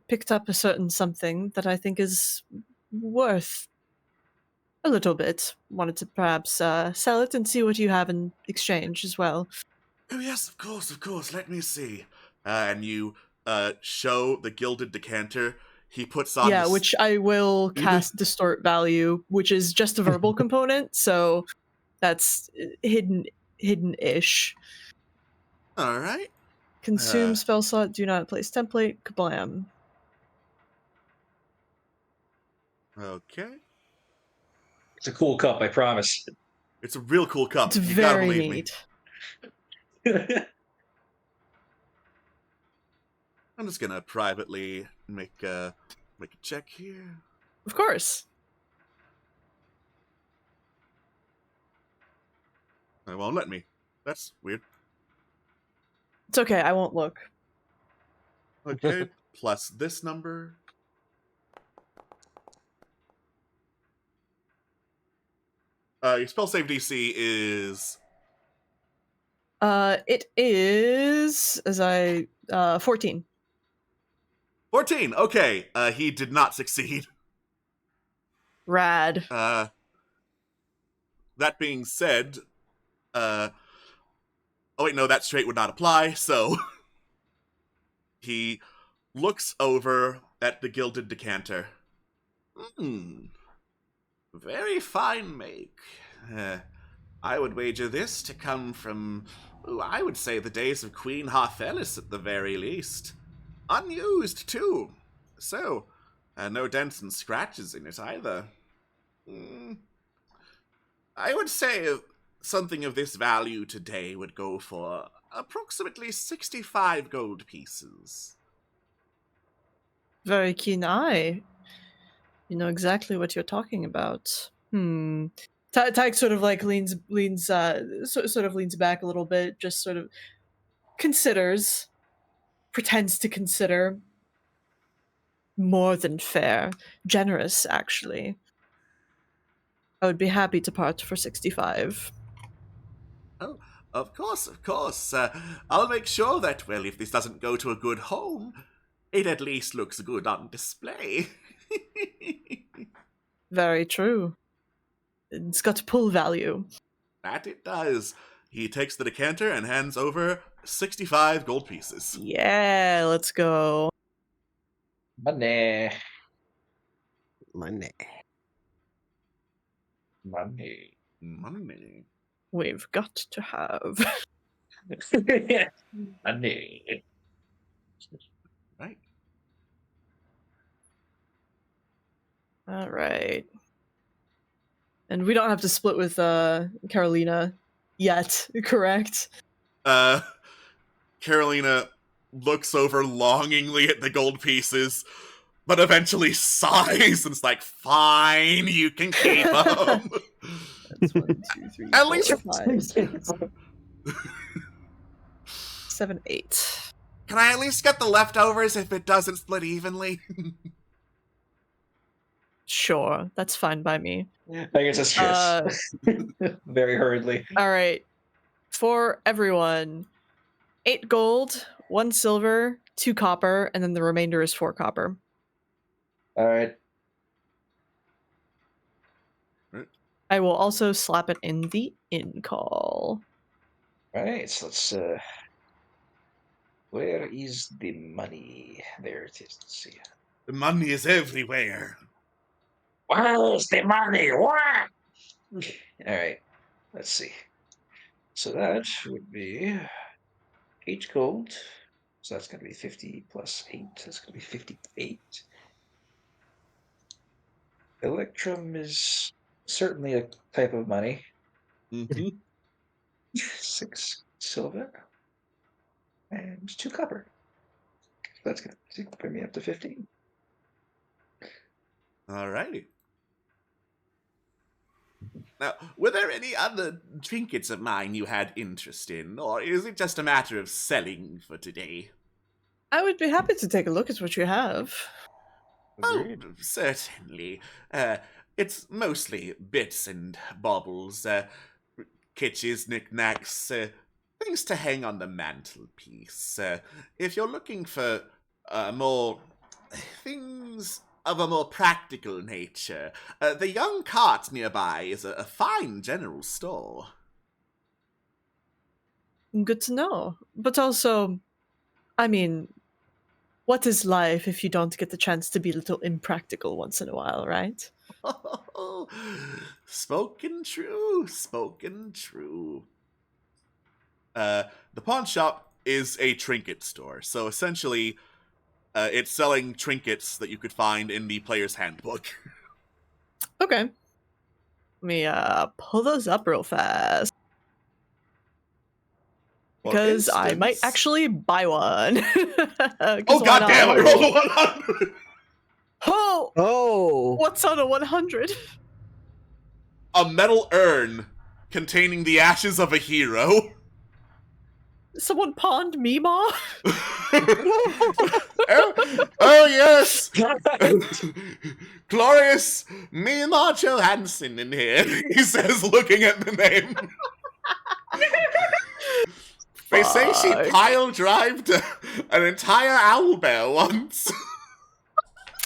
Picked up a certain something that I think is worth a little bit. Wanted to perhaps sell it and see what you have in exchange as well. Oh, yes, of course. Let me see. And you show the gilded decanter. He puts on Yeah, this- which I will cast Distort Value, which is just a verbal component, so that's hidden-ish. All right. Consume spell slot, do not place template, kablam. Okay. It's a cool cup, I promise. It's a real cool cup. It's You gotta very believe neat. I'm just gonna privately make a check here. Of course. It won't let me. That's weird. It's okay, I won't look. Okay, plus this number. Your spell save DC is... It is, 14. 14! Okay, he did not succeed. Rad. That being said, oh wait, no, that straight would not apply, so... He looks over at the gilded decanter. Very fine make. I would wager this to come from, I would say, the days of Queen Harfelis at the very least. Unused, too. So, no dents and scratches in it either. I would say something of this value today would go for approximately 65 gold pieces. Very keen eye. You know exactly what you're talking about. Tyke sort of like leans back a little bit, just sort of considers, pretends to consider. More than fair. Generous, actually. I would be happy to part for 65. Oh, of course. I'll make sure that, well, if this doesn't go to a good home, it at least looks good on display. Very true. It's got pull value. That it does. He takes the decanter and hands over 65 gold pieces. Yeah, let's go. Money. We've got to have. Money. Right. All right. And we don't have to split with Carolina yet, correct? Carolina looks over longingly at the gold pieces, but eventually sighs and is like, fine, you can keep them. That's 1, 2, 3, At 4, least 5, 6, 7, 8. Can I at least get the leftovers if it doesn't split evenly? Sure, that's fine by me. I guess it's yes. Very hurriedly. All right. For everyone, 8 gold, 1 silver, 2 copper, and then the remainder is 4 copper. All right. I will also slap it in the in-call. All right. So let's. Where is the money? There it is. Let's see. The money is everywhere. Where is the money? What? All right. Let's see. So that would be 8 gold. So that's going to be 50 plus 8. That's going to be 58. Electrum is certainly a type of money. 6 silver and 2 copper. That's going to bring me up to 15. Alrighty. Now, were there any other trinkets of mine you had interest in, or is it just a matter of selling for today? I would be happy to take a look at what you have. Oh, certainly. it's mostly bits and baubles, kitschs, knickknacks, things to hang on the mantelpiece. If you're looking for more things of a more practical nature, the Young Cart nearby is a fine general store. Good to know. But also, I mean, what is life if you don't get the chance to be a little impractical once in a while, right? Spoken true, spoken true. The pawn shop is a trinket store, so essentially, it's selling trinkets that you could find in the player's handbook. Okay. Let me pull those up real fast. For Because I might instance- actually buy one. Oh goddamn! I rolled a 100. Oh! Oh, What's on a 100? A metal urn containing the ashes of a hero. Someone pawned Mima? oh yes, glorious Mima Johansson in here. He says, looking at the name. They say she Fuck. pile drived an entire owlbear once.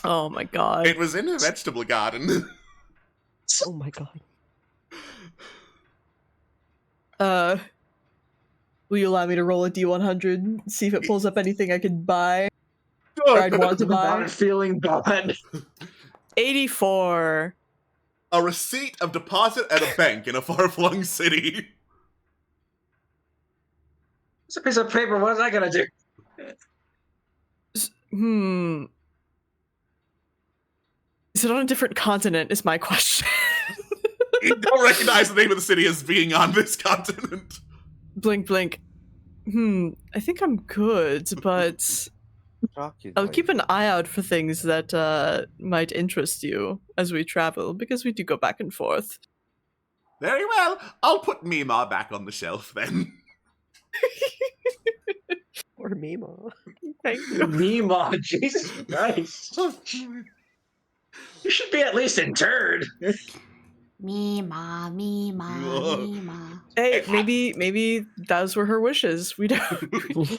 Oh my god. It was in a vegetable garden. oh my god. Will you allow me to roll a D100, see if it pulls up anything I could buy? Or I'd want to buy? Not feeling bad. 84. A receipt of deposit at a bank in a far-flung city. It's a piece of paper. What is that gonna do? Is it on a different continent, is my question. You don't recognize the name of the city as being on this continent. Blink, blink. I think I'm good, but I'll keep an eye out for things that might interest you as we travel, because we do go back and forth. Very well. I'll put Mima back on the shelf then. Or Mima. Thank you. Mima, Jesus Christ. You should be at least interred. Mima, Mima, Mima. Hey, maybe those were her wishes. We don't.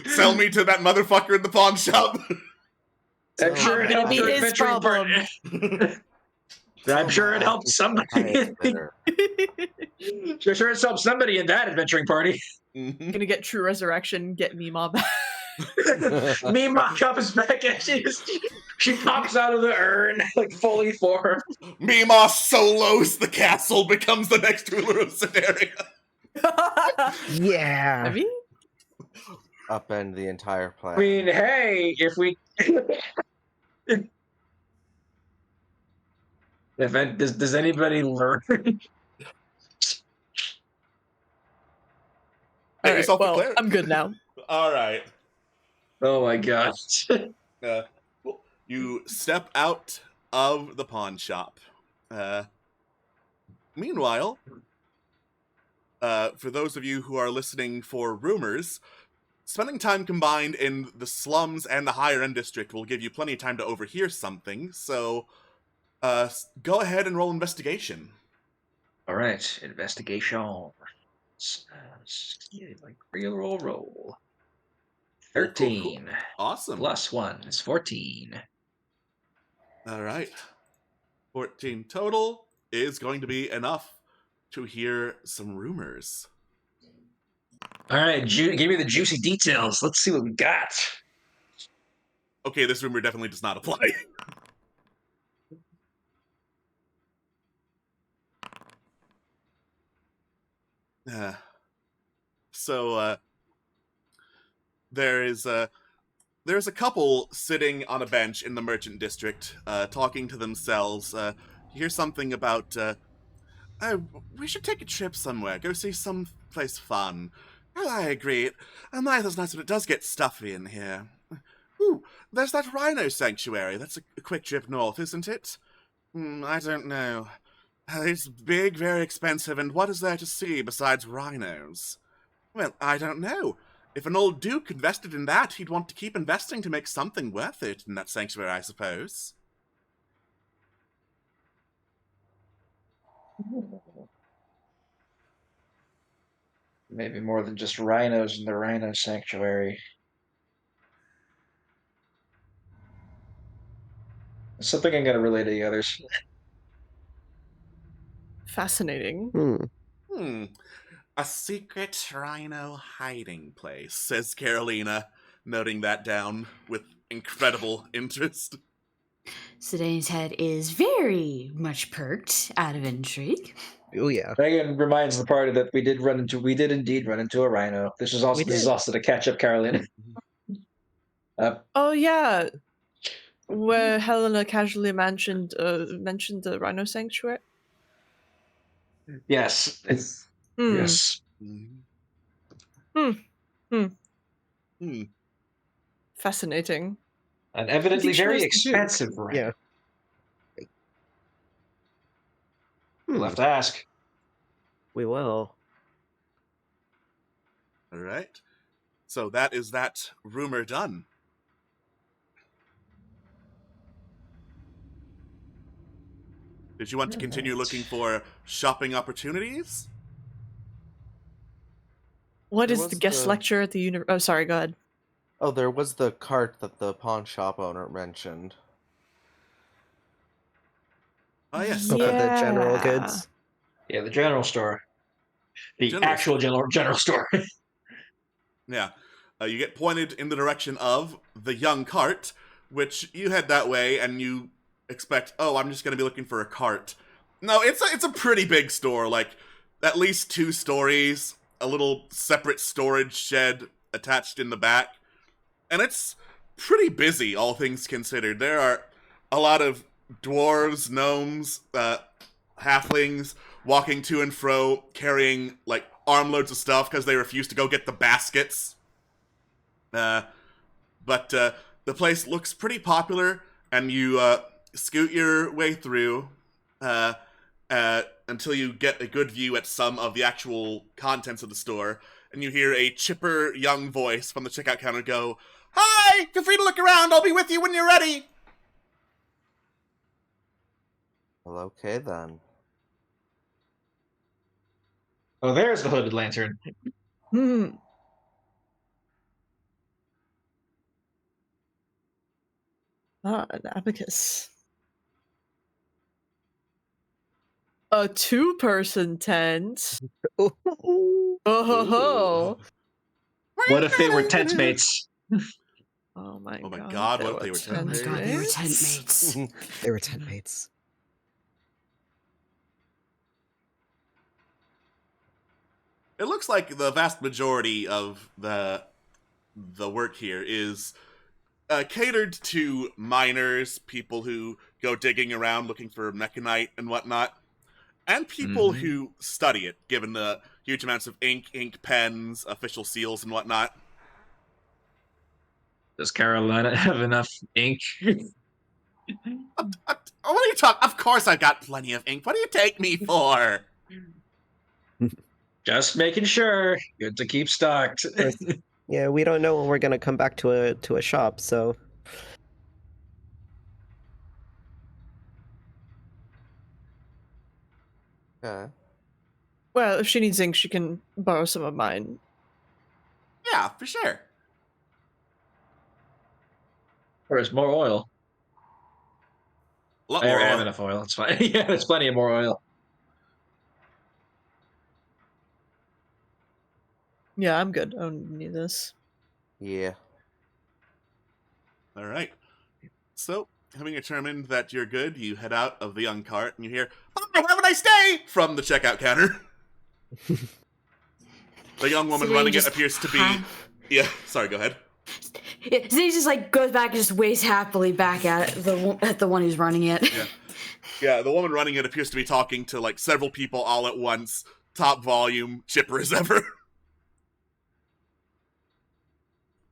Sell me to that motherfucker in the pawn shop. I'm sure it helped Maybe your his adventuring party. I'm sure it helped somebody. Sure it's helped somebody in that adventuring party. Gonna get true resurrection, get Mima back. Mima comes back and she pops out of the urn, like fully formed. Mima solos the castle, becomes the next ruler of Sedaria. Yeah. I mean, Upend the entire plan. I mean, hey, if we does anybody learn? Get alright, yourself a well, cleric. I'm good now. All right. Oh my god. You step out of the pawn shop. Meanwhile, for those of you who are listening for rumors, spending time combined in the slums and the higher end district will give you plenty of time to overhear something, so go ahead and roll investigation. All right, investigation. Like real roll. 13 Cool. Awesome. plus 1 is 14. All right. 14 total is going to be enough to hear some rumors. All right, give me the juicy details. Let's see what we got. Okay, this rumor definitely does not apply. There's a couple sitting on a bench in the merchant district, talking to themselves. Hear something about, oh, we should take a trip somewhere, go see some place fun. Well, I agree. Neither's nice, but it does get stuffy in here. Ooh, there's that rhino sanctuary. That's a quick trip north, isn't it? I don't know. It's big, very expensive, and what is there to see besides rhinos? Well, I don't know. If an old duke invested in that, he'd want to keep investing to make something worth it in that sanctuary, I suppose. Maybe more than just rhinos in the rhino sanctuary. Something I'm gonna relay to the others. Fascinating. Hmm. A secret rhino hiding place, says Carolina, noting that down with incredible interest. Sedane's head is very much perked out of intrigue. Oh yeah. Megan reminds the party that we did indeed run into a rhino. This is also to catch up Carolina. Oh yeah, where Helena casually mentioned the rhino sanctuary. Yes. Yes. Fascinating. An evidently she very knows the Jew. expensive rhino. Yeah. We'll have to ask. We will. All right. So that is that rumor done. Did you want to continue looking for shopping opportunities? What There is was the guest the- lecture at the Oh, sorry. Go ahead. Oh, there was the cart that the pawn shop owner mentioned. Oh, yes. For the general Yeah. goods. Yeah, the general store. The General actual general store. Yeah. You get pointed in the direction of the young cart, which you head that way and you expect, oh, I'm just going to be looking for a cart. No, it's a pretty big store, like at least 2 stories, a little separate storage shed attached in the back. And it's pretty busy, all things considered. There are a lot of dwarves, gnomes, halflings walking to and fro, carrying like armloads of stuff because they refuse to go get the baskets. But the place looks pretty popular, and you scoot your way through until you get a good view at some of the actual contents of the store, and you hear a chipper young voice from the checkout counter go, "Hi! Feel free to look around. I'll be with you when you're ready." Well, okay then. Oh, there's the hooded lantern. Ah, an abacus. A 2-person tent. Oh ho ho! What if they were tent mates? Oh my Oh my god! God, there what if they were Oh my tent god, they were mates? tent mates. They were tent mates. It looks like the vast majority of the work here is catered to miners, people who go digging around looking for mechanite and whatnot, and people who study it, given the huge amounts of ink pens, official seals, and whatnot. Does Carolina have enough ink? What are you talking? Of course I've got plenty of ink. What do you take me for? Just making sure. Good to keep stocked. Yeah, we don't know when we're gonna come back to a shop, so Okay. Well, if she needs ink, she can borrow some of mine. Yeah, for sure. There's more oil. A lot I more have oil. enough oil. It's fine. Yeah, there's plenty of more oil. Yeah, I'm good. I don't need this. Yeah. All right. So, having determined that you're good, you head out of the young cart and you hear, "Bye, have a nice day!" from the checkout counter. The young woman Sedane running it just appears to be... Yeah, sorry, go ahead. Sedane just like goes back and just waves happily back at the one who's running it. Yeah, the woman running it appears to be talking to like several people all at once, top volume, chipper as ever.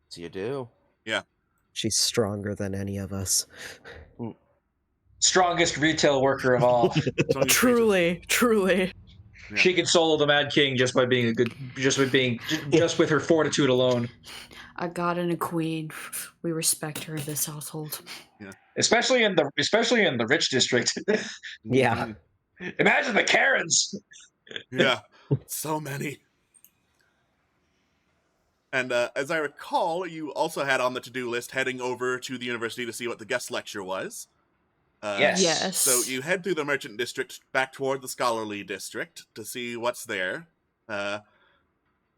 So you do. she's stronger than any of us. Strongest retail worker of all. Truly. Yeah. She can solo the Mad King just by being just with her fortitude alone. A god and a queen. We respect her in this household. Especially in the rich district. Yeah. Imagine the Karens. Yeah, so many. And as I recall, you also had on the to-do list heading over to the university to see what the guest lecture was. Yes. Yes. So you head through the merchant district back toward the scholarly district to see what's there.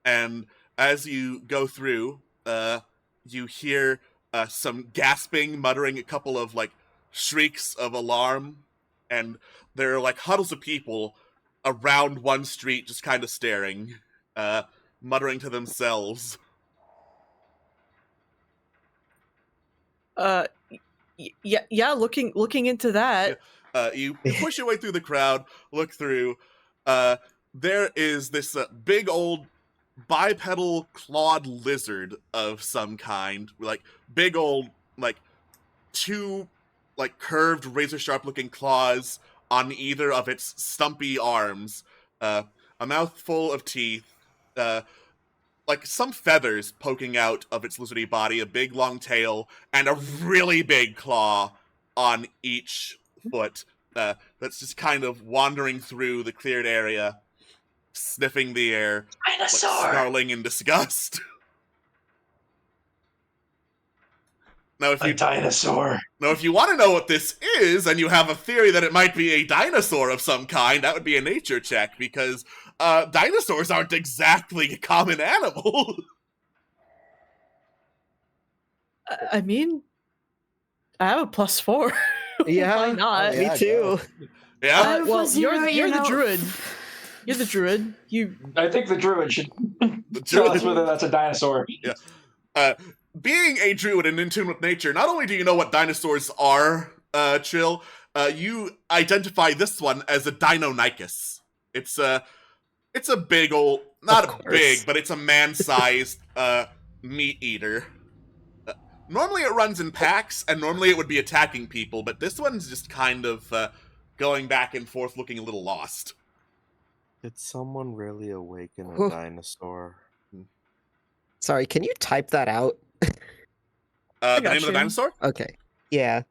And as you go through, you hear some gasping, muttering, a couple of like shrieks of alarm, and there are like huddles of people around one street just kind of staring, muttering to themselves. Yeah. Looking into that. You push your way through the crowd, look through. There is this big old bipedal clawed lizard of some kind, like big old, like two, like curved razor sharp looking claws on either of its stumpy arms, a mouthful of teeth, like some feathers poking out of its lizardy body, a big long tail, and a really big claw on each foot. That's just kind of wandering through the cleared area, sniffing the air, like, Dinosaur. snarling in disgust. Now, A dinosaur. if you want to know what this is, and you have a theory that it might be a dinosaur of some kind, that would be a nature check, because dinosaurs aren't exactly a common animal. I mean, I have a +4. Yeah, Why not? Yeah, me too. Yeah? Well, Was you're you the know- druid. You're the druid. I think the druid should The tell us druid- whether that's a dinosaur. Being a druid and in tune with nature, not only do you know what dinosaurs are, Trill, you identify this one as a Deinonychus. It's a big old, not Of a course. big, but it's a man-sized meat eater. Normally it runs in packs, and normally it would be attacking people, but this one's just kind of going back and forth, looking a little lost. Did someone really awaken a Whew. dinosaur? Sorry, can you type that out? The got name of the you. dinosaur? Okay. Yeah.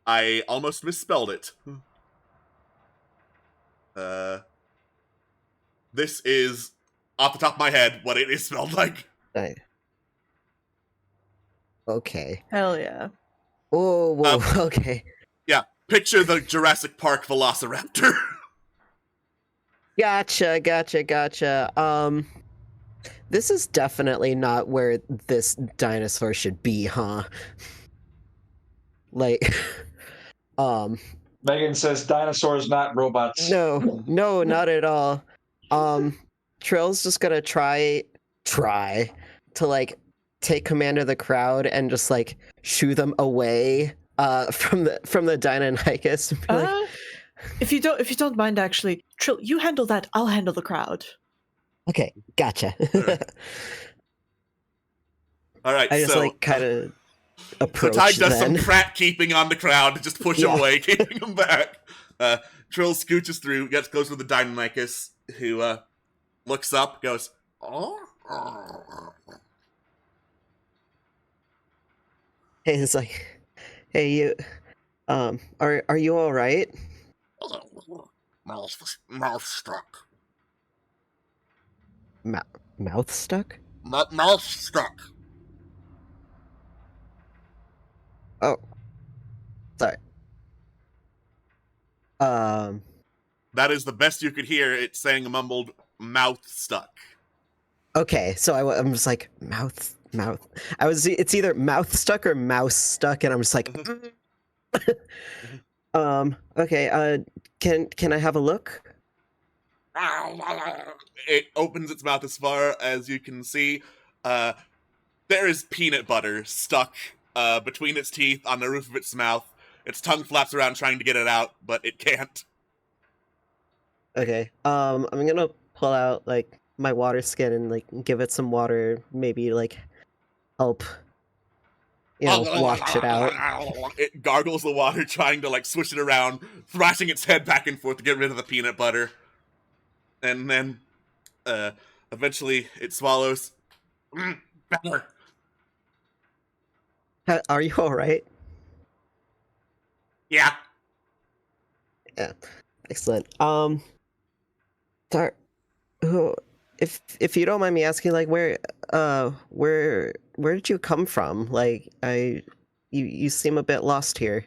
I almost misspelled it. This is, off the top of my head, what it is spelled like. Okay. Hell yeah. Whoa. Okay. Yeah, picture the Jurassic Park Velociraptor. Gotcha. This is definitely not where this dinosaur should be, huh? Like, Megan says dinosaurs, not robots. no, not at all. Trill's just gonna try to like take command of the crowd and just like shoo them away from the Deinonychus. and be like, If you don't mind, actually, Trill, you handle that. I'll handle the crowd. okay, gotcha. All right, I just so like kind of so approach Ty does some then. prat keeping on the crowd to just push him Yeah. away, keeping him back. Trill scooches through, gets close to the Deinonychus, who looks up, goes, "Oh." Hey, it's like, hey, you, are you all right? Mouth stuck. Mouth stuck? Mouth stuck. Oh, sorry. That is the best you could hear. It saying a mumbled mouth stuck. Okay, so I'm just like mouth. It's either mouth stuck or mouse stuck, and I'm just like, okay. Can I have a look? It opens its mouth as far as you can see. There is peanut butter stuck between its teeth on the roof of its mouth. Its tongue flaps around trying to get it out, but it can't. Okay. I'm gonna pull out like my water skin and like give it some water, maybe like help, wash it out. It gargles the water, trying to like swish it around, thrashing its head back and forth to get rid of the peanut butter. And then, eventually, it swallows. Better. Are you all right? Yeah. Yeah, excellent. Dar- who, if you don't mind me asking, like, where did you come from? Like, you seem a bit lost here.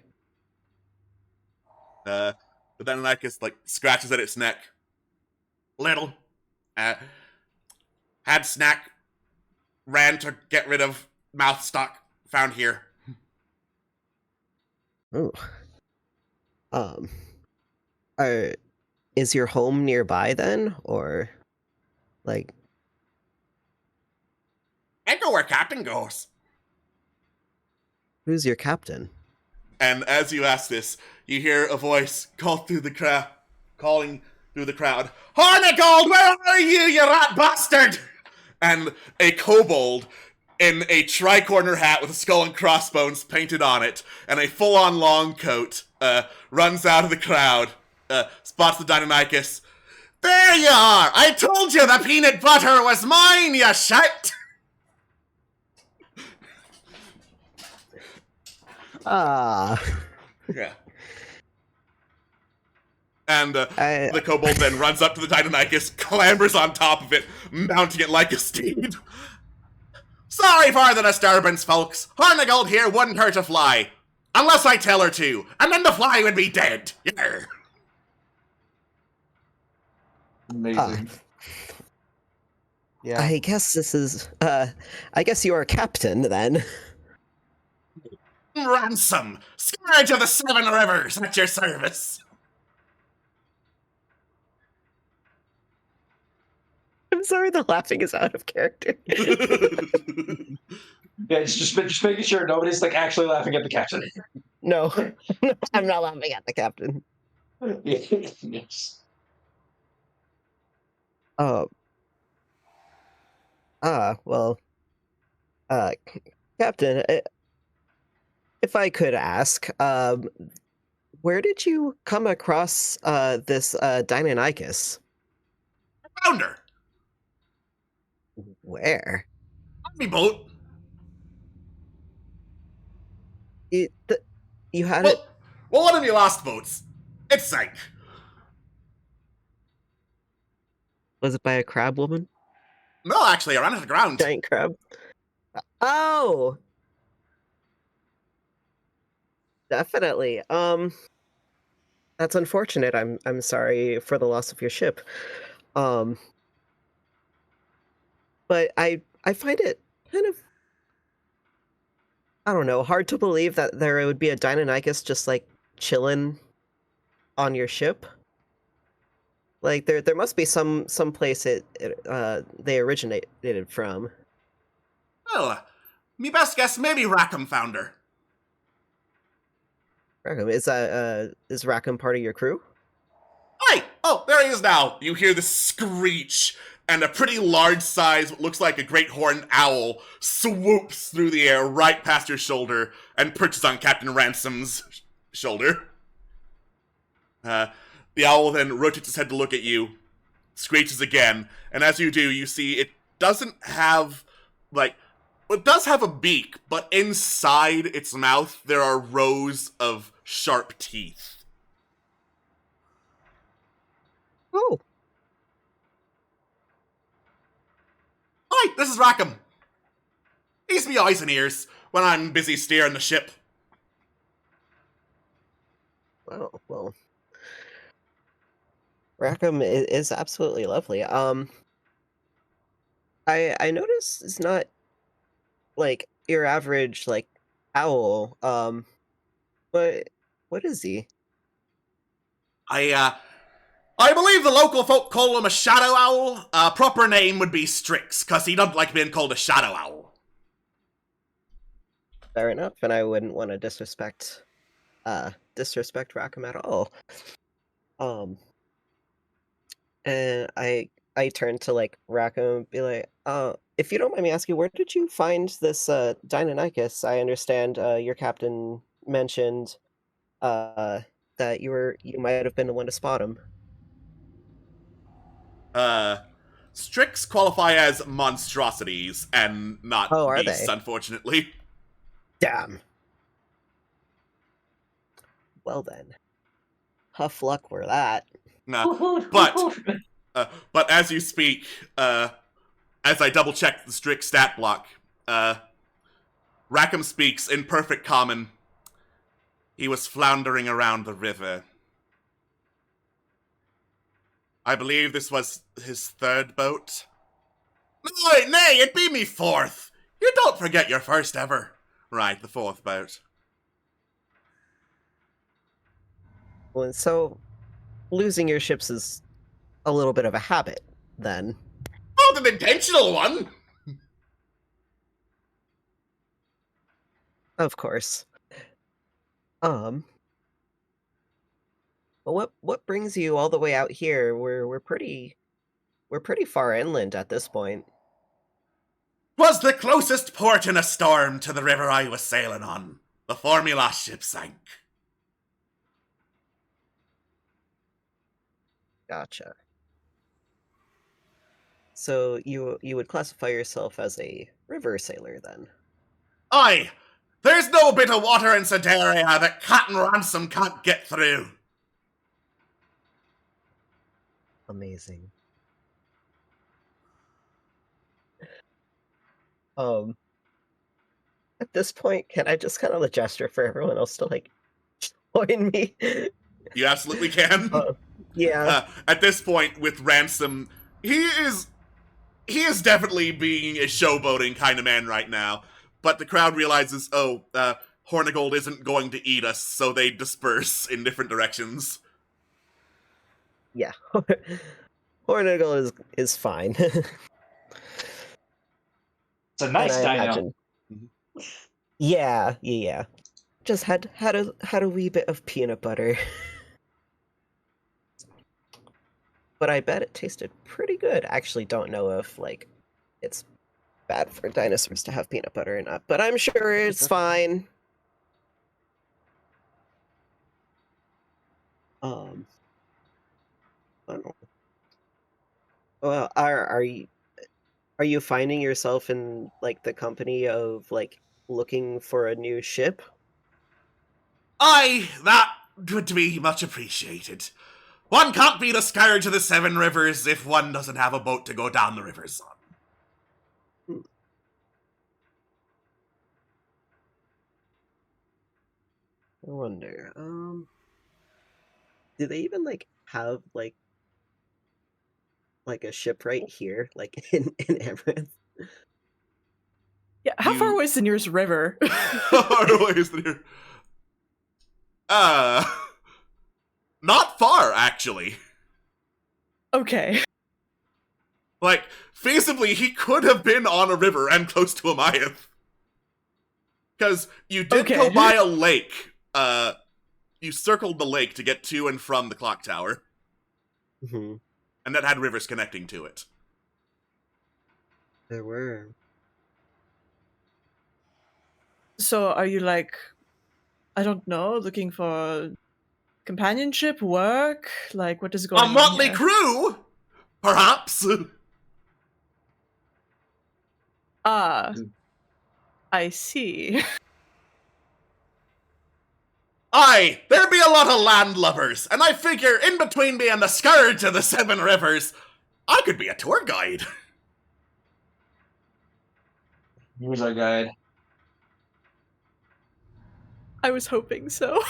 The Deinonychus like scratches at its neck. Little. Had snack. Ran to get rid of mouth stock. Found here. Oh, um, are is your home nearby then, or like? I go where Captain goes. Who's your captain? And as you ask this, you hear a voice calling through the crowd. Hornigold, where are you, you rat bastard? And a kobold in a tricorner hat with a skull and crossbones painted on it, and a full-on long coat, runs out of the crowd, spots the Deinonychus. There you are! I told you the peanut butter was mine, you shite! Ah. Yeah. And the kobold then runs up to the Deinonychus, clambers on top of it, mounting it like a steed. Sorry for the disturbance, folks. Hornigold here wouldn't hurt a fly. Unless I tell her to, and then the fly would be dead. Yarr. Amazing. Yeah. I guess this is. I guess you are captain then. Ransom, Scourge of the Seven Rivers, at your service. I'm sorry, the laughing is out of character. Yeah, it's just making sure nobody's like actually laughing at the captain. No, I'm not laughing at the captain. Yes. Well, Captain, if I could ask, where did you come across this Deinonychus? Found her. Where? Army boat. You had it? Well, one of your lost boats. It sank. Was it by a crab woman? No, actually, I ran it to the ground. Giant crab? Oh! Definitely. That's unfortunate. I'm sorry for the loss of your ship. But I find it kind of, I don't know, hard to believe that there would be a Deinonychus just like chilling on your ship. Like there must be some place they originated from. Well, me best guess, maybe Rackham found her. Rackham, is Rackham part of your crew? Hey! Oh, there he is now. You hear the screech, and a pretty large size, what looks like a great horned owl, swoops through the air right past your shoulder and perches on Captain Ransom's shoulder. The owl then rotates its head to look at you, screeches again, and as you do, you see it doesn't have, like, it does have a beak, but inside its mouth there are rows of sharp teeth. Oh. Hi, this is Rackham. Needs to be eyes and ears when I'm busy steering the ship. Well. Rackham is absolutely lovely. I notice it's not like your average like owl. But what is he? I believe the local folk call him a shadow owl. Proper name would be Strix, because he doesn't like being called a shadow owl. Fair enough, and I wouldn't want to disrespect Rackham at all. And I turn to like Rackham and be like, if you don't mind me asking, where did you find this Deinonychus? I understand your captain mentioned that you might have been the one to spot him. Strix qualify as monstrosities and not beasts, they? unfortunately. Damn. Well then. Tough luck were that. But as you speak, as I double check the strict stat block, Rackham speaks in perfect common. He was floundering around the river. I believe this was his third boat. Nay, it be me fourth. You don't forget your first ever. Right, the fourth boat. Well, and so losing your ships is a little bit of a habit, then. Oh, the intentional one! Of course. Well, what brings you all the way out here? We're pretty far inland at this point. 'Twas the closest port in a storm to the river I was sailing on, before me last ship sank. Gotcha. So you would classify yourself as a river sailor, then? Aye, there's no bit of water in Sedaria that Captain Ransom can't get through. Amazing. At this point, can I just kind of gesture for everyone else to like join me? You absolutely can. Yeah. At this point, with Ransom, he is definitely being a showboating kind of man right now. But the crowd realizes, Hornigold isn't going to eat us, so they disperse in different directions. Yeah. Hornigal is fine. It's a nice And I dino. imagine- Yeah. Just had a wee bit of peanut butter. But I bet it tasted pretty good. Actually, don't know if like it's bad for dinosaurs to have peanut butter or not, but I'm sure it's fine. I don't know. Well, are you finding yourself in like the company of like looking for a new ship? Aye, that would be much appreciated. One can't be the scourge of the Seven Rivers if one doesn't have a boat to go down the rivers on. I wonder. Do they even like have like a ship right here, like in Amaranth? Yeah, how far away is the nearest river? How far away is the near? Not far, actually. Okay. Like, feasibly, he could have been on a river and close to a Mayath. Because you did go by a lake. You circled the lake to get to and from the clock tower. Mm-hmm. And that had rivers connecting to it. There were. So are you like, I don't know, looking for companionship, work? Like, what is going on A motley here? crew? Perhaps? Ah, I see. Aye, there be a lot of landlubbers, and I figure in between being the scourge of the Seven Rivers, I could be a tour guide. Here's our guide. I was hoping so.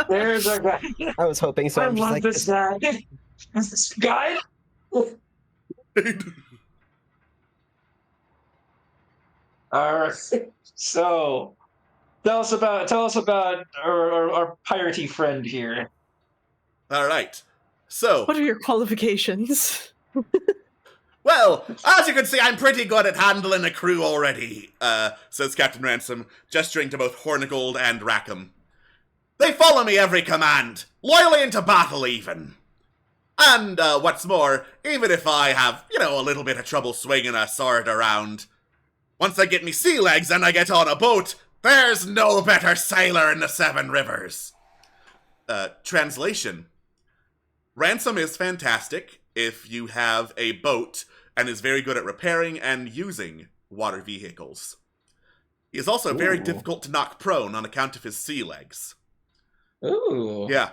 There's our guide. I was hoping so. I I'm just love like, this guy. This guide? Alright. So tell us about our piratey friend here. Alright, so, What are your qualifications? well, as you can see, I'm pretty good at handling a crew already, says Captain Ransom, gesturing to both Hornigold and Rackham. They follow me every command, loyally into battle even. And, what's more, even if I have, a little bit of trouble swinging a sword around, once I get me sea legs and I get on a boat, there's no better sailor in the Seven Rivers. Translation. Ransom is fantastic if you have a boat and is very good at repairing and using water vehicles. He is also very difficult to knock prone on account of his sea legs. Ooh. Yeah.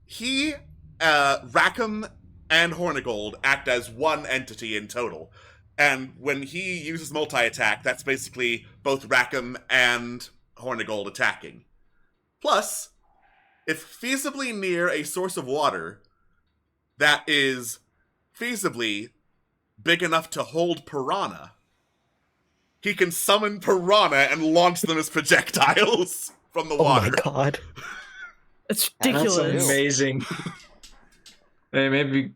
He, Rackham, and Hornigold act as one entity in total. And when he uses multi-attack, that's basically both Rackham and Hornigold attacking. Plus, if feasibly near a source of water that is feasibly big enough to hold piranha, he can summon piranha and launch them as projectiles from the water. Oh my god. It's That's ridiculous. amazing. Hey, maybe.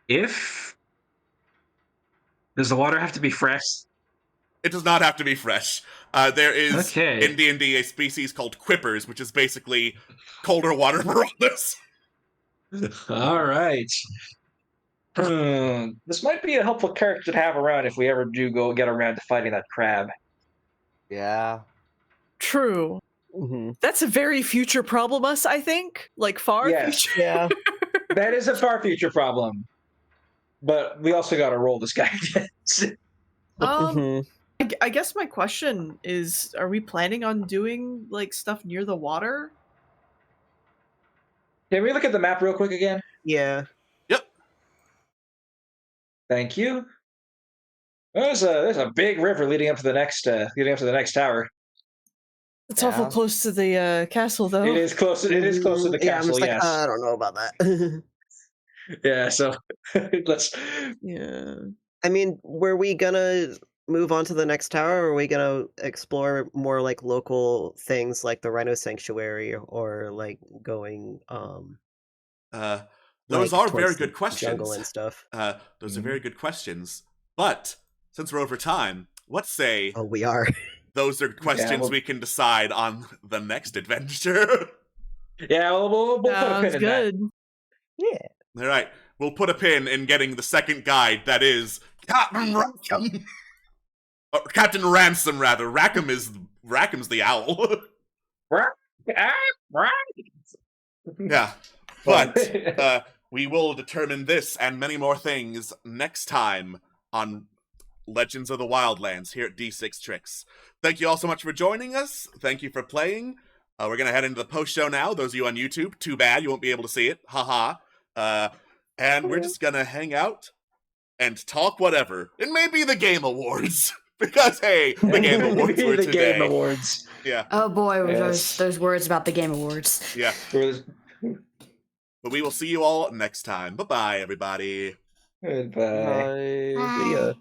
If does the water have to be fresh? It does not have to be fresh. There is Okay. in D&D a species called quippers, which is basically colder water piranhas. All right. This might be a helpful character to have around if we ever do go get around to fighting that crab. Yeah. True. Mhm. That's a very future problem, I think. Like, far Yes. future. Yeah. That is a far future problem. But we also got to roll this guy. Mhm. I guess my question is, are we planning on doing, like, stuff near the water? Can we look at the map real quick again? Yeah. Yep. Thank you. There's a big river leading up to the next tower. It's awful Yeah. close to the castle, though. It is close. It is close to the Yeah, I'm castle. just like, Yes. I don't know about that. Yeah. So let's. Yeah. I mean, were we gonna move on to the next tower, or are we gonna explore more like local things like the Rhino Sanctuary, or like going Those like, are towards very the good questions. jungle and stuff? Those are very good questions. But since we're over time, let's say Oh, we are. those are questions well- we can decide on the next adventure. Yeah, we'll put a Sounds pin in that. good. Yeah. All right, we'll put a pin in getting the second guide. That is Captain Rackham. Captain Ransom, rather. Rackham's the owl. Yeah, but we will determine this and many more things next time on Legends of the Wildlands here at D6 Tricks. Thank you all so much for joining us. Thank you for playing. We're going to head into the post show now. Those of you on YouTube, too bad you won't be able to see it. Haha. And we're just going to hang out and talk whatever. It may be the Game Awards. Because, hey, the Game Awards were the today. Game Awards. Yeah, Oh boy, were Yes. those words about the Game Awards. yeah. But we will see you all next time. Bye-bye, everybody. Goodbye. Bye. See ya.